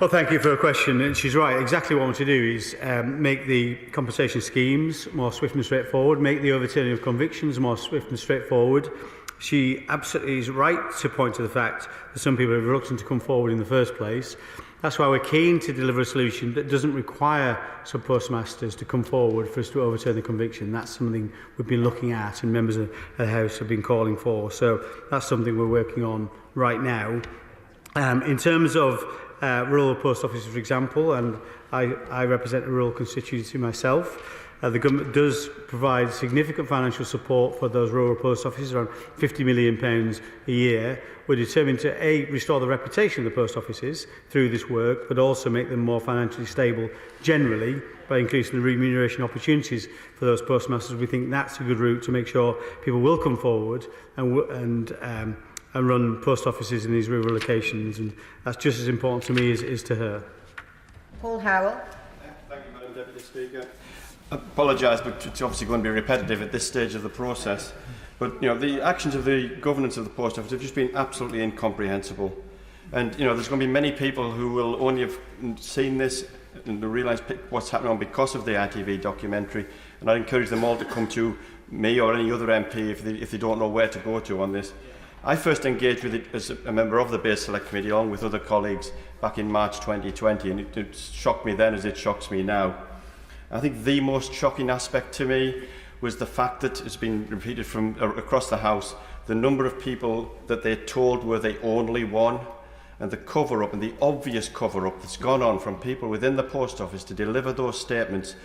Well, thank you for her question. And she's right. Exactly what I want to do is make the compensation schemes more swift and straightforward, make the overturning of convictions more swift and straightforward. She absolutely is right to point to the fact that some people are reluctant to come forward in the first place. That's why we're keen to deliver a solution that doesn't require some postmasters to come forward for us to overturn the conviction. That's something we've been looking at and members of the House have been calling for. So that's something we're working on right now. In terms of rural post offices, for example, and I represent a rural constituency myself. The government does provide significant financial support for those rural post offices, around £50 million a year. We're determined to restore the reputation of the post offices through this work, but also make them more financially stable generally by increasing the remuneration opportunities for those postmasters. We think that's a good route to make sure people will come forward and run post offices in these rural locations, and that's just as important to me as it is to her. Paul Howell. Thank you, Madam Deputy Speaker. I apologise, but it's obviously going to be repetitive at this stage of the process. But the actions of the governance of the post office have just been absolutely incomprehensible. And there's going to be many people who will only have seen this and realise what's happening on because of the ITV documentary. And I encourage them all to come to me or any other MP if they don't know where to go to on this. I first engaged with it as a member of the Base Select Committee along with other colleagues back in March 2020, and it shocked me then as it shocks me now. I think the most shocking aspect to me was the fact that it's been repeated from across the House, the number of people that they told were the only one. and the cover-up and the obvious cover-up that's gone on from people within the post office to deliver those statements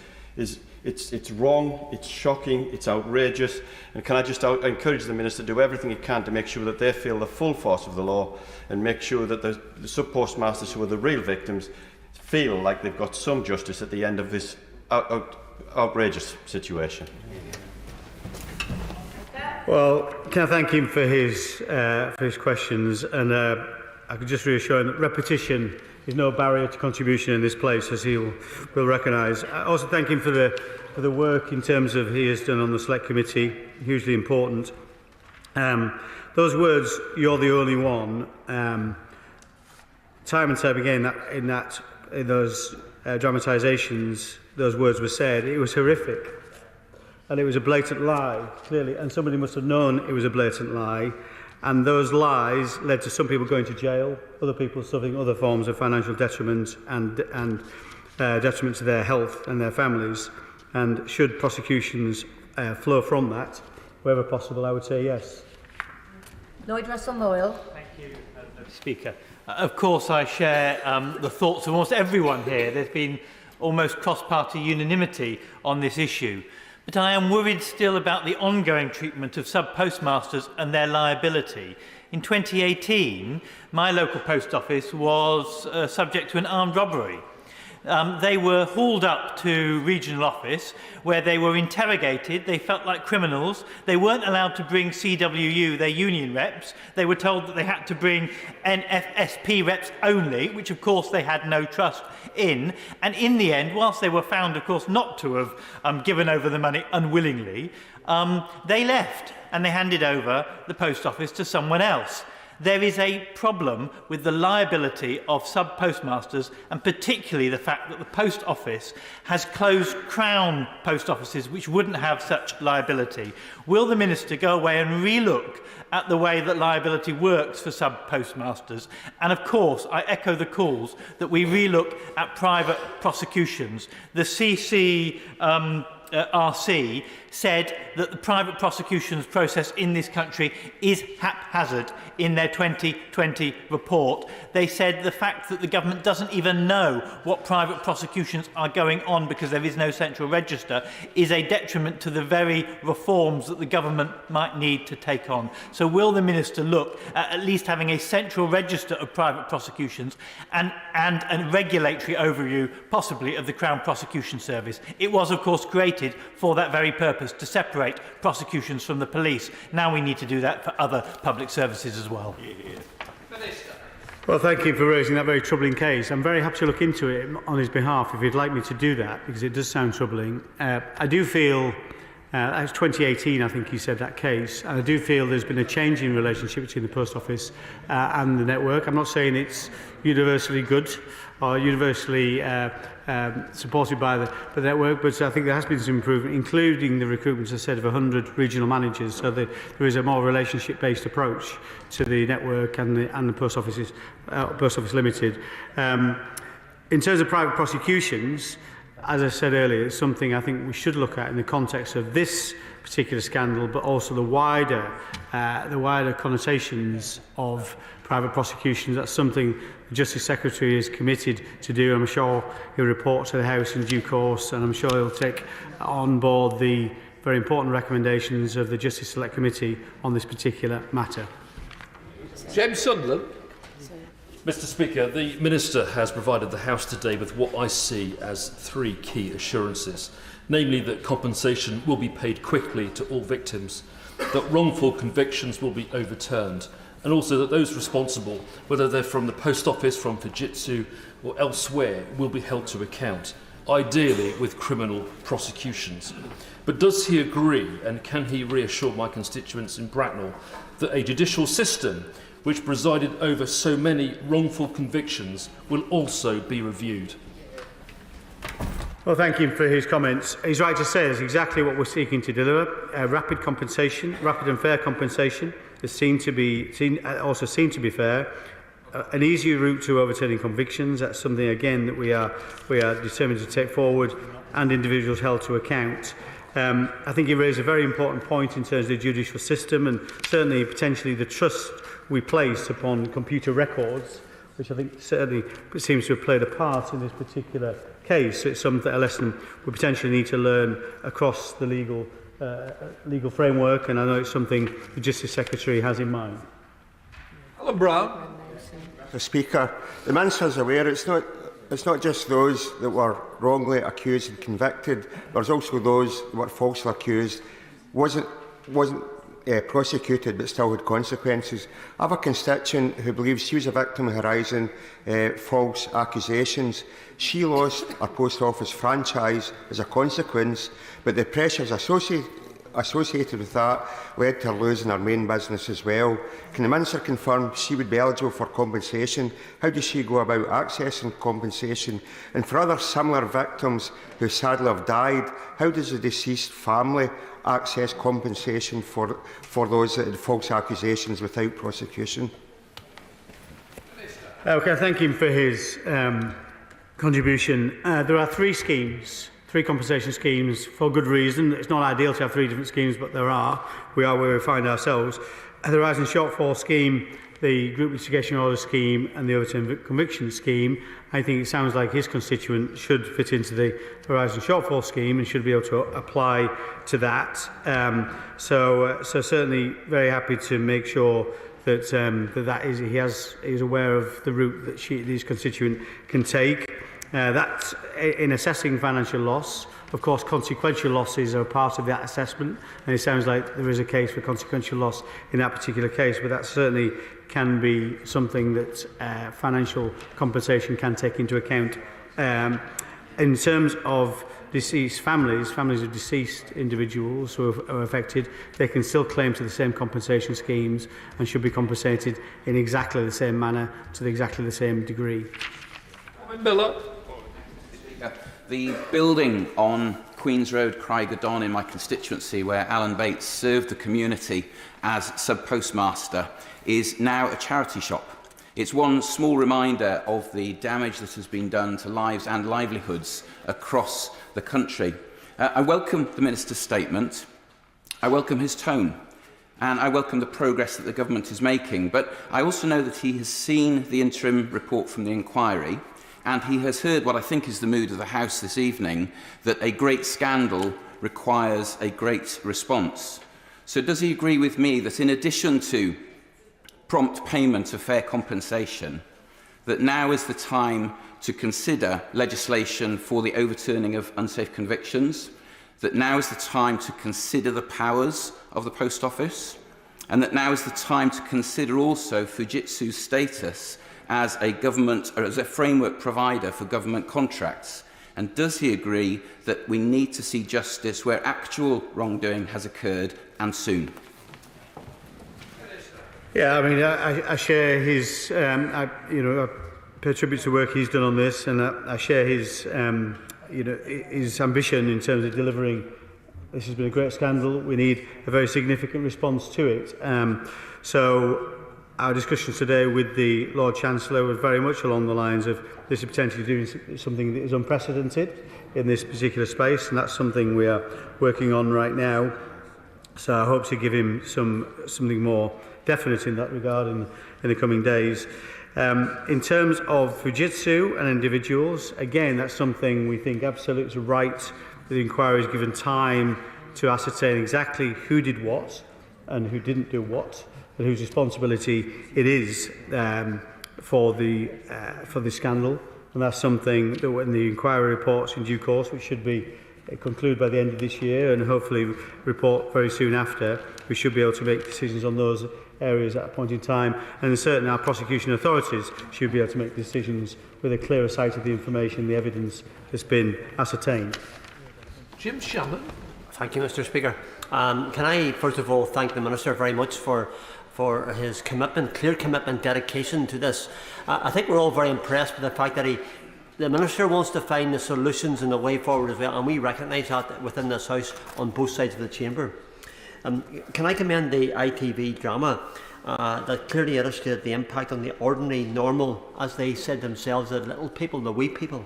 it's wrong, it's shocking, it's outrageous. And can I just encourage the Minister to do everything he can to make sure that they feel the full force of the law and make sure that the sub-postmasters, who are the real victims, feel like they've got some justice at the end of this outrageous situation. Well, can I thank him for his questions, and I could just reassure him that repetition is no barrier to contribution in this place, as he will recognise. I also thank him for the work in terms of he has done on the Select Committee, hugely important. Those words, "you're the only one," time and time again in those dramatisations, those words were said. It was horrific, and it was a blatant lie, clearly, and somebody must have known it was a blatant lie. And those lies led to some people going to jail, other people suffering other forms of financial detriment and detriment to their health and their families. And should prosecutions flow from that, wherever possible, I would say yes. Lloyd Russell-Moyle. Thank you, Madam Speaker. Of course, I share the thoughts of almost everyone here. There's been almost cross-party unanimity on this issue. But I am worried still about the ongoing treatment of sub-postmasters and their liability. In 2018, my local post office was subject to an armed robbery. They were hauled up to regional office where they were interrogated. They felt like criminals. They weren't allowed to bring CWU, their union reps. They were told that they had to bring NFSP reps only, which of course they had no trust in. And in the end, whilst they were found, of course, not to have given over the money unwillingly, they left and they handed over the post office to someone else. There is a problem with the liability of sub-postmasters, and particularly the fact that the Post Office has closed Crown post offices which wouldn't have such liability. Will the Minister go away and re-look at the way that liability works for sub-postmasters? And of course, I echo the calls that we re-look at private prosecutions. The RC said that the private prosecutions process in this country is haphazard in their 2020 report. They said the fact that the government doesn't even know what private prosecutions are going on because there is no central register is a detriment to the very reforms that the government might need to take on. So will the Minister look at least having a central register of private prosecutions and a regulatory overview, possibly, of the Crown Prosecution Service? It was, of course, created for that very purpose, to separate prosecutions from the police. Now we need to do that for other public services as well. Well, thank you for raising that very troubling case. I'm very happy to look into it on his behalf if you'd like me to do that, because it does sound troubling. I do feel, as 2018, I think you said that case, and I do feel there's been a change in relationship between the Post Office and the network. I'm not saying it's universally good or universally supported by the network, but I think there has been some improvement, including the recruitment, as I said, of 100 regional managers, so that there is a more relationship-based approach to the network and the Post Office Limited. In terms of private prosecutions, as I said earlier, it's something I think we should look at in the context of this particular scandal, but also the wider connotations of private prosecutions. That's something the Justice Secretary is committed to do. I'm sure he'll report to the House in due course, and I'm sure he'll take on board the very important recommendations of the Justice Select Committee on this particular matter. James Sunderland. Mr Speaker, the Minister has provided the House today with what I see as three key assurances, namely that compensation will be paid quickly to all victims, that wrongful convictions will be overturned, and also that those responsible, whether they're from the Post Office, from Fujitsu or elsewhere, will be held to account, ideally with criminal prosecutions. But does he agree, and can he reassure my constituents in Bracknell, that a judicial system which presided over so many wrongful convictions will also be reviewed? Well, thank you for his comments. He's right to say that's exactly what we're seeking to deliver. Rapid and fair compensation is also seen to be fair. An easier route to overturning convictions. That's something again that we are determined to take forward, and individuals held to account. I think he raised a very important point in terms of the judicial system, and certainly potentially the trust we place upon computer records which I think certainly seems to have played a part in this particular case. So it's something, a lesson we potentially need to learn across the legal framework, and I know it's something the Justice Secretary has in mind. Alan Brown. Mr. Speaker, the Minister is aware it's not just those that were wrongly accused and convicted. There's also those that were falsely accused, wasn't prosecuted but still had consequences. I have a constituent who believes she was a victim of Horizon false accusations. She lost her post office franchise as a consequence, but the pressures associated with that led to her losing her main business as well. Can the Minister confirm she would be eligible for compensation? How does she go about accessing compensation? And for other similar victims who sadly have died, how does the deceased family access compensation for those that had false accusations without prosecution? Okay, thank him for his contribution. There are three compensation schemes for good reason. It's not ideal to have three different schemes, but there are. We are where we find ourselves. The Rising Shortfall Scheme, the Group Litigation Order Scheme and the Overturn Conviction Scheme. I think it sounds like his constituent should fit into the Horizon Shortfall Scheme and should be able to apply to that. So certainly very happy to make sure that he is aware of the route that his constituent can take. That's in assessing financial loss. Of course, consequential losses are part of that assessment, and it sounds like there is a case for consequential loss in that particular case, but that certainly can be something that financial compensation can take into account. In terms of deceased families of deceased individuals who are affected, they can still claim to the same compensation schemes and should be compensated in exactly the same manner to exactly the same degree. Miller. The building on Queen's Road, Craigadon, in my constituency, where Alan Bates served the community as sub-postmaster, is now a charity shop. It's one small reminder of the damage that has been done to lives and livelihoods across the country. I welcome the Minister's statement. I welcome his tone. And I welcome the progress that the government is making. But I also know that he has seen the interim report from the inquiry, and he has heard what I think is the mood of the House this evening, that a great scandal requires a great response. So does he agree with me that in addition to prompt payment of fair compensation, that now is the time to consider legislation for the overturning of unsafe convictions, that now is the time to consider the powers of the Post Office, and that now is the time to consider also Fujitsu's status as a government or as a framework provider for government contracts? And does he agree that we need to see justice where actual wrongdoing has occurred, and soon? Yeah, I mean, I share his, I pay tribute to work he's done on this, and I share his, his ambition in terms of delivering. This has been a great scandal. We need a very significant response to it. So our discussions today with the Lord Chancellor was very much along the lines of this is potentially doing something that is unprecedented in this particular space, and that's something we are working on right now. So I hope to give him something more definite in that regard in the coming days. In terms of Fujitsu and individuals, again, that's something we think absolutely right. The inquiry is given time to ascertain exactly who did what and who didn't do what, and whose responsibility it is for the scandal. And that's something that when the inquiry reports in due course, which should be conclude by the end of this year and hopefully report very soon after, we should be able to make decisions on those areas at a point in time. And certainly our prosecution authorities should be able to make decisions with a clearer sight of the information, the evidence that's been ascertained. Jim Shannon. Thank you, Mr. Speaker. Can I first of all thank the Minister very much for his commitment, clear commitment, dedication to this. I think we're all very impressed with the fact that the Minister wants to find the solutions and the way forward as well, and we recognise that within this House on both sides of the chamber. Can I commend the ITV drama that clearly illustrated the impact on the ordinary, normal, as they said themselves, the little people, the wee people.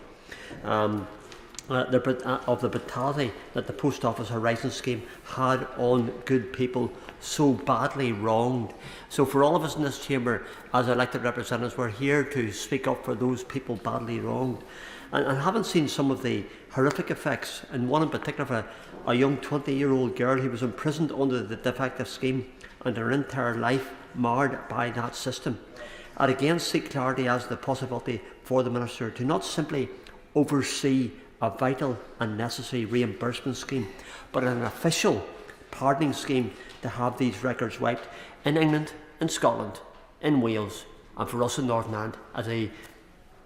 of the brutality that the Post Office Horizon scheme had on good people so badly wronged. So for all of us in this chamber, as elected representatives, we're here to speak up for those people badly wronged. And having seen some of the horrific effects, and one in particular of a young 20-year-old girl who was imprisoned under the defective scheme and her entire life marred by that system, I'd again seek clarity as to the possibility for the Minister to not simply oversee a vital and necessary reimbursement scheme, but an official pardoning scheme to have these records wiped in England, in Scotland, in Wales, and for us in Northern Ireland, as a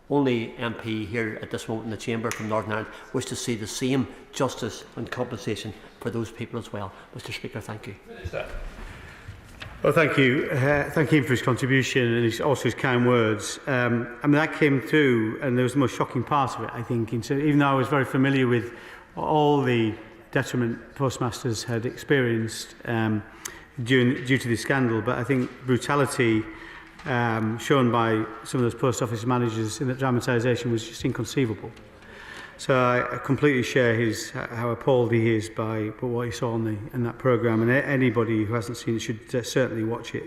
only MP here at this moment in the chamber from Northern Ireland, wish to see the same justice and compensation for those people as well. Mr. Speaker, thank you. Well, thank you. Thank him for his contribution and also his kind words. I mean, that came through, and there was the most shocking part of it, I think. Even though I was very familiar with all the detriment postmasters had experienced due to this scandal, but I think brutality shown by some of those post office managers in that dramatisation was just inconceivable. So I completely share how appalled he is by what he saw in that programme, and anybody who hasn't seen it should certainly watch it.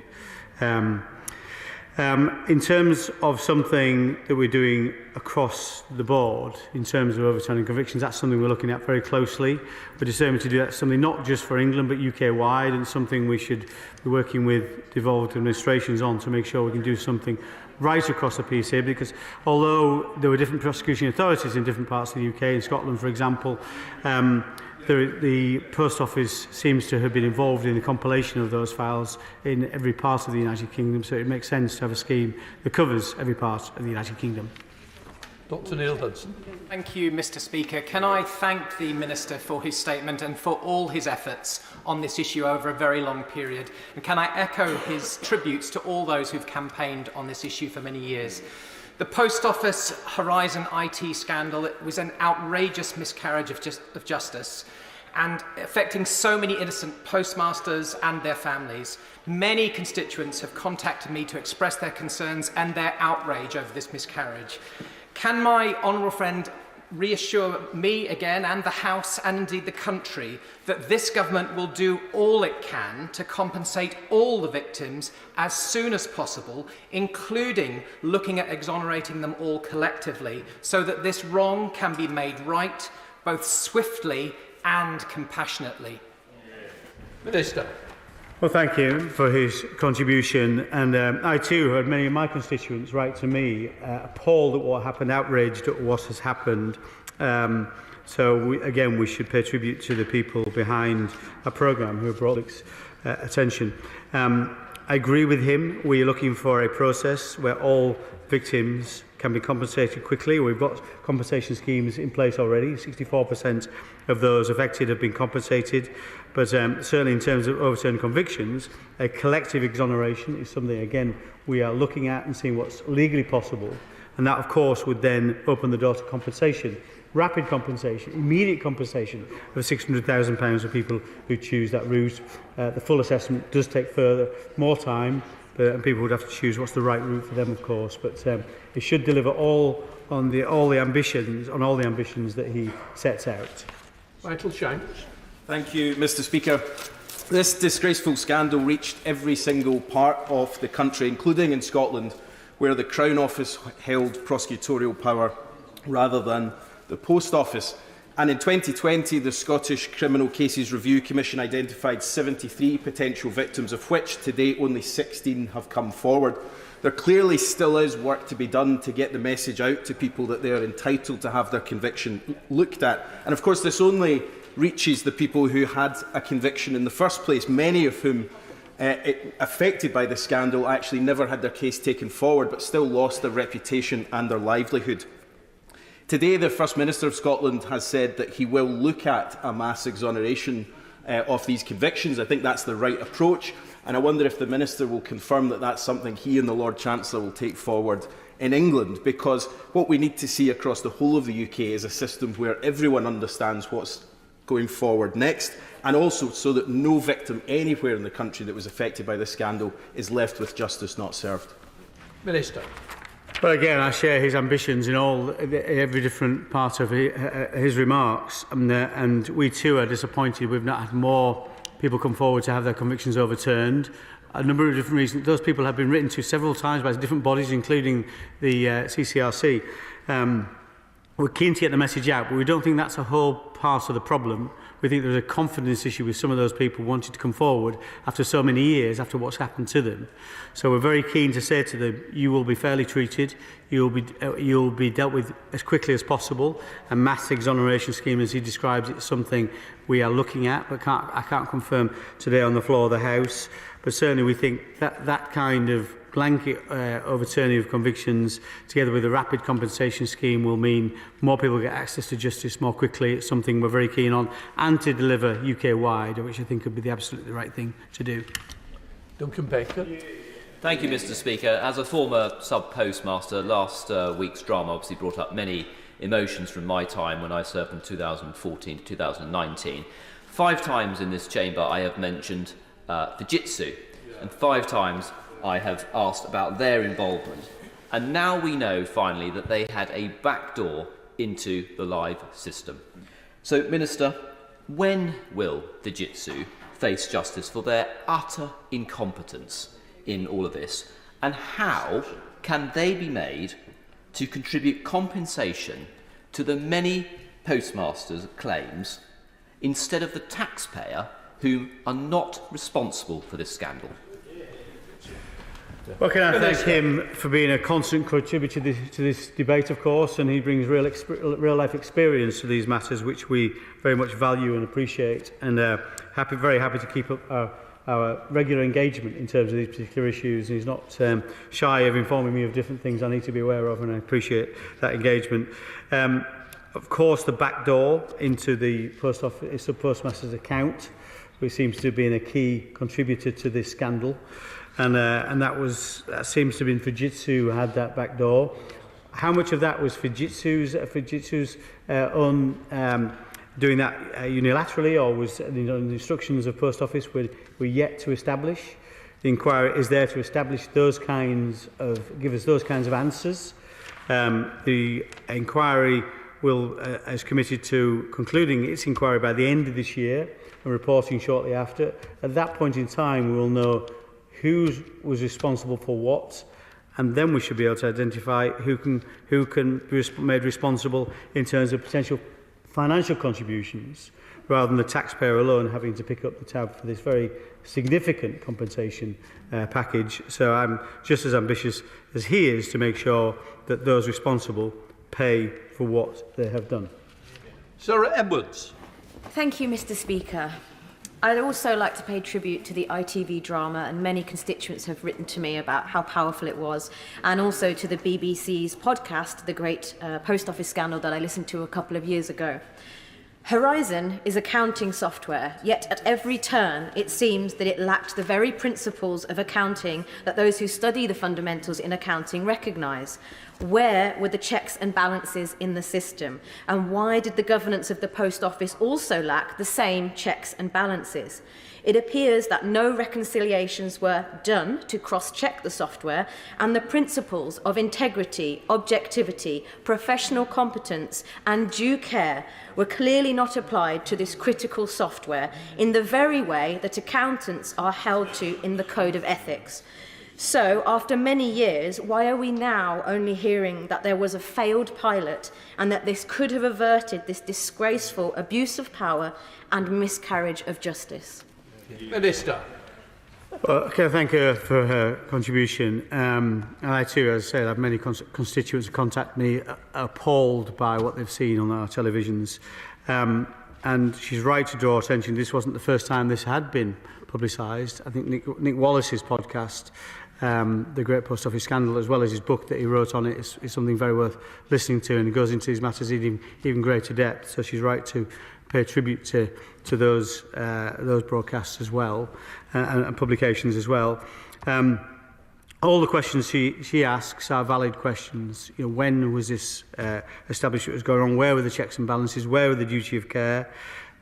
In terms of something that we're doing across the board, in terms of overturning convictions, that's something we're looking at very closely. We're determined to do that, something not just for England but UK-wide, and something we should be working with devolved administrations on to make sure we can do something right across the PSA, because although there were different prosecution authorities in different parts of the UK, in Scotland for example, the Post Office seems to have been involved in the compilation of those files in every part of the United Kingdom, so it makes sense to have a scheme that covers every part of the United Kingdom. Dr Neil Hudson. Thank you, Mr Speaker. Can I thank the Minister for his statement and for all his efforts on this issue over a very long period. And can I echo his tributes to all those who've campaigned on this issue for many years. The Post Office Horizon IT scandal, it was an outrageous miscarriage of justice and affecting so many innocent postmasters and their families. Many constituents have contacted me to express their concerns and their outrage over this miscarriage. Can my honourable friend reassure me again and the House and indeed the country that this government will do all it can to compensate all the victims as soon as possible, including looking at exonerating them all collectively, so that this wrong can be made right both swiftly and compassionately? Minister. Well, thank you for his contribution, and I too heard many of my constituents write to me appalled at what happened, outraged at what has happened. So we should pay tribute to the people behind a programme who have brought its attention. I agree with him. We are looking for a process where all victims can be compensated quickly. We've got compensation schemes in place already. 64% of those affected have been compensated. But certainly in terms of overturned convictions, a collective exoneration is something, again, we are looking at and seeing what's legally possible. And that, of course, would then open the door to compensation, rapid compensation, immediate compensation of £600,000 for people who choose that route. The full assessment does take more time, and people would have to choose what's the right route for them, of course. But it should deliver all the ambitions that he sets out. Michael Chambers. Thank you, Mr Speaker. This disgraceful scandal reached every single part of the country, including in Scotland, where the Crown Office held prosecutorial power rather than the Post Office. And in 2020, the Scottish Criminal Cases Review Commission identified 73 potential victims, of which to date only 16 have come forward. There clearly still is work to be done to get the message out to people that they are entitled to have their conviction looked at. And of course, this only reaches the people who had a conviction in the first place, many of whom affected by the scandal actually never had their case taken forward but still lost their reputation and their livelihood. Today, the First Minister of Scotland has said that he will look at a mass exoneration of these convictions. I think that's the right approach, and I wonder if the Minister will confirm that that's something he and the Lord Chancellor will take forward in England, because what we need to see across the whole of the UK is a system where everyone understands what's going forward next, and also so that no victim anywhere in the country that was affected by this scandal is left with justice not served. Minister. Well, again, I share his ambitions in every different part of his remarks, and we too are disappointed we've not had more people come forward to have their convictions overturned. A number of different reasons. Those people have been written to several times by different bodies, including the CCRC. We're keen to get the message out, but we don't think that's a whole part of the problem. We think there's a confidence issue with some of those people wanting to come forward after so many years, after what's happened to them. So we're very keen to say to them, you will be fairly treated, you'll be dealt with as quickly as possible. A mass exoneration scheme, as he describes it, is something we are looking at, but I can't confirm today on the floor of the House. But certainly we think that that kind of blanket overturning of convictions together with a rapid compensation scheme will mean more people get access to justice more quickly. It's something we're very keen on, and to deliver UK-wide, which I think would be the absolutely right thing to do. Duncan Baker. Thank you, Mr. Speaker. As a former sub-postmaster, last week's drama obviously brought up many emotions from my time when I served from 2014 to 2019. 5 times in this chamber I have mentioned Fujitsu, and 5 times I have asked about their involvement. And now we know finally that they had a backdoor into the live system. So, Minister, when will Fujitsu face justice for their utter incompetence in all of this? And how can they be made to contribute compensation to the many postmasters' claims instead of the taxpayer who are not responsible for this scandal? Well, can I thank him for being a constant contributor to this debate, of course, and he brings real-life experience to these matters, which we very much value and appreciate, and very happy to keep up our regular engagement in terms of these particular issues. And he's not shy of informing me of different things I need to be aware of, and I appreciate that engagement. Of course, the back door into the post office postmaster's account, which seems to have been a key contributor to this scandal. And that seems to have been Fujitsu who had that back door. How much of that was Fujitsu's own doing that unilaterally, or was the instructions of Post Office were yet to establish? The inquiry is there to establish give us those kinds of answers. The inquiry is committed to concluding its inquiry by the end of this year and reporting shortly after. At that point in time, we will know who was responsible for what, and then we should be able to identify who can be made responsible in terms of potential financial contributions, rather than the taxpayer alone having to pick up the tab for this very significant compensation package. So I'm just as ambitious as he is to make sure that those responsible pay for what they have done. Sarah Edwards. Thank you, Mr. Speaker. I'd also like to pay tribute to the ITV drama, and many constituents have written to me about how powerful it was, and also to the BBC's podcast, The Great Post Office Scandal, that I listened to a couple of years ago. Horizon is accounting software, yet at every turn it seems that it lacked the very principles of accounting that those who study the fundamentals in accounting recognise. Where were the checks and balances in the system? And why did the governance of the Post Office also lack the same checks and balances? It appears that no reconciliations were done to cross-check the software, and the principles of integrity, objectivity, professional competence and due care were clearly not applied to this critical software in the very way that accountants are held to in the Code of Ethics. So, after many years, why are we now only hearing that there was a failed pilot and that this could have averted this disgraceful abuse of power and miscarriage of justice? Minister. Well, okay, thank her for her contribution. And I too, as I said, have many constituents contact me appalled by what they've seen on our televisions. And she's right to draw attention. This wasn't the first time this had been publicised. I think Nick Wallace's podcast, The Great Post Office Scandal, as well as his book that he wrote on it, is something very worth listening to, and it goes into these matters in even greater depth. So she's right to pay tribute to those broadcasts as well, and publications as well. All the questions she asks are valid questions. You know, when was this established it was going on? Where were the checks and balances? Where were the duty of care?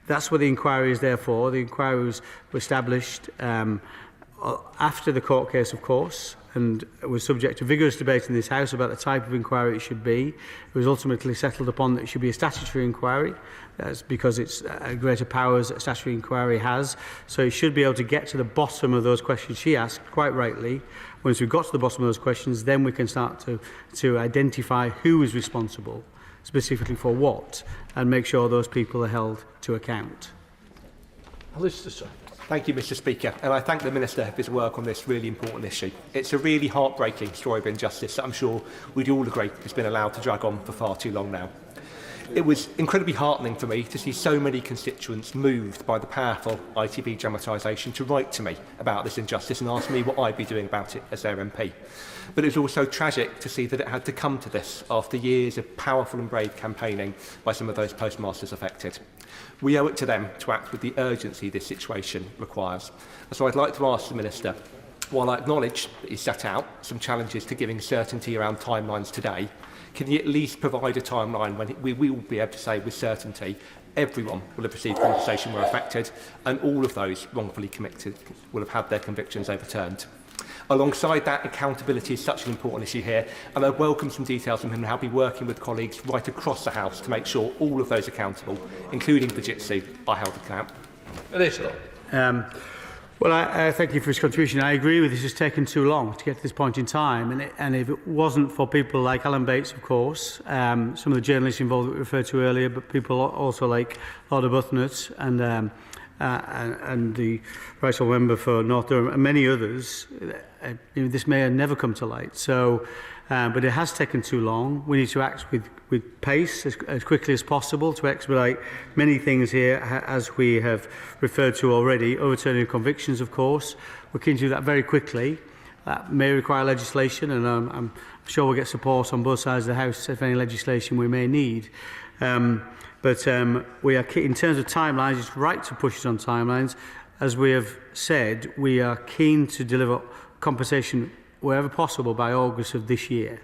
That's what the inquiry is there for. The inquiry was established after the court case, of course, and was subject to vigorous debate in this House about the type of inquiry it should be. It was ultimately settled upon that it should be a statutory inquiry. That's because it's greater powers that a statutory inquiry has. So it should be able to get to the bottom of those questions she asked, quite rightly. Once we've got to the bottom of those questions, then we can start to identify who is responsible, specifically for what, and make sure those people are held to account. Thank you, Mr. Speaker, and I thank the Minister for his work on this really important issue. It's a really heartbreaking story of injustice that I'm sure we'd all agree has been allowed to drag on for far too long now. It was incredibly heartening for me to see so many constituents moved by the powerful ITV dramatisation to write to me about this injustice and ask me what I'd be doing about it as their MP. But it was also tragic to see that it had to come to this after years of powerful and brave campaigning by some of those postmasters affected. We owe it to them to act with the urgency this situation requires. So I'd like to ask the Minister, while I acknowledge that he set out some challenges to giving certainty around timelines today, can he at least provide a timeline when we will be able to say with certainty everyone will have received compensation where affected and all of those wrongfully convicted will have had their convictions overturned? Alongside that, accountability is such an important issue here, and I welcome some details from him, and I'll be working with colleagues right across the House to make sure all of those accountable, including Fujitsu, are held to account. Well, I thank you for his contribution. I agree with this. It's taken too long to get to this point in time, and if it wasn't for people like Alan Bates, of course, some of the journalists involved that we referred to earlier, but people also like Lord Arbuthnot and the Right Honourable Member for North Durham and many others, this may have never come to light. So, but it has taken too long. We need to act with pace as quickly as possible to expedite many things here, as we have referred to already. Overturning convictions, of course. We're keen to do that very quickly. That may require legislation, and I'm sure we'll get support on both sides of the House if any legislation we may need. But we are keen, in terms of timelines, it's right to push it on timelines. As we have said, we are keen to deliver compensation wherever possible by August of this year.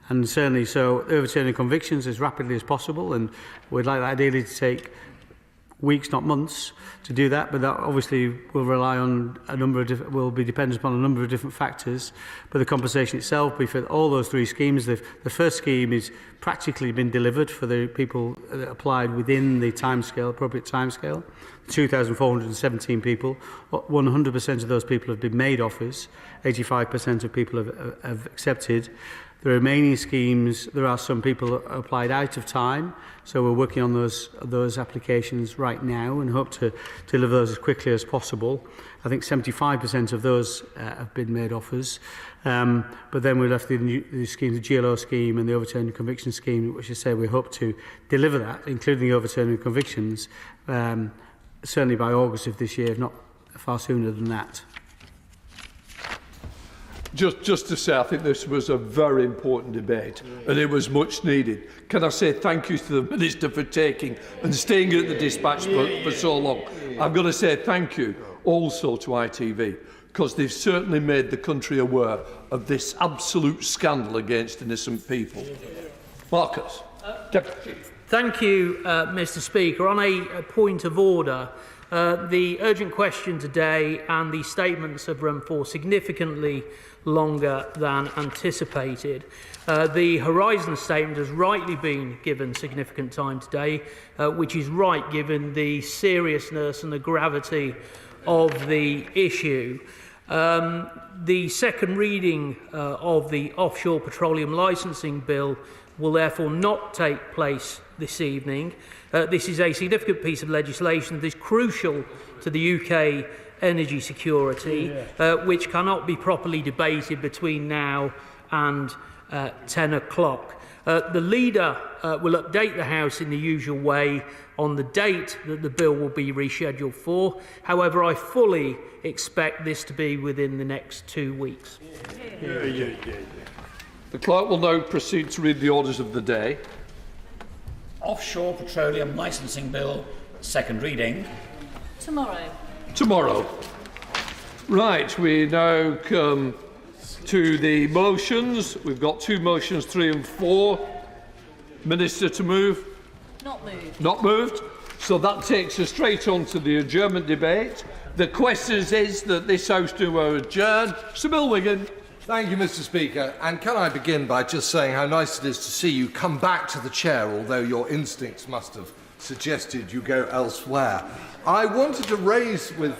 And certainly so overturning convictions as rapidly as possible, and we'd like that ideally to take weeks, not months, to do that, but that obviously will rely on a number of will be dependent upon a number of different factors. But the compensation itself, we for all those three schemes, the first scheme is practically been delivered for the people that applied within the timescale, appropriate timescale. 2,417 people, 100% of those people have been made offers, 85% of people have accepted. The remaining schemes, there are some people that applied out of time, so we're working on those applications right now and hope to deliver those as quickly as possible. I think 75% of those have been made offers, but then we're left with the schemes, the GLO scheme and the overturning conviction scheme, which I say we hope to deliver that, including the overturning convictions, certainly by August of this year, if not far sooner than that. Just to say, I think this was a very important debate and it was much needed. Can I say thank you to the Minister for taking and staying at the dispatch for so long. I'm going to say thank you also to ITV, because they've certainly made the country aware of this absolute scandal against innocent people. Marcus. Thank you, Mr. Speaker. On a point of order, the urgent question today and the statements have run for significantly longer than anticipated. The Horizon statement has rightly been given significant time today, which is right given the seriousness and the gravity of the issue. The second reading of the Offshore Petroleum Licensing Bill will therefore not take place this evening. This is a significant piece of legislation that is crucial to the UK energy security, which cannot be properly debated between now and 10 o'clock. The Leader will update the House in the usual way on the date that the bill will be rescheduled for. However, I fully expect this to be within the next 2 weeks. The Clerk will now proceed to read the orders of the day. Offshore Petroleum Licensing Bill, second reading. Tomorrow. Right, we now come to the motions. We've got two motions, 3 and 4. Minister to move? Not moved. Not moved. So that takes us straight on to the adjournment debate. The question is that this House do adjourn. Sir Bill Wigan. Thank you, Mr. Speaker. And can I begin by just saying how nice it is to see you come back to the chair, although your instincts must have suggested you go elsewhere. I wanted to raise with